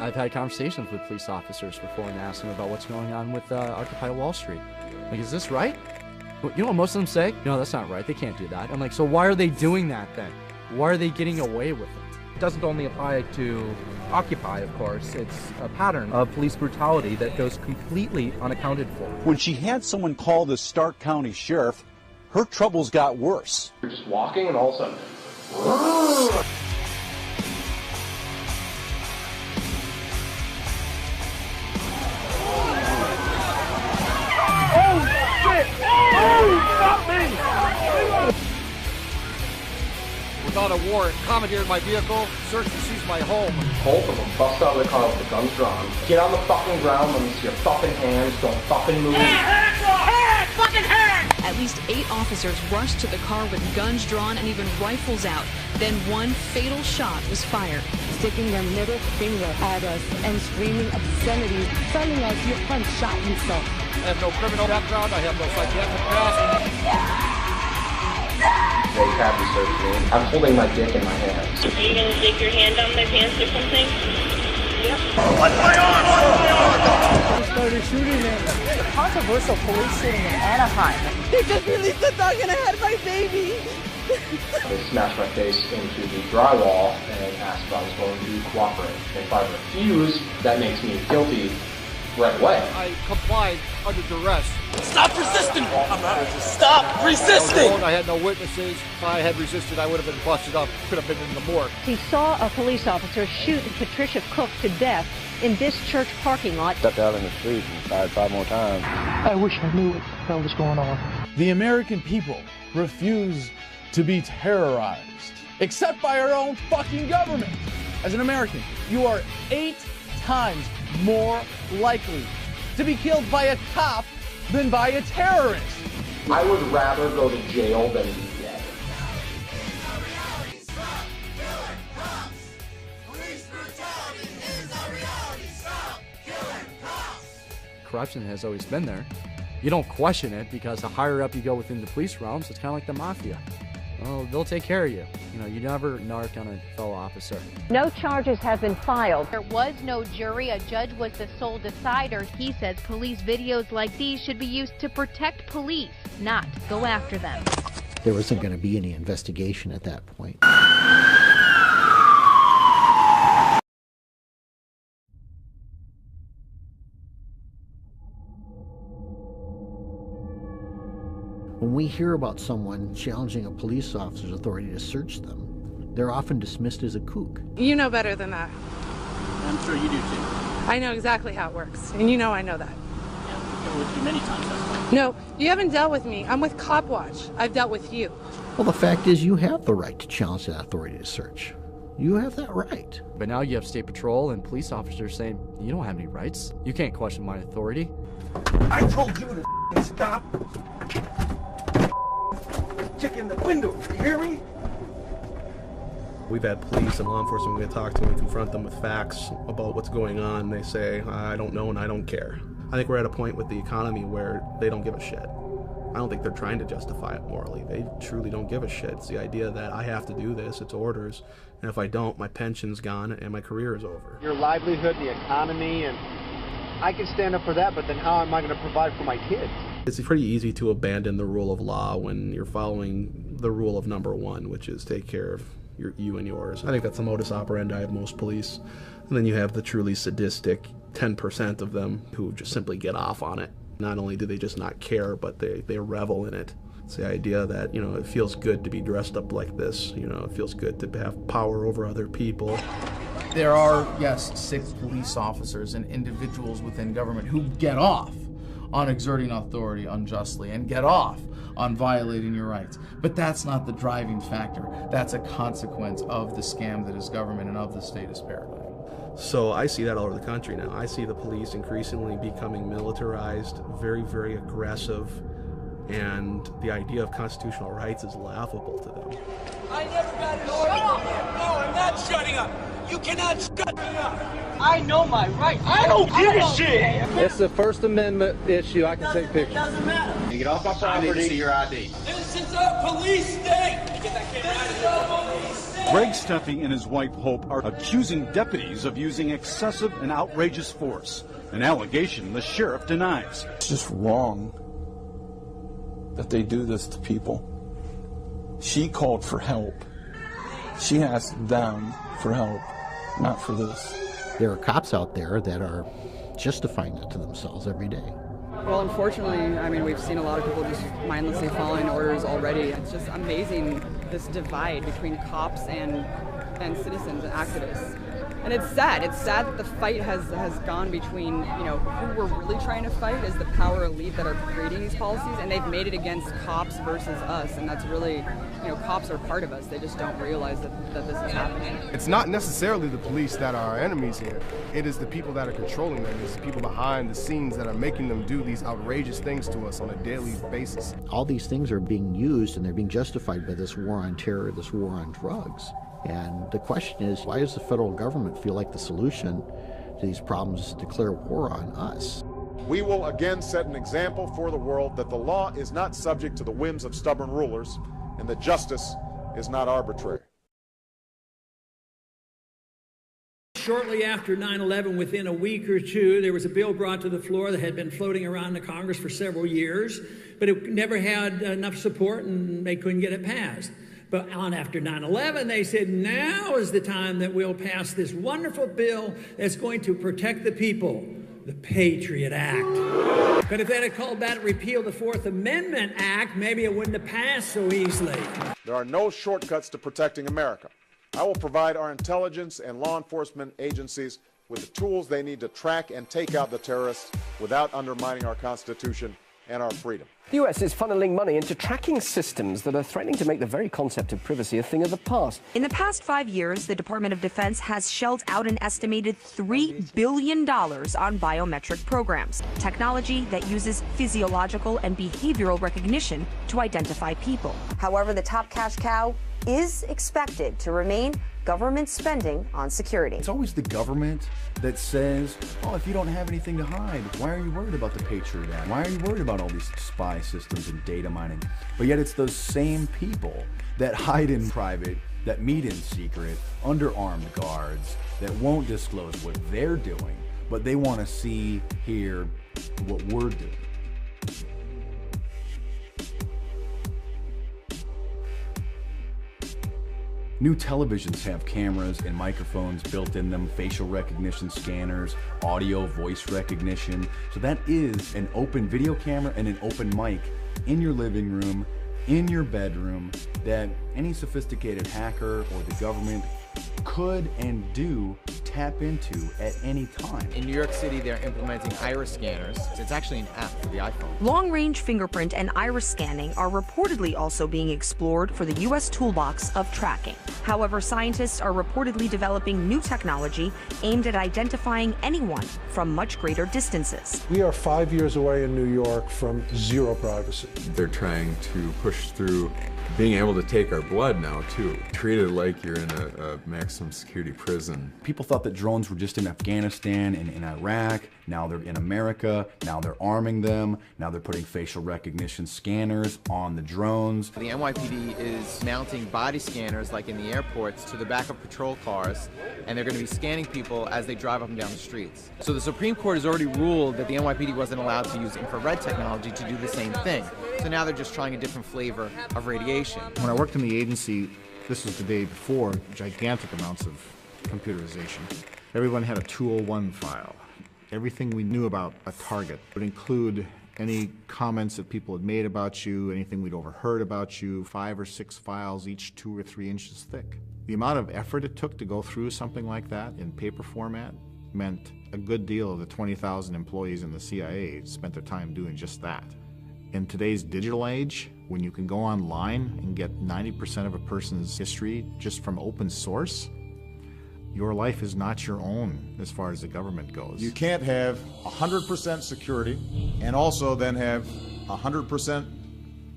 I've had conversations with police officers before and asked them about what's going on with Occupy Wall Street. Like, is this right? You know what most of them say? No, that's not right. They can't do that. I'm like, so why are they doing that then? Why are they getting away with it? It doesn't only apply to Occupy, of course. It's a pattern of police brutality that goes completely unaccounted for. When she had someone call the Stark County Sheriff, her troubles got worse. You're just walking and all of a sudden... Without a warrant, commandeered my vehicle, searched and seized my home. Both of them bust out of the car with the guns drawn. Get on the fucking ground, let me see your fucking hands, don't fucking move. Hands off! Hands! Fucking hands! At least 8 officers rushed to the car with guns drawn and even rifles out. Then one fatal shot was fired. Sticking their middle finger at us and screaming obscenities, telling us your friend shot himself. I have no criminal background, I have no psychiatric past. They have me searched me. I'm holding my dick in my hands. Are you gonna stick your hand on their pants or something? Yep. What's my arm? What's my arm? They started shooting them. The controversial police shooting in Anaheim. They just released the dog and I had my baby. They smashed my face into the drywall and asked if I was going to cooperate. If I refuse, that makes me guilty right away. I complied under duress. Stop resisting! I'm not resisting. Stop resisting! I had no witnesses. If I had resisted, I would have been busted up. Could have been in the morgue. He saw a police officer shoot Patricia Cook to death in this church parking lot. Stepped out in the street and fired 5 more times. I wish I knew what the hell was going on. The American people refuse to be terrorized, except by our own fucking government. As an American, you are 8 times more likely to be killed by a cop than by a terrorist. I would rather go to jail than be dead. Corruption has always been there. You don't question it because the higher up you go within the police realms, it's kind of like the mafia. Well, they'll take care of you. You know, you never narc on a fellow officer. No charges have been filed. There was no jury. A judge was the sole decider. He says police videos like these should be used to protect police, not go after them. There wasn't going to be any investigation at that point. When we hear about someone challenging a police officer's authority to search them, they're often dismissed as a kook. You know better than that. I'm sure you do too. I know exactly how it works, and you know I know that. Yeah, I've dealt with you many times, that's why. No, you haven't dealt with me. I'm with Cop Watch. I've dealt with you. Well, the fact is you have the right to challenge that authority to search. You have that right. But now you have State Patrol and police officers saying, you don't have any rights. You can't question my authority. I told you to stop. Check in the window, you hear me? We've had police and law enforcement, we talk to them and confront them with facts about what's going on. They say, I don't know and I don't care. I think we're at a point with the economy where they don't give a shit. I don't think they're trying to justify it morally. They truly don't give a shit. It's the idea that I have to do this, it's orders, and if I don't, my pension's gone and my career is over. Your livelihood, the economy, and I can stand up for that, but then how am I going to provide for my kids? It's pretty easy to abandon the rule of law when you're following the rule of number one, which is take care of you and yours. I think that's the modus operandi of most police. And then you have the truly sadistic 10% of them who just simply get off on it. Not only do they just not care, but they revel in it. It's the idea that, you know, it feels good to be dressed up like this. You know, it feels good to have power over other people. There are, yes, sick police officers and individuals within government who get off on exerting authority unjustly and get off on violating your rights. But that's not the driving factor. That's a consequence of the scam that is government and of the statist paradigm. So I see that all over the country now. I see the police increasingly becoming militarized, very, very aggressive, and the idea of constitutional rights is laughable to them. I never got an order. No, I'm not shutting up. You cannot shut me up. I know my rights. I don't give a shit. It's a First Amendment issue. I can take pictures. Doesn't matter. You get off my property. I need to see your ID. This is a police state. This is a police state. Greg Steffi and his wife Hope are accusing deputies of using excessive and outrageous force, an allegation the sheriff denies. It's just wrong that they do this to people. She called for help. She asked them for help, not for this. There are cops out there that are justifying it to themselves every day. Well, unfortunately, I mean, we've seen a lot of people just mindlessly following orders already. It's just amazing, this divide between cops and citizens and activists. And it's sad. It's sad that the fight has gone between, you know, who we're really trying to fight is the power elite that are creating these policies, and they've made it against cops versus us, and that's really, you know, cops are part of us. They just don't realize that this is happening. It's not necessarily the police that are our enemies here. It is the people that are controlling them. It's the people behind the scenes that are making them do these outrageous things to us on a daily basis. All these things are being used and they're being justified by this war on terror, this war on drugs. And the question is, why does the federal government feel like the solution to these problems is to declare war on us? We will again set an example for the world that the law is not subject to the whims of stubborn rulers and that justice is not arbitrary. Shortly after 9/11, within a week or two, there was a bill brought to the floor that had been floating around the Congress for several years, but it never had enough support and they couldn't get it passed. But on after 9/11, they said, now is the time that we'll pass this wonderful bill that's going to protect the people, the Patriot Act. But if they had called that repeal the Fourth Amendment Act, maybe it wouldn't have passed so easily. There are no shortcuts to protecting America. I will provide our intelligence and law enforcement agencies with the tools they need to track and take out the terrorists without undermining our Constitution and our freedom. The US is funneling money into tracking systems that are threatening to make the very concept of privacy a thing of the past. In the past 5 years, the Department of Defense has shelled out an estimated $3 billion on biometric programs, technology that uses physiological and behavioral recognition to identify people. However, the top cash cow is expected to remain government spending on security. It's always the government that says, oh, if you don't have anything to hide, why are you worried about the Patriot Act? Why are you worried about all these spy systems and data mining? But yet it's those same people that hide in private, that meet in secret, under armed guards, that won't disclose what they're doing, but they want to see, hear what we're doing. New televisions have cameras and microphones built in them, facial recognition scanners, audio, voice recognition. So that is an open video camera and an open mic in your living room, in your bedroom, that any sophisticated hacker or the government could and do tap into at any time. In New York City, they're implementing iris scanners. It's actually an app for the iPhone. Long-range fingerprint and iris scanning are reportedly also being explored for the U.S. toolbox of tracking. However, scientists are reportedly developing new technology aimed at identifying anyone from much greater distances. We are 5 years away in New York from zero privacy. They're trying to push through being able to take our blood now, too. Treat it like you're in a maximum security prison. People thought that drones were just in Afghanistan and in Iraq. Now they're in America. Now they're arming them. Now they're putting facial recognition scanners on the drones. The NYPD is mounting body scanners, like in the airports, to the back of patrol cars, and they're going to be scanning people as they drive up and down the streets. So the Supreme Court has already ruled that the NYPD wasn't allowed to use infrared technology to do the same thing. So now they're just trying a different flavor of radiation. When I worked in the agency, this was the day before gigantic amounts of computerization. Everyone had a 201 file. Everything we knew about a target would include any comments that people had made about you, anything we'd overheard about you, 5 or 6 files, each 2 or 3 inches thick. The amount of effort it took to go through something like that in paper format meant a good deal of the 20,000 employees in the CIA spent their time doing just that. In today's digital age, when you can go online and get 90% of a person's history just from open source, your life is not your own as far as the government goes. You can't have 100% security and also then have 100%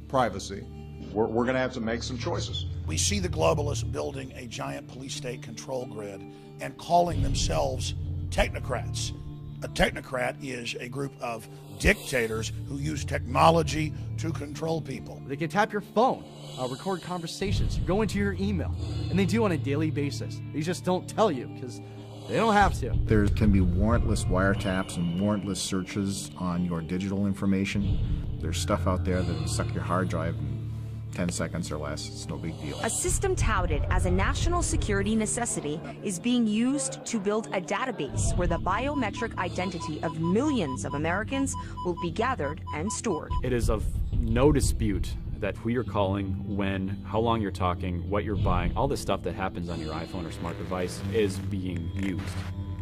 privacy. We're going to have to make some choices. We see the globalists building a giant police state control grid and calling themselves technocrats. A technocrat is a group of dictators who use technology to control people. They can tap your phone, record conversations, go into your email, and they do on a daily basis. They just don't tell you because they don't have to. There can be warrantless wiretaps and warrantless searches on your digital information. There's stuff out there that will suck your hard drive in 10 seconds or less. It's no big deal. A system touted as a national security necessity is being used to build a database where the biometric identity of millions of Americans will be gathered and stored. It is of no dispute that who you're calling, when, how long you're talking, what you're buying, all this stuff that happens on your iPhone or smart device is being used.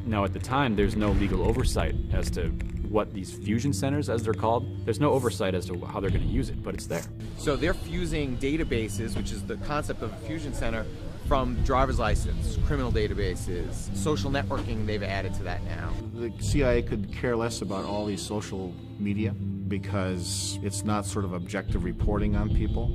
Now, at the time, there's no legal oversight as to what these fusion centers, as they're called, there's no oversight as to how they're going to use it, but it's there. So they're fusing databases, which is the concept of a fusion center, from driver's license, criminal databases, social networking they've added to that now. The CIA could care less about all these social media because it's not sort of objective reporting on people,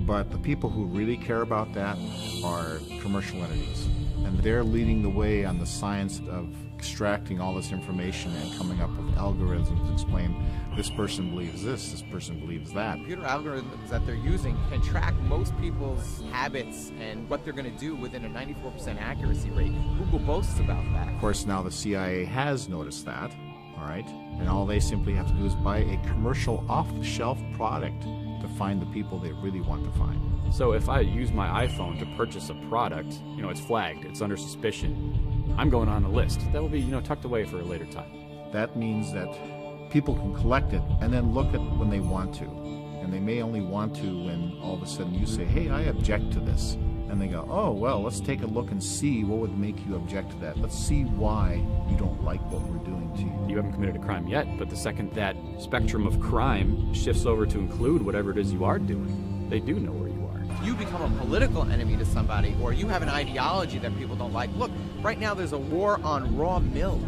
but the people who really care about that are commercial entities. And they're leading the way on the science of extracting all this information and coming up with algorithms to explain this person believes this person believes that. Computer algorithms that they're using can track most people's habits and what they're going to do within a 94% accuracy rate. Google boasts about that. Of course, now the CIA has noticed that, all right? And all they simply have to do is buy a commercial off-the-shelf product to find the people they really want to find. So if I use my iPhone to purchase a product, it's flagged, it's under suspicion, I'm going on a list. That will be, tucked away for a later time. That means that people can collect it and then look at it when they want to. And they may only want to when all of a sudden you say, hey, I object to this. And they go, oh, well, let's take a look and see what would make you object to that. Let's see why you don't like what we're doing to you. You haven't committed a crime yet, but the second that spectrum of crime shifts over to include whatever it is you are doing, they do know where you are. If you become a political enemy to somebody, or you have an ideology that people don't like, look, right now there's a war on raw milk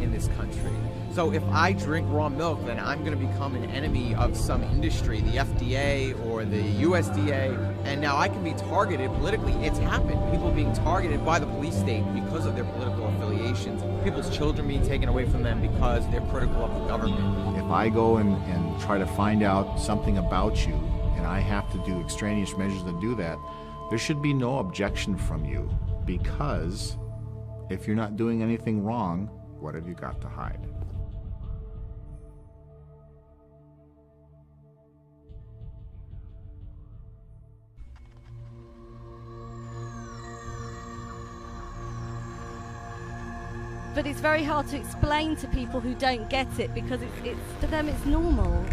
in this country. So if I drink raw milk, then I'm going to become an enemy of some industry, the FDA or the USDA, and now I can be targeted politically. It's happened. People being targeted by the police state because of their political affiliations. People's children being taken away from them because they're critical of the government. If I go and try to find out something about you, and I have to do extraneous measures to do that, there should be no objection from you, because if you're not doing anything wrong, what have you got to hide? The but it's very hard to explain to people who don't get it, because it's to them it's normal.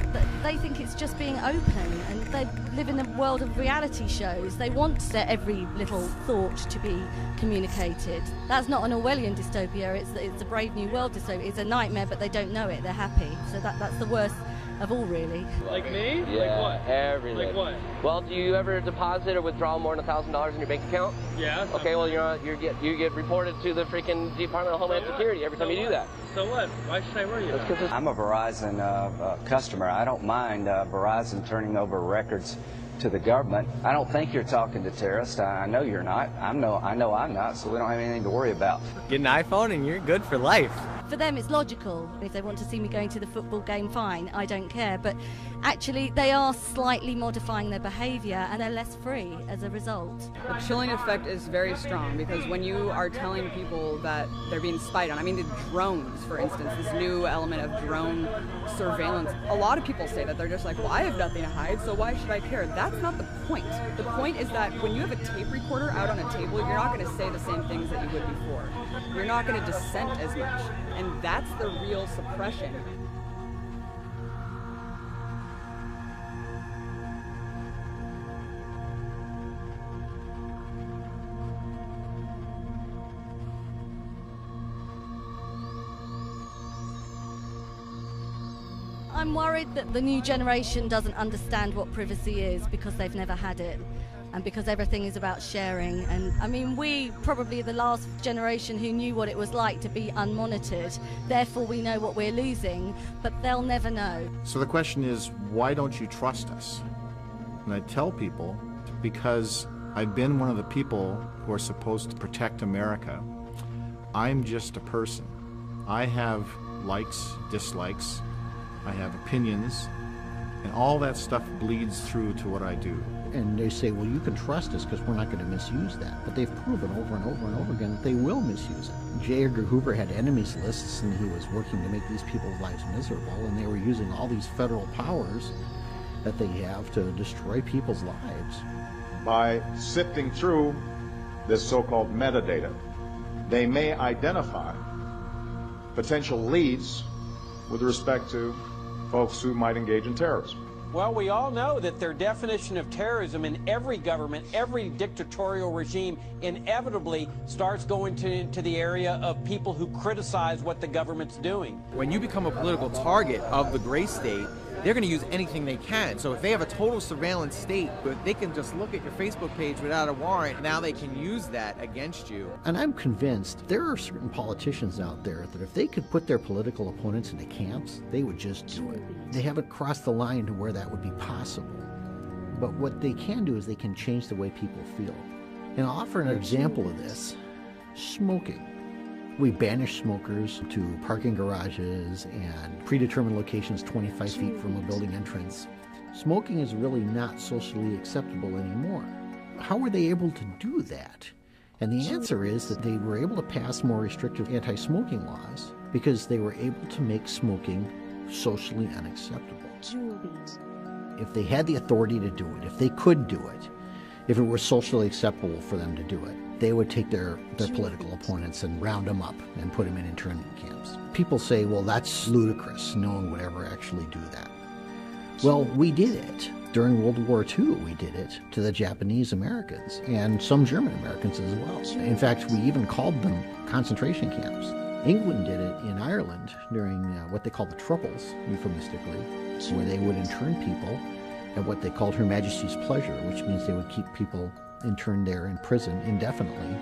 They think it's just being open, and they live in a world of reality shows. They want their every little thought to be communicated. That's not an Orwellian dystopia, it's a Brave New World dystopia. It's a nightmare, but they don't know it, they're happy. So that's the worst of all, really. Like me? Yeah, like what? Everything. Like what? Well, do you ever deposit or withdraw more than $1,000 in your bank account? Yeah. Okay, well, you get reported to the freaking Department of Homeland Security every time you do that. So what? Why should I worry about it? I'm a Verizon customer. I don't mind Verizon turning over records to the government. I don't think you're talking to terrorists. I know you're not. I know I'm not, so we don't have anything to worry about. Get an iPhone and you're good for life. For them, it's logical. If they want to see me going to the football game, fine, I don't care. But actually, they are slightly modifying their behaviour, and they're less free as a result. The chilling effect is very strong, because when you are telling people that they're being spied on, I mean the drones, for instance, this new element of drone surveillance, a lot of people say that they're just like, well, I have nothing to hide, so why should I care? That's not the point. The point is that when you have a tape recorder out on a table, you're not going to say the same things that you would before. You're not going to dissent as much. And that's the real suppression. I'm worried that the new generation doesn't understand what privacy is, because they've never had it, and because everything is about sharing. And I mean, we probably the last generation who knew what it was like to be unmonitored, therefore we know what we're losing, but they'll never know. So the question is, why don't you trust us? And I tell people, because I've been one of the people who are supposed to protect America. I'm just a person. I have likes, dislikes, I have opinions, and all that stuff bleeds through to what I do. And they say, well, you can trust us because we're not going to misuse that. But they've proven over and over and over again that they will misuse it. J. Edgar Hoover had enemies lists, and he was working to make these people's lives miserable, and they were using all these federal powers that they have to destroy people's lives. By sifting through this so-called metadata, they may identify potential leads with respect to folks who might engage in terrorism. Well, we all know that their definition of terrorism in every government, every dictatorial regime, inevitably starts going to the area of people who criticize what the government's doing. When you become a political target of the gray state, they're going to use anything they can. So if they have a total surveillance state, but they can just look at your Facebook page without a warrant, now they can use that against you. And I'm convinced there are certain politicians out there that if they could put their political opponents into camps, they would just do it. They haven't crossed the line to where that would be possible. But what they can do is they can change the way people feel. And I'll offer an example of this: smoking. We banish smokers to parking garages and predetermined locations 25 feet from a building entrance. Smoking is really not socially acceptable anymore. How were they able to do that? And the answer is that they were able to pass more restrictive anti-smoking laws because they were able to make smoking socially unacceptable. If they had the authority to do it, if they could do it, if it were socially acceptable for them to do it, they would take their political opponents and round them up and put them in internment camps. People say, well, that's ludicrous. No one would ever actually do that. Well, we did it. During World War II, we did it to the Japanese Americans and some German Americans as well. In fact, we even called them concentration camps. England did it in Ireland during what they called the Troubles, euphemistically, where they would intern people at what they called Her Majesty's pleasure, which means they would keep people interned there in prison indefinitely.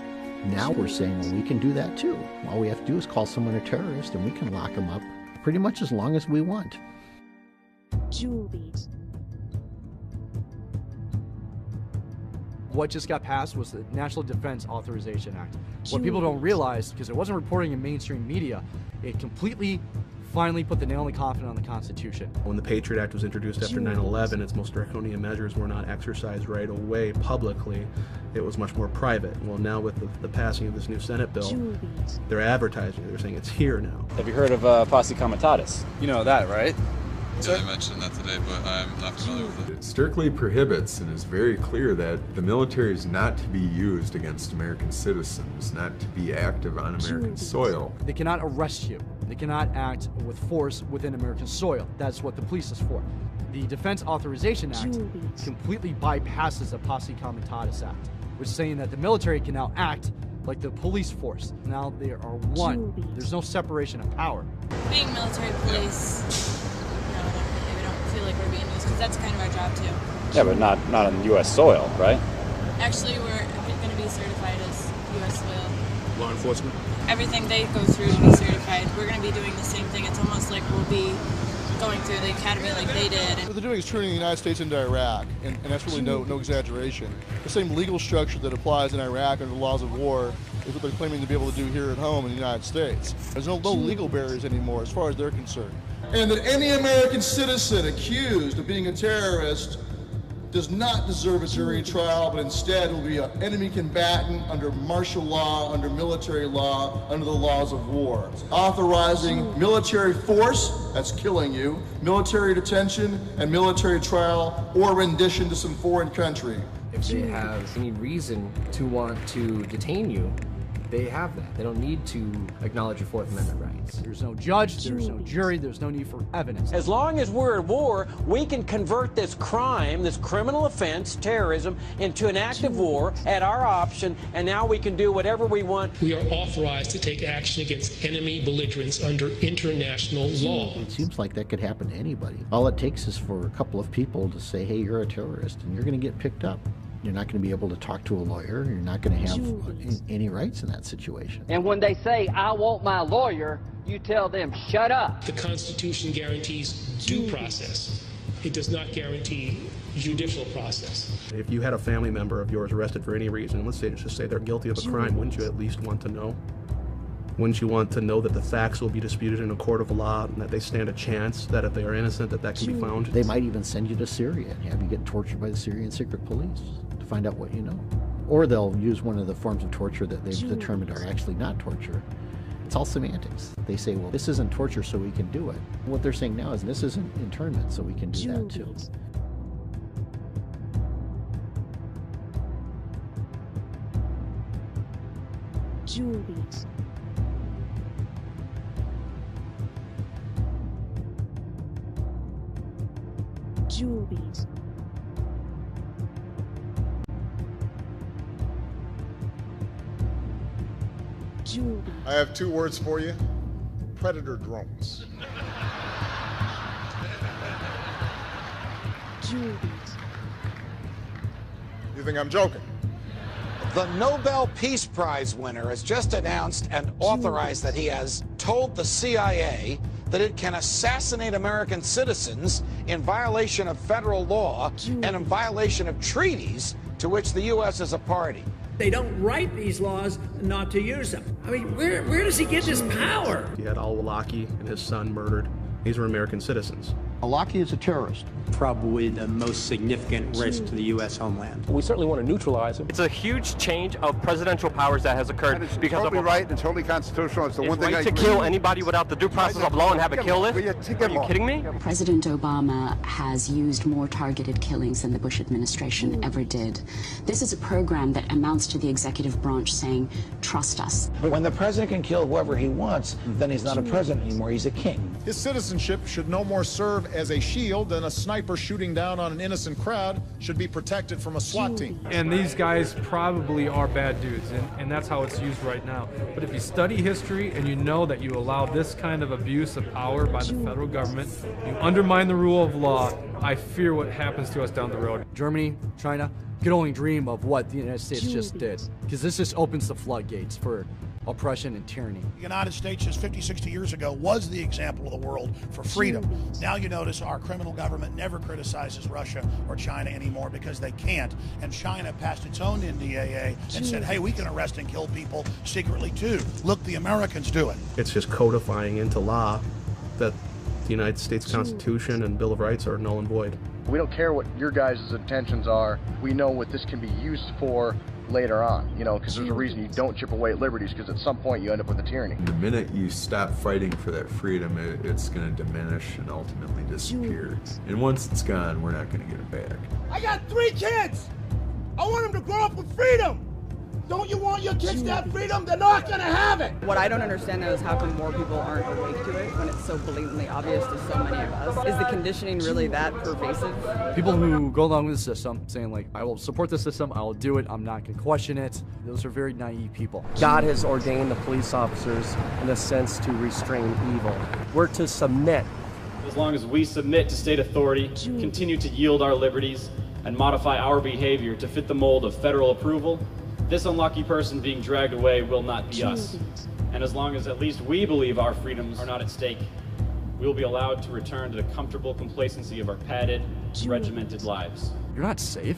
Now we're saying, well, we can do that too. All we have to do is call someone a terrorist and we can lock them up pretty much as long as we want. What just got passed was the National Defense Authorization Act. What people don't realize, because it wasn't reporting in mainstream media, it completely finally put the nail in the coffin on the Constitution. When the Patriot Act was introduced after 9/11, its most draconian measures were not exercised right away publicly. It was much more private. Well, now with the passing of this new Senate bill, they're advertising it. They're saying it's here now. Have you heard of Posse Comitatus? You know that, right? Yeah, they mentioned that today, but I'm not familiar with it. It strictly prohibits and is very clear that the military is not to be used against American citizens, not to be active on American soil. They cannot arrest you. They cannot act with force within American soil. That's what the police is for. The Defense Authorization Act completely bypasses the Posse Comitatus Act, which is saying that the military can now act like the police force. Now they are one. There's no separation of power. Being military police, no, we don't feel like we're being used, because that's kind of our job too. Yeah, but not on U.S. soil, right? Actually, we're going to be certified as U.S. soil. Law enforcement? Everything they go through to be certified, we're going to be doing the same thing. It's almost like we'll be going through the academy like they did. What they're doing is turning the United States into Iraq, and that's really no exaggeration. The same legal structure that applies in Iraq under the laws of war is what they're claiming to be able to do here at home in the United States. There's no legal barriers anymore as far as they're concerned. And that any American citizen accused of being a terrorist does not deserve a jury trial, but instead will be an enemy combatant under martial law, under military law, under the laws of war. Authorizing military force, that's killing you, military detention, and military trial or rendition to some foreign country. If they have any reason to want to detain you, they have that. They don't need to acknowledge your Fourth Amendment rights. There's no judge, there's no jury, there's no need for evidence. As long as we're at war, we can convert this crime, this criminal offense, terrorism, into an act of war at our option, and now we can do whatever we want. We are authorized to take action against enemy belligerents under international law. It seems like that could happen to anybody. All it takes is for a couple of people to say, hey, you're a terrorist, and you're going to get picked up. You're not going to be able to talk to a lawyer. You're not going to have any rights in that situation. And when they say, I want my lawyer, you tell them, shut up. The Constitution guarantees due process. It does not guarantee judicial process. If you had a family member of yours arrested for any reason, let's just say they're guilty of a crime, wouldn't you at least want to know? Wouldn't you want to know that the facts will be disputed in a court of law and that they stand a chance that if they are innocent, that can be found? They might even send you to Syria and have you get tortured by the Syrian secret police to find out what you know. Or they'll use one of the forms of torture that they've determined are actually not torture. It's all semantics. They say, well, this isn't torture, so we can do it. What they're saying now is this isn't internment, so we can do that too. Julies. Julies. Julies. I have two words for you. Predator drones. Julies. You think I'm joking? The Nobel Peace Prize winner has just announced and authorized that he has told the CIA that it can assassinate American citizens in violation of federal law and in violation of treaties to which the U.S. is a party. They don't write these laws not to use them. I mean, where does he get this power? He had al-Awlaki and his son murdered. These were American citizens. Awlaki is a terrorist. Probably the most significant risk to the U.S. homeland. We certainly want to neutralize him. It's a huge change of presidential powers that has occurred because totally of right and totally constitutional. It's the one thing right to kill anybody without the due process of law and have a kill list? Are you kidding me? President Obama has used more targeted killings than the Bush administration ever did. This is a program that amounts to the executive branch saying, trust us. But when the president can kill whoever he wants, then he's not a president anymore, he's a king. His citizenship should no more serve as a shield than a sniper shooting down on an innocent crowd should be protected from a SWAT team. And these guys probably are bad dudes, and that's how it's used right now. But if you study history and you know that you allow this kind of abuse of power by the federal government, you undermine the rule of law, I fear what happens to us down the road. Germany, China, could only dream of what the United States just did, because this just opens the floodgates for oppression and tyranny. The United States just 50, 60 years ago was the example of the world for freedom. Now you notice our criminal government never criticizes Russia or China anymore because they can't. And China passed its own NDAA and said, hey, we can arrest and kill people secretly too. Look, the Americans do it. It's just codifying into law that the United States Constitution and Bill of Rights are null and void. We don't care what your guys' intentions are. We know what this can be used for later on, you know, because there's a reason you don't chip away at liberties, because at some point you end up with a tyranny. The minute you stop fighting for that freedom, it's going to diminish and ultimately disappear. And once it's gone, we're not going to get it back. I got 3 kids. I want them to grow up with freedom. Don't you want your kids to have freedom? They're not going to have it. What I don't understand though is how come more people aren't awake to it when it's so blatantly obvious to so many of us. Is the conditioning really that pervasive? People who go along with the system saying like, I will support the system, I will do it, I'm not going to question it. Those are very naive people. God has ordained the police officers in a sense to restrain evil. We're to submit. As long as we submit to state authority, continue to yield our liberties, and modify our behavior to fit the mold of federal approval, this unlucky person being dragged away will not be us. And as long as at least we believe our freedoms are not at stake, we will be allowed to return to the comfortable complacency of our padded, regimented lives. You're not safe.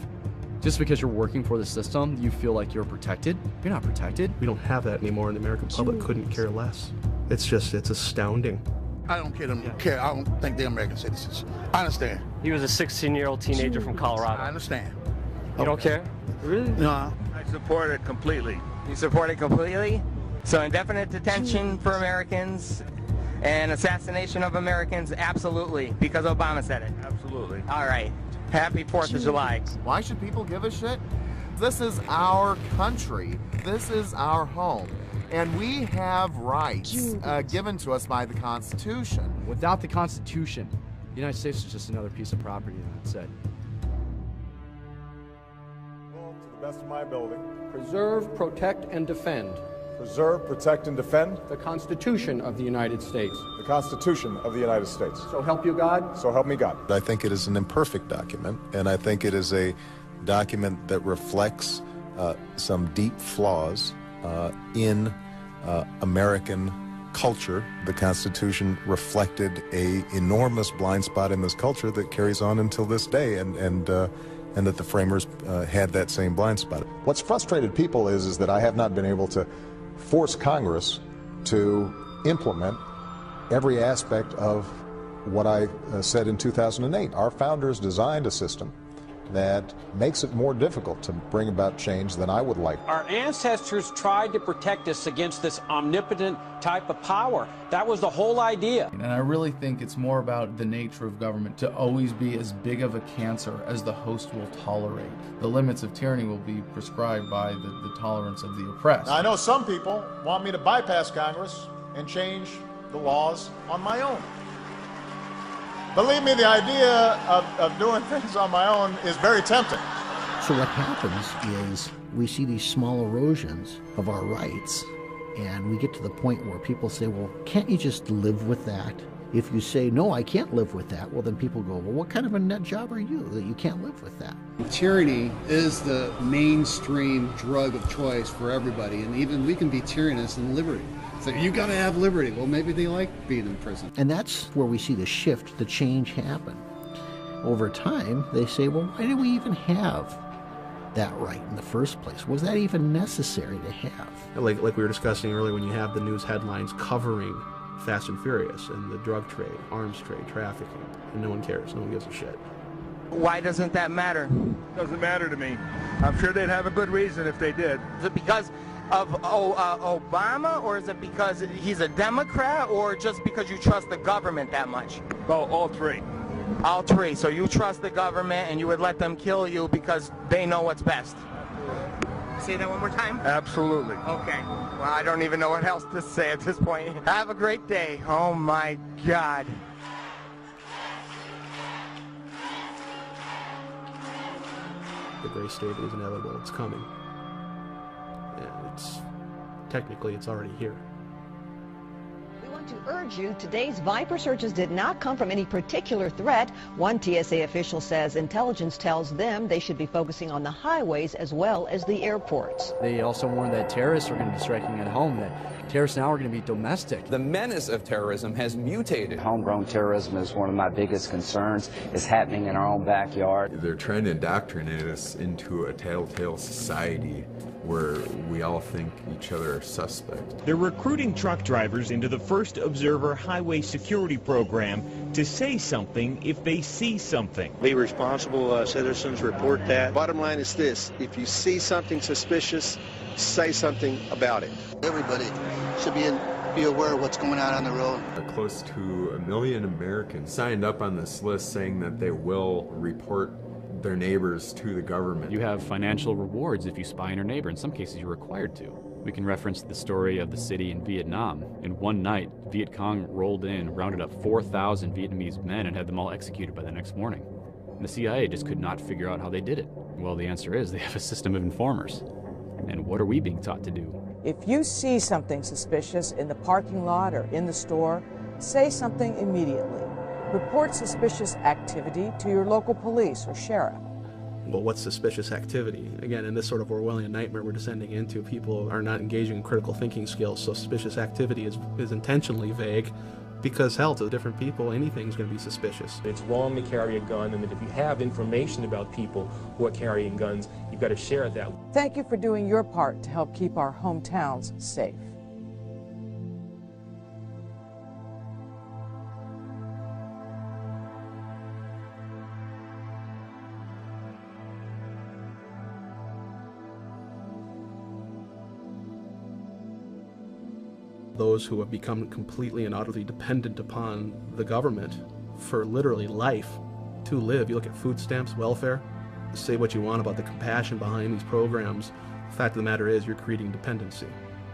Just because you're working for the system, you feel like you're protected. You're not protected. We don't have that anymore, and the American public couldn't care less. It's astounding. I don't care. I don't think they're American citizens. I understand. He was a 16-year-old teenager from Colorado. I understand. You don't care? Really? No. I support it completely. You support it completely? So indefinite detention for Americans and assassination of Americans, absolutely, because Obama said it. Absolutely. All right. Happy 4th of July. Why should people give a shit? This is our country. This is our home. And we have rights given to us by the Constitution. Without the Constitution, the United States is just another piece of property, that's it. To the best of my ability. Preserve, protect, and defend. Preserve, protect, and defend. The Constitution of the United States. The Constitution of the United States. So help you God. So help me God. I think it is an imperfect document, and I think it is a document that reflects some deep flaws in American culture. The Constitution reflected an enormous blind spot in this culture that carries on until this day, and that the framers had that same blind spot. What's frustrated people is that I have not been able to force Congress to implement every aspect of what I said in 2008. Our founders designed a system that makes it more difficult to bring about change than I would like. Our ancestors tried to protect us against this omnipotent type of power. That was the whole idea. And I really think it's more about the nature of government to always be as big of a cancer as the host will tolerate. The limits of tyranny will be prescribed by the tolerance of the oppressed. Now, I know some people want me to bypass Congress and change the laws on my own. Believe me, the idea of doing things on my own is very tempting. So what happens is we see these small erosions of our rights, and we get to the point where people say, well, can't you just live with that? If you say, no, I can't live with that, well, then people go, well, what kind of a nut job are you that you can't live with that? Tyranny is the mainstream drug of choice for everybody, and even we can be tyrannous in liberty. So you got to have liberty. Well, maybe they like being in prison. And that's where we see the shift, the change happen. Over time, they say, well, why do we even have that right in the first place? Was that even necessary to have? Like we were discussing earlier, when you have the news headlines covering Fast and Furious and the drug trade, arms trade, trafficking, and no one cares, no one gives a shit. Why doesn't that matter? Doesn't matter to me. I'm sure they'd have a good reason if they did. Is it because of Obama, or is it because he's a Democrat, or just because you trust the government that much? Well, all three. All three. So you trust the government and you would let them kill you because they know what's best. Say that one more time? Absolutely. Okay. Well, I don't even know what else to say at this point. Have a great day. Oh my God. The gray state is inevitable. It's coming. Technically, it's already here. We want to urge you, today's Viper searches did not come from any particular threat. One TSA official says intelligence tells them they should be focusing on the highways as well as the airports. They also warn that terrorists are going to be striking at home, that terrorists now are going to be domestic. The menace of terrorism has mutated. Homegrown terrorism is one of my biggest concerns. It's happening in our own backyard. They're trying to indoctrinate us into a tattletale society where we all think each other are suspect. They're recruiting truck drivers into the First Observer Highway Security Program to say something if they see something. Be responsible citizens, report that. Bottom line is this: if you see something suspicious, say something about it. Everybody should be aware of what's going on the road. Close to 1 million Americans signed up on this list saying that they will report their neighbors to the government. You have financial rewards if you spy on your neighbor. In some cases, you're required to. We can reference the story of the city in Vietnam. In one night, Viet Cong rolled in, rounded up 4,000 Vietnamese men, and had them all executed by the next morning. And the CIA just could not figure out how they did it. Well, the answer is they have a system of informers. And what are we being taught to do? If you see something suspicious in the parking lot or in the store, say something immediately. Report suspicious activity to your local police or sheriff. Well, what's suspicious activity? Again, in this sort of Orwellian nightmare we're descending into, people are not engaging in critical thinking skills, so suspicious activity is intentionally vague because, hell, to different people, anything's going to be suspicious. It's wrong to carry a gun, and that if you have information about people who are carrying guns, you've got to share that. Thank you for doing your part to help keep our hometowns safe. Those who have become completely and utterly dependent upon the government for literally life to live. You look at food stamps, welfare, say what you want about the compassion behind these programs. The fact of the matter is you're creating dependency.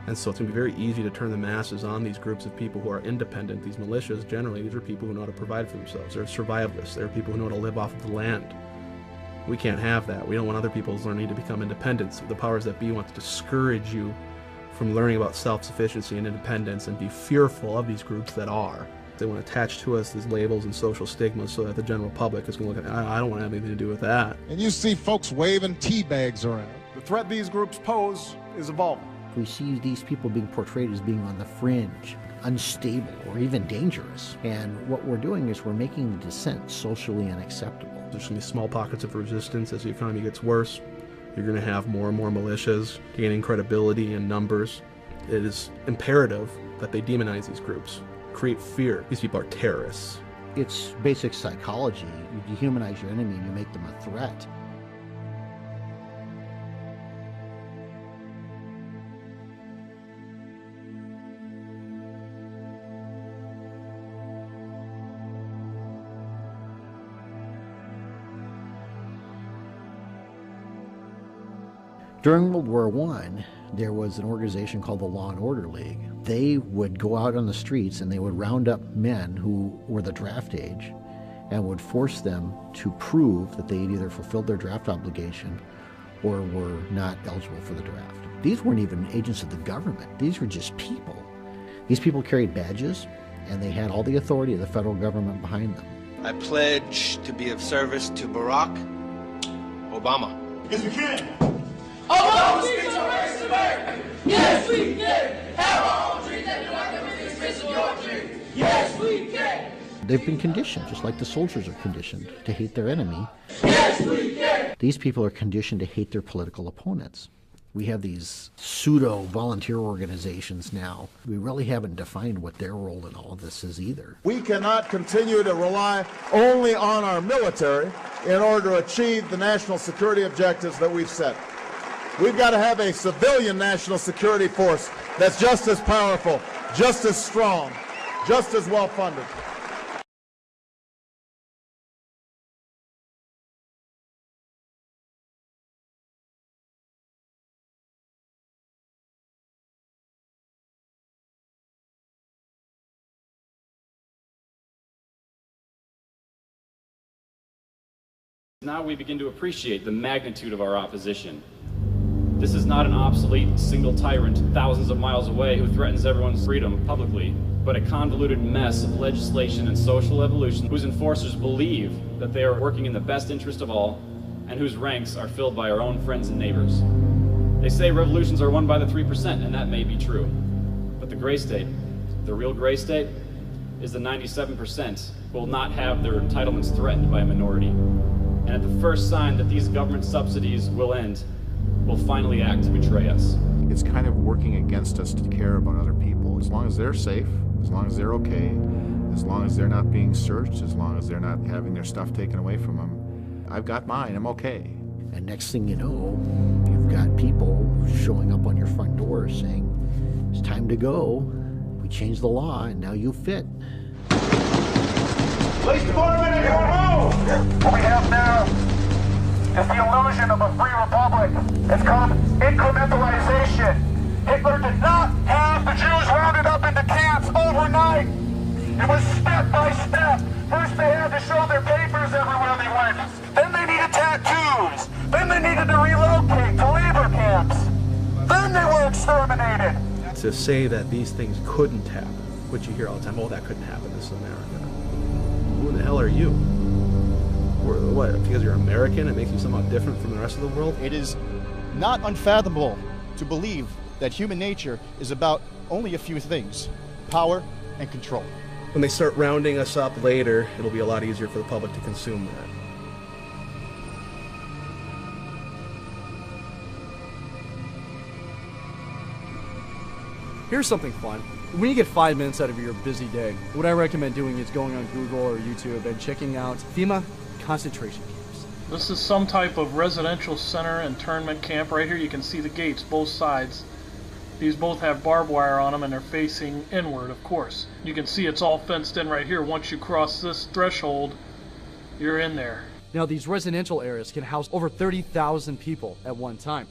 And so it's going to be very easy to turn the masses on these groups of people who are independent. These militias, generally, these are people who know how to provide for themselves. They're survivalists. They're people who know how to live off of the land. We can't have that. We don't want other people's learning to become independent. So the powers that be want to discourage you from learning about self-sufficiency and independence and be fearful of these groups that are. They want to attach to us these labels and social stigmas so that the general public is going to look at, I don't want to have anything to do with that. And you see folks waving tea bags around. The threat these groups pose is evolving. We see these people being portrayed as being on the fringe, unstable, or even dangerous. And what we're doing is we're making the dissent socially unacceptable. There's going to be small pockets of resistance as the economy gets worse. You're going to have more and more militias gaining credibility in numbers. It is imperative that they demonize these groups, create fear. These people are terrorists. It's basic psychology. You dehumanize your enemy and you make them a threat. During World War I, there was an organization called the Law and Order League. They would go out on the streets and they would round up men who were the draft age and would force them to prove that they had either fulfilled their draft obligation or were not eligible for the draft. These weren't even agents of the government. These were just people. These people carried badges and they had all the authority of the federal government behind them. I pledge to be of service to Barack Obama. Yes, we can. All those streets are raised to America. Yes, we can. Have our own dreams and do our everything space of your dreams. Yes, we can. They've been conditioned, just like the soldiers are conditioned, to hate their enemy. Yes, we can. These people are conditioned to hate their political opponents. We have these pseudo-volunteer organizations now. We really haven't defined what their role in all of this is either. We cannot continue to rely only on our military in order to achieve the national security objectives that we've set. We've got to have a civilian national security force that's just as powerful, just as strong, just as well funded. Now we begin to appreciate the magnitude of our opposition. This is not an obsolete single tyrant thousands of miles away who threatens everyone's freedom publicly, but a convoluted mess of legislation and social evolution whose enforcers believe that they are working in the best interest of all and whose ranks are filled by our own friends and neighbors. They say revolutions are won by the 3%, and that may be true. But the gray state, the real gray state, is the 97% who will not have their entitlements threatened by a minority. And at the first sign that these government subsidies will end, will finally act to betray us. It's kind of working against us to care about other people. As long as they're safe, as long as they're okay, As long as they're not being searched, as long as they're not having their stuff taken away from them, I've got mine, I'm okay. And next thing you know, you've got people showing up on your front door saying, it's time to go. We changed the law and now you fit. Police department, everyone move! What we have now is the illusion of a free republic. It's called incrementalization. Hitler did not have the Jews rounded up into camps overnight. It was step by step. First they had to show their papers everywhere they went. Then they needed tattoos. Then they needed to relocate to labor camps. Then they were exterminated. To say that these things couldn't happen, which you hear all the time, oh, that couldn't happen, this is America. Who the hell are you? Or what, because you're American, it makes you somehow different from the rest of the world? It is not unfathomable to believe that human nature is about only a few things: power and control. When they start rounding us up later, it'll be a lot easier for the public to consume that. Here's something fun. When you get 5 minutes out of your busy day, what I recommend doing is going on Google or YouTube and checking out FEMA concentration camps. This is some type of residential center internment camp. Right here you can see the gates, both sides. These both have barbed wire on them and they're facing inward, of course. You can see it's all fenced in right here. Once you cross this threshold, you're in there. Now these residential areas can house over 30,000 people at one time.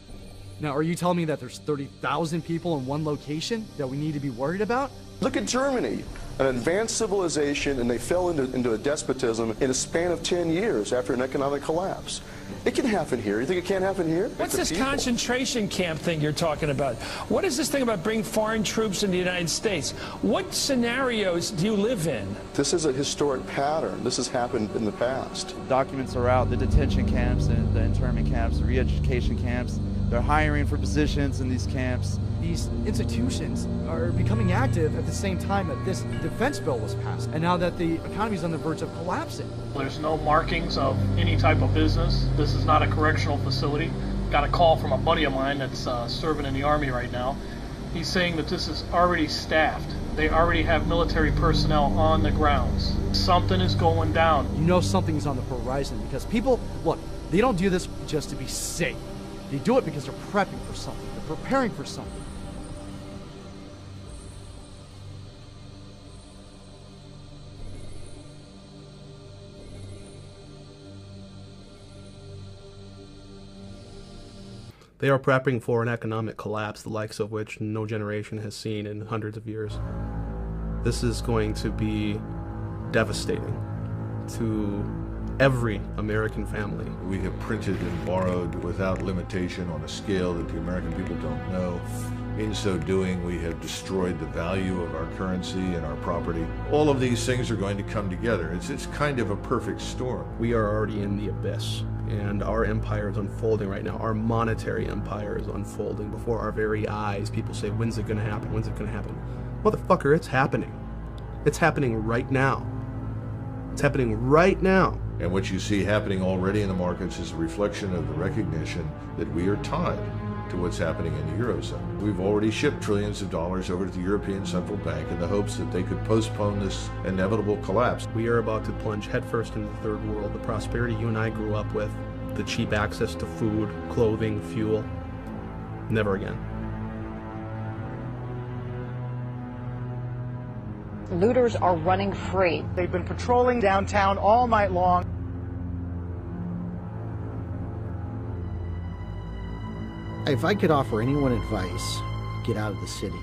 Now, are you telling me that there's 30,000 people in one location that we need to be worried about? Look at Germany, an advanced civilization, and they fell into a despotism in a span of 10 years after an economic collapse. It can happen here. You think it can't happen here? What's this concentration camp thing you're talking about? What is this thing about bringing foreign troops into the United States? What scenarios do you live in? This is a historic pattern. This has happened in the past. Documents are out, the detention camps and the internment camps, the re-education camps. They're hiring for positions in these camps. These institutions are becoming active at the same time that this defense bill was passed, and now that the economy is on the verge of collapsing. There's no markings of any type of business. This is not a correctional facility. Got a call from a buddy of mine that's serving in the Army right now. He's saying that this is already staffed. They already have military personnel on the grounds. Something is going down. You know something's on the horizon because people, look, they don't do this just to be safe. They do it because they're prepping for something. They're preparing for something. They are prepping for an economic collapse, the likes of which no generation has seen in hundreds of years. This is going to be devastating to every American family. We have printed and borrowed without limitation on a scale that the American people don't know. In so doing, we have destroyed the value of our currency and our property. All of these things are going to come together. It's kind of a perfect storm. We are already in the abyss, and our empire is unfolding right now. Our monetary empire is unfolding before our very eyes. People say, when's it going to happen? When's it going to happen? Motherfucker, it's happening. It's happening right now. It's happening right now. And what you see happening already in the markets is a reflection of the recognition that we are tied to what's happening in the Eurozone. We've already shipped trillions of dollars over to the European Central Bank in the hopes that they could postpone this inevitable collapse. We are about to plunge headfirst into the third world. The prosperity you and I grew up with, the cheap access to food, clothing, fuel, never again. Looters are running free. They've been patrolling downtown all night long. If I could offer anyone advice, get out of the cities.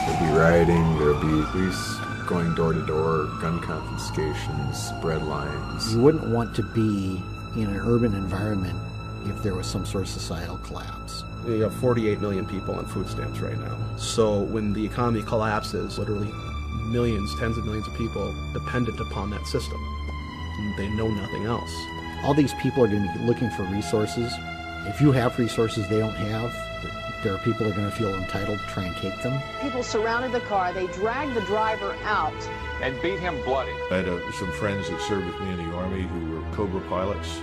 There'll be rioting, there'll be police going door to door, gun confiscations, bread lines. You wouldn't want to be in an urban environment if there was some sort of societal collapse. We have 48 million people on food stamps right now. So when the economy collapses, literally millions, tens of millions of people dependent upon that system. They know nothing else. All these people are going to be looking for resources. If you have resources they don't have, there are people that are going to feel entitled to try and take them. People surrounded the car. They dragged the driver out and beat him bloody. I had some friends that served with me in the Army who were Cobra pilots,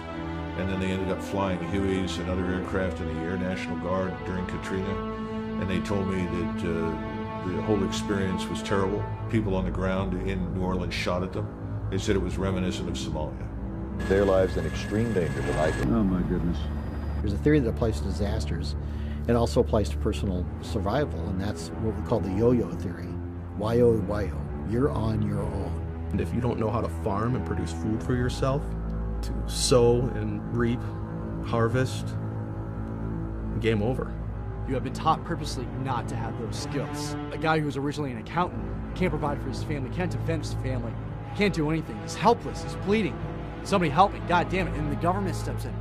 and then they ended up flying Hueys and other aircraft in the Air National Guard during Katrina, and they told me that the whole experience was terrible. People on the ground in New Orleans shot at them. They said it was reminiscent of Somalia. Their lives in extreme danger tonight. Oh my goodness. There's a theory that applies to disasters. It also applies to personal survival, and that's what we call the yo-yo theory. Y-O-Y-O. You're on your own. And if you don't know how to farm and produce food for yourself, to sow and reap, harvest, game over. You have been taught purposely not to have those skills. A guy who's originally an accountant can't provide for his family, can't defend his family, can't do anything. He's helpless, he's bleeding. Somebody help me, God damn it. And the government steps in.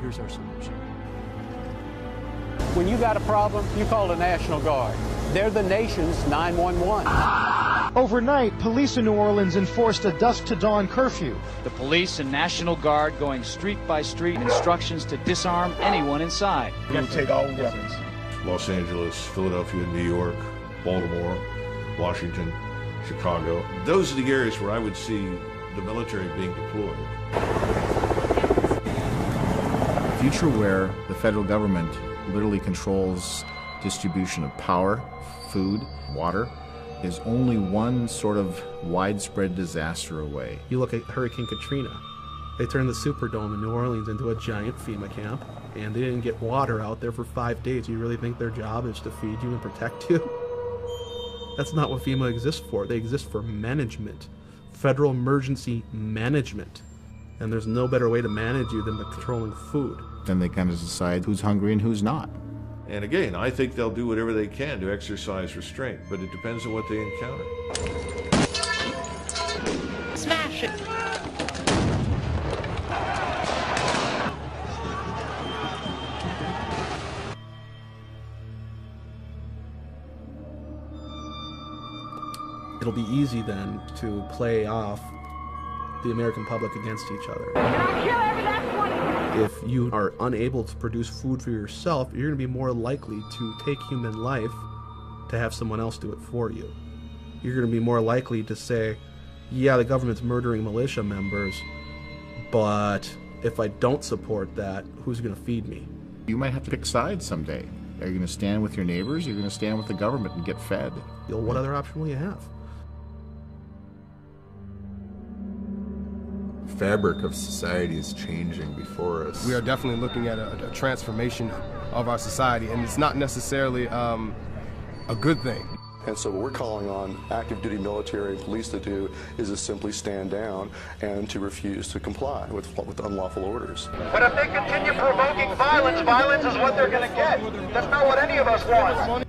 Here's our solution. When you got a problem, you call the National Guard. They're the nation's 911. Overnight, police in New Orleans enforced a dusk-to-dawn curfew. The police and National Guard going street by street, instructions to disarm anyone inside. We will take all weapons. Los Angeles, Philadelphia, New York, Baltimore, Washington, Chicago. Those are the areas where I would see the military being deployed. A future where the federal government literally controls distribution of power, food, water, is only one sort of widespread disaster away. You look at Hurricane Katrina. They turned the Superdome in New Orleans into a giant FEMA camp, and they didn't get water out there for 5 days. You really think their job is to feed you and protect you? That's not what FEMA exists for. They exist for management, federal emergency management. And there's no better way to manage you than by controlling food. Then they kind of decide who's hungry and who's not. And again, I think they'll do whatever they can to exercise restraint, but it depends on what they encounter. Smash it! It'll be easy then to play off the American public against each other. If you are unable to produce food for yourself, you're going to be more likely to take human life to have someone else do it for you. You're going to be more likely to say, yeah, the government's murdering militia members, but if I don't support that, who's going to feed me? You might have to pick sides someday. Are you going to stand with your neighbors? Or are you going to stand with the government and get fed? What other option will you have? Fabric of society is changing before us. We are definitely looking at a transformation of our society, and it's not necessarily a good thing. And so what we're calling on active duty military and police to do is to simply stand down and to refuse to comply with unlawful orders. But if they continue provoking violence, violence is what they're going to get. That's not what any of us want.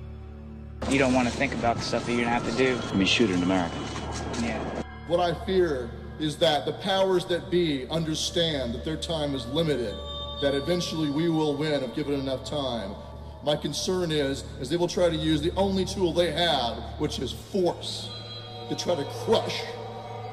You don't want to think about the stuff that you're going to have to do. I mean, shoot an American. Yeah. What I fear is that the powers that be understand that their time is limited, that eventually we will win if given enough time. My concern is they will try to use the only tool they have, which is force, to try to crush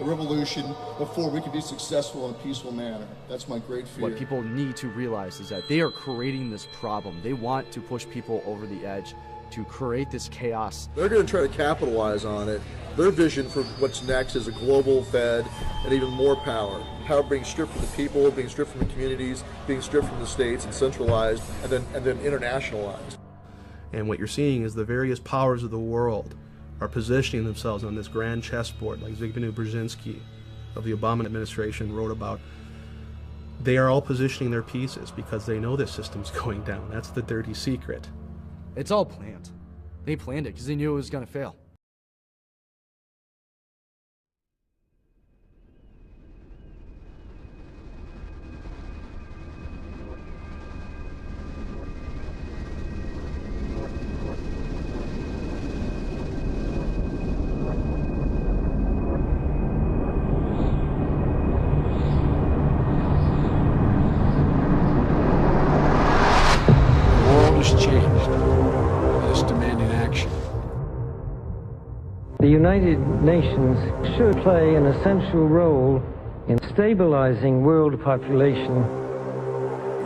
the revolution before we can be successful in a peaceful manner. That's my great fear. What people need to realize is that they are creating this problem. They want to push people over the edge to create this chaos. They're going to try to capitalize on it. Their vision for what's next is a global Fed and even more power. Power being stripped from the people, being stripped from the communities, being stripped from the states and centralized and then internationalized. And what you're seeing is the various powers of the world are positioning themselves on this grand chessboard, like Zbigniew Brzezinski of the Obama administration wrote about. They are all positioning their pieces because they know this system's going down. That's the dirty secret. It's all planned. They planned it because they knew it was going to fail. The United Nations should play an essential role in stabilizing world population.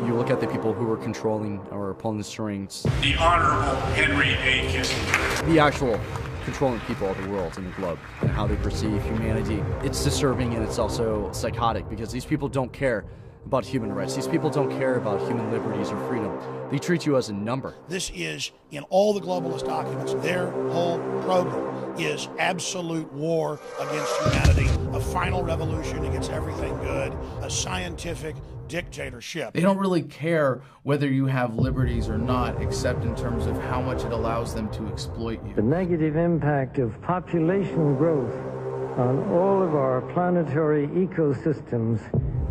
You look at the people who are controlling or pulling the strings. The Honorable Henry A. Kissinger. The actual controlling people of the world and the globe and how they perceive humanity. It's disturbing and it's also psychotic because these people don't care about human rights. These people don't care about human liberties or freedom. They treat you as a number. This is, in all the globalist documents, their whole program is absolute war against humanity, a final revolution against everything good, a scientific dictatorship. They don't really care whether you have liberties or not, except in terms of how much it allows them to exploit you. The negative impact of population growth on all of our planetary ecosystems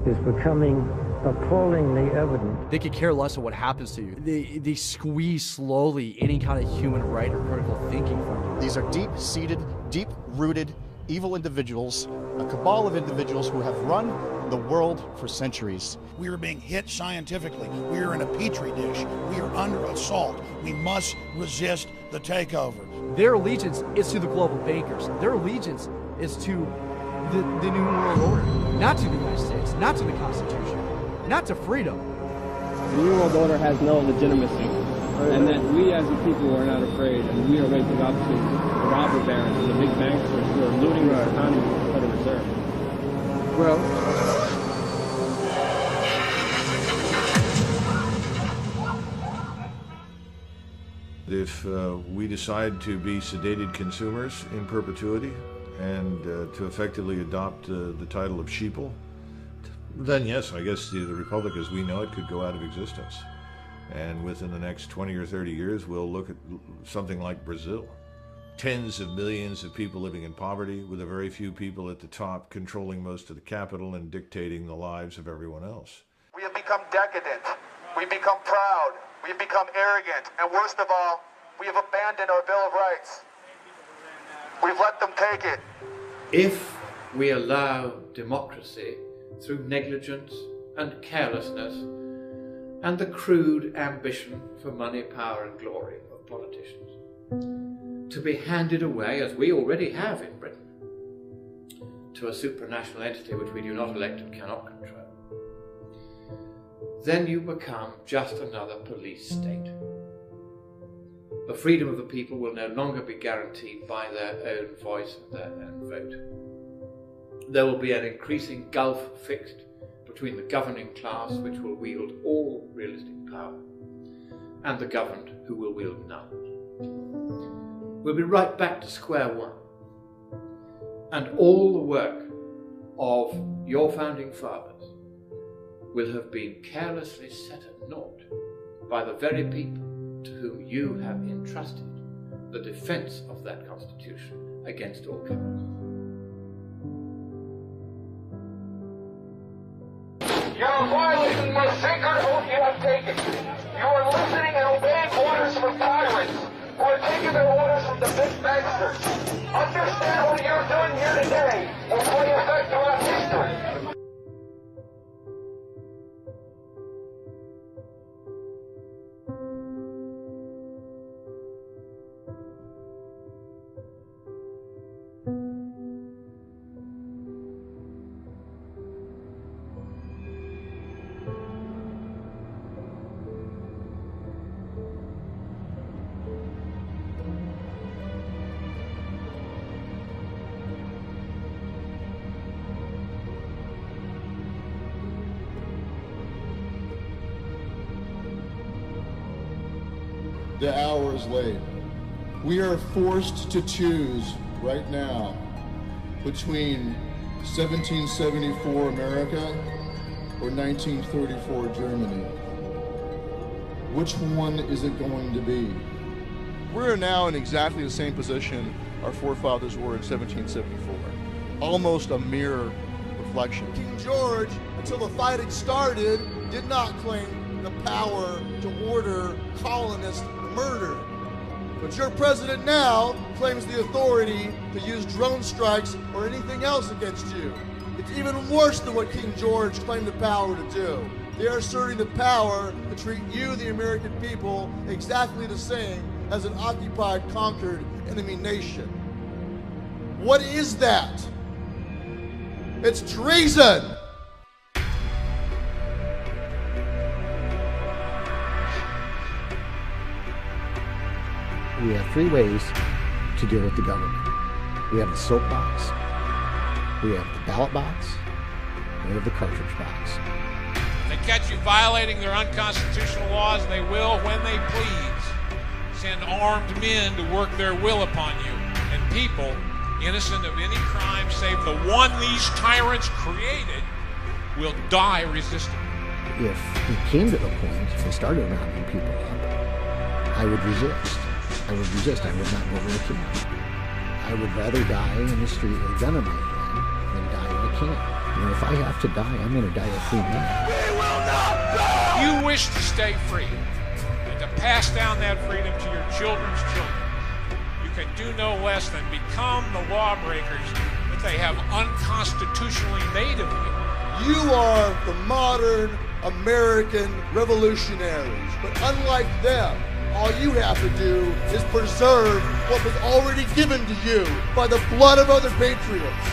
is becoming appallingly evident. They could care less of what happens to you. They squeeze slowly any kind of human right or critical thinking from you. These are deep-seated, deep-rooted, evil individuals, a cabal of individuals who have run the world for centuries. We are being hit scientifically. We are in a petri dish. We are under assault. We must resist the takeover. Their allegiance is to the global bankers. Their allegiance is to the New World Order, not to the United States, not to the Constitution, not to freedom. The New World Order has no legitimacy, and that we as a people are not afraid, and we are waking up to the robber barons and the big banksters who are looting the economy with the Federal Reserve. Well, if we decide to be sedated consumers in perpetuity and to effectively adopt the title of sheeple, then yes, I guess the Republic as we know it could go out of existence. And within the next 20 or 30 years, we'll look at something like Brazil. Tens of millions of people living in poverty, with a very few people at the top controlling most of the capital and dictating the lives of everyone else. We have become decadent. We've become proud. We've become arrogant. And worst of all, we have abandoned our Bill of Rights. We've let them take it. If we allow democracy through negligence and carelessness and the crude ambition for money, power and glory of politicians to be handed away, as we already have in Britain, to a supranational entity which we do not elect and cannot control, then you become just another police state. The freedom of the people will no longer be guaranteed by their own voice and their own vote. There will be an increasing gulf fixed between the governing class, which will wield all realistic power, and the governed, who will wield none. We'll be right back to square one, and all the work of your founding fathers will have been carelessly set at naught by the very people to whom you have entrusted the defense of that Constitution against all comers. You are violating the most sacred oath you have taken. You are listening and obeying orders from tyrants who are taking their orders from the big banksters. Understand what you're doing here today will play effect throughout history. The hour is late. We are forced to choose right now between 1774 America or 1934 Germany. Which one is it going to be? We're now in exactly the same position our forefathers were in 1774. Almost a mirror reflection. King George, until the fighting started, did not claim the power to order colonists murdered. But your president now claims the authority to use drone strikes or anything else against you. It's even worse than what King George claimed the power to do. They are asserting the power to treat you, the American people, exactly the same as an occupied, conquered enemy nation. What is that? It's treason! We have three ways to deal with the government. We have the soapbox, we have the ballot box, and we have the cartridge box. If they catch you violating their unconstitutional laws, they will, when they please, send armed men to work their will upon you. And people, innocent of any crime save the one these tyrants created, will die resisting. If it came to the point, if they started rounding people up, I would resist. I would not go working. I would rather die in the street with a gun in my hand than die in a camp. You know, if I have to die, I'm going to die a free man. We will not die! You wish to stay free and to pass down that freedom to your children's children. You can do no less than become the lawbreakers that they have unconstitutionally made of you. You are the modern American revolutionaries, but unlike them, all you have to do is preserve what was already given to you by the blood of other patriots.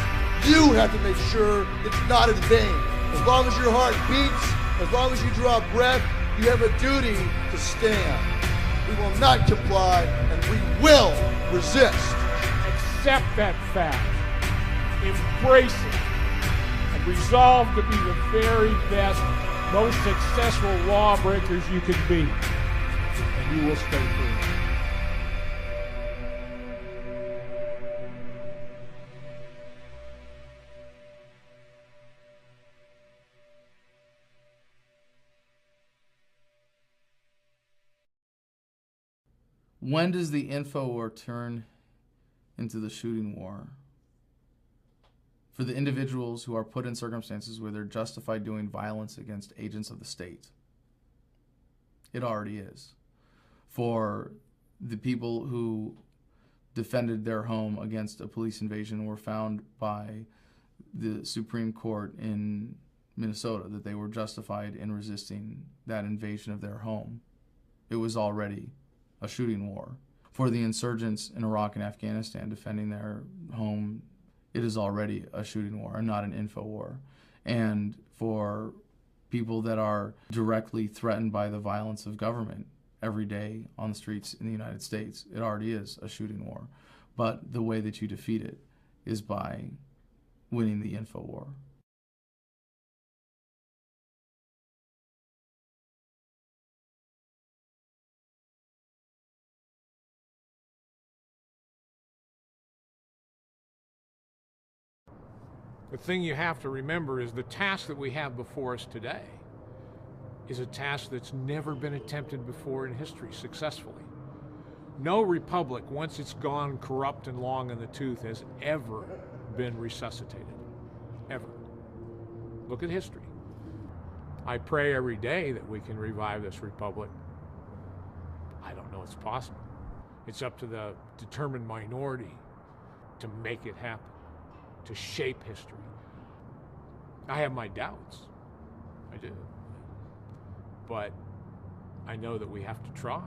You have to make sure it's not in vain. As long as your heart beats, as long as you draw breath, you have a duty to stand. We will not comply, and we will resist. Accept that fact. Embrace it. And resolve to be the very best, most successful lawbreakers you can be. And you will stay free. When does the info war turn into the shooting war? For the individuals who are put in circumstances where they're justified doing violence against agents of the state. It already is. For the people who defended their home against a police invasion were found by the Supreme Court in Minnesota that they were justified in resisting that invasion of their home. It was already a shooting war. For the insurgents in Iraq and Afghanistan defending their home, it is already a shooting war and not an info war. And for people that are directly threatened by the violence of government every day on the streets in the United States, it already is a shooting war. But the way that you defeat it is by winning the info war. The thing you have to remember is the task that we have before us today is a task that's never been attempted before in history successfully. No republic, once it's gone corrupt and long in the tooth, has ever been resuscitated. Ever. Look at history. I pray every day that we can revive this republic. I don't know it's possible. It's up to the determined minority to make it happen, to shape history. I have my doubts. I do. But I know that we have to try.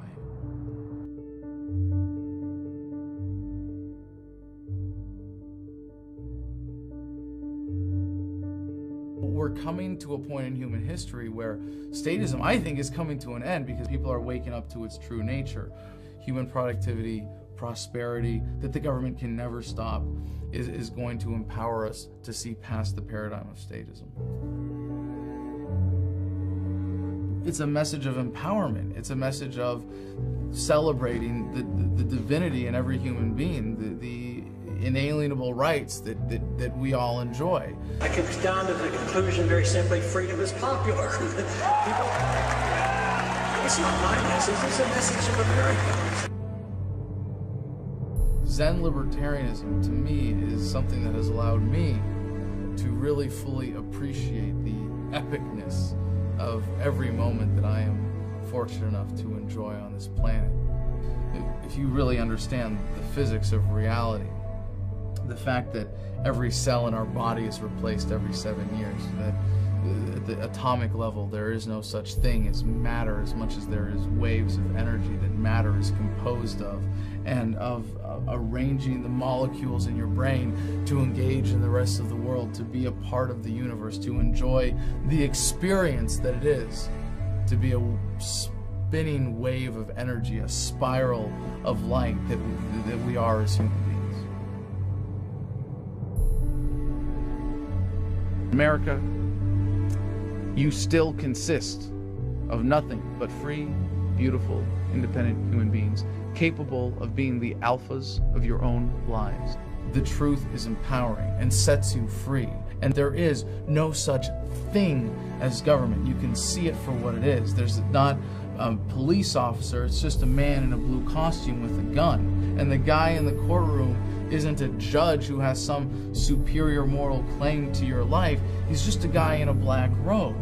We're coming to a point in human history where statism, I think, is coming to an end because people are waking up to its true nature. Human productivity, prosperity, that the government can never stop, is going to empower us to see past the paradigm of statism. It's a message of empowerment. It's a message of celebrating the divinity in every human being, the inalienable rights that we all enjoy. I could come down to the conclusion very simply, freedom is popular. People, it's not my message, it's a message of America. Zen libertarianism, to me, is something that has allowed me to really fully appreciate the epicness of every moment that I am fortunate enough to enjoy on this planet. If you really understand the physics of reality, the fact that every cell in our body is replaced every 7 years, that at the atomic level there is no such thing as matter as much as there is waves of energy that matter is composed of, and of arranging the molecules in your brain to engage in the rest of the world, to be a part of the universe, to enjoy the experience that it is, to be a spinning wave of energy, a spiral of light that we are as human beings. America, you still consist of nothing but free, beautiful, independent human beings, capable of being the alphas of your own lives. The truth is empowering and sets you free. And there is no such thing as government. You can see it for what it is. There's not a police officer, it's just a man in a blue costume with a gun. And the guy in the courtroom isn't a judge who has some superior moral claim to your life. He's just a guy in a black robe.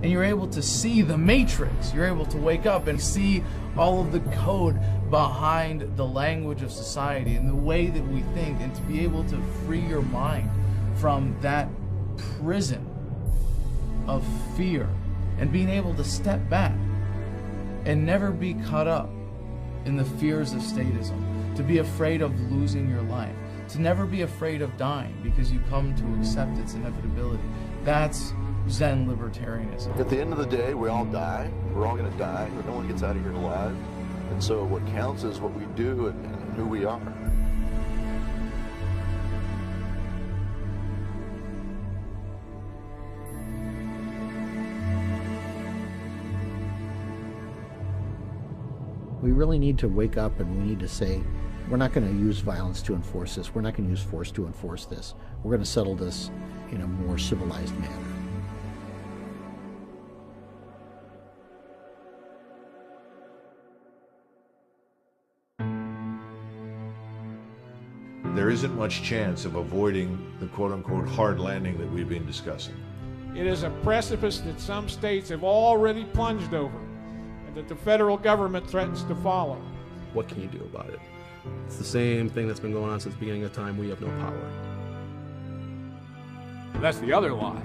And you're able to see the matrix. You're able to wake up and see all of the code behind the language of society and the way that we think, and to be able to free your mind from that prison of fear and being able to step back and never be caught up in the fears of statism, to be afraid of losing your life, to never be afraid of dying because you come to accept its inevitability. That's Zen libertarianism. At the end of the day, we all die. We're all going to die, but no one gets out of here alive. And so what counts is what we do and who we are. We really need to wake up, and we need to say, we're not going to use violence to enforce this. We're not going to use force to enforce this. We're going to settle this in a more civilized manner. There isn't much chance of avoiding the quote-unquote hard landing that we've been discussing. It is a precipice that some states have already plunged over, and that the federal government threatens to follow. What can you do about it? It's the same thing that's been going on since the beginning of time. We have no power. That's the other lie.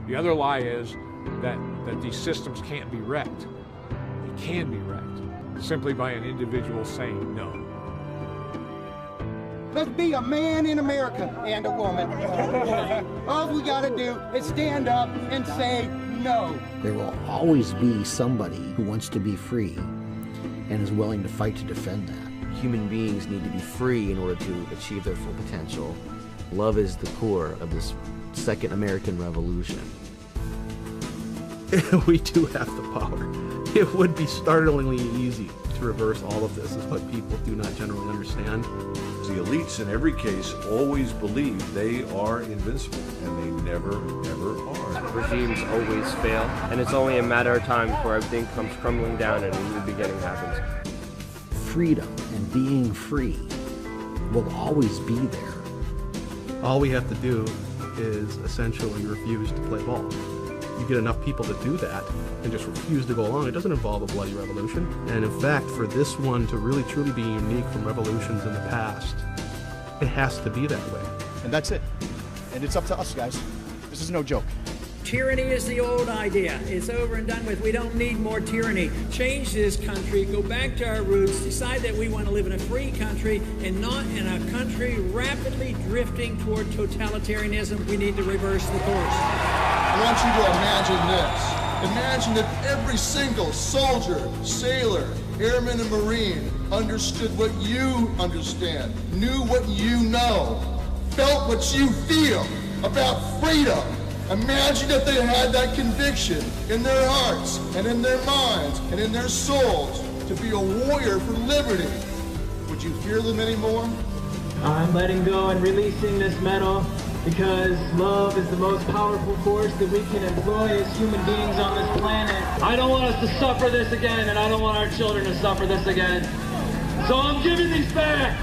The other lie is that these systems can't be wrecked. They can be wrecked simply by an individual saying no. Let's be a man in America and a woman. All we gotta do is stand up and say no. There will always be somebody who wants to be free and is willing to fight to defend that. Human beings need to be free in order to achieve their full potential. Love is the core of this second American Revolution. We do have the power. It would be startlingly easy to reverse all of this, is what people do not generally understand. The elites in every case always believe they are invincible, and they never, ever are. Regimes always fail, and it's only a matter of time before everything comes crumbling down and a new beginning happens. Freedom and being free will always be there. All we have to do is essentially refuse to play ball. You get enough people to do that and just refuse to go along. It doesn't involve a bloody revolution. And in fact, for this one to really truly be unique from revolutions in the past, it has to be that way. And that's it. And it's up to us, guys. This is no joke. Tyranny is the old idea. It's over and done with. We don't need more tyranny. Change this country, go back to our roots, decide that we want to live in a free country and not in a country rapidly drifting toward totalitarianism. We need to reverse the course. I want you to imagine this. Imagine that every single soldier, sailor, airman, and Marine understood what you understand, knew what you know, felt what you feel about freedom. Imagine if they had that conviction in their hearts and in their minds and in their souls to be a warrior for liberty. Would you fear them anymore? I'm letting go and releasing this medal because love is the most powerful force that we can employ as human beings on this planet. I don't want us to suffer this again, and I don't want our children to suffer this again. So I'm giving these back.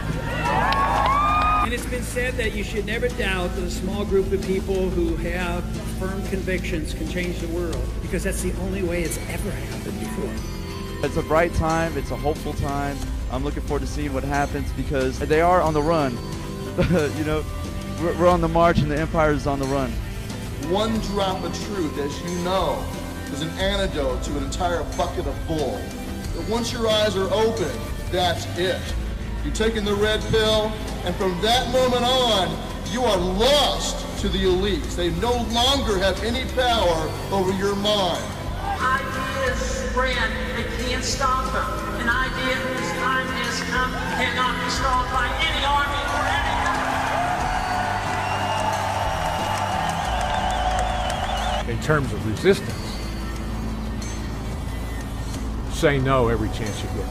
And it's been said that you should never doubt that a small group of people who have firm convictions can change the world, because that's the only way it's ever happened before. It's a bright time, it's a hopeful time. I'm looking forward to seeing what happens because they are on the run. You know, we're on the march and the empire is on the run. One drop of truth, as you know, is an antidote to an entire bucket of bull. But once your eyes are open, that's it. You're taking the red pill, and from that moment on, you are lost to the elites. They no longer have any power over your mind. Ideas spread, they can't stop them. An idea whose time has come cannot be stopped by any army or any government. In terms of resistance, say no every chance you get.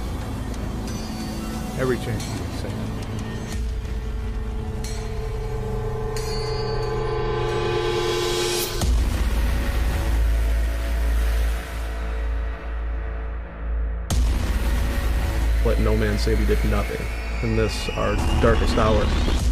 Every chance you get, say no. Let no man say we did nothing in this, our darkest hour.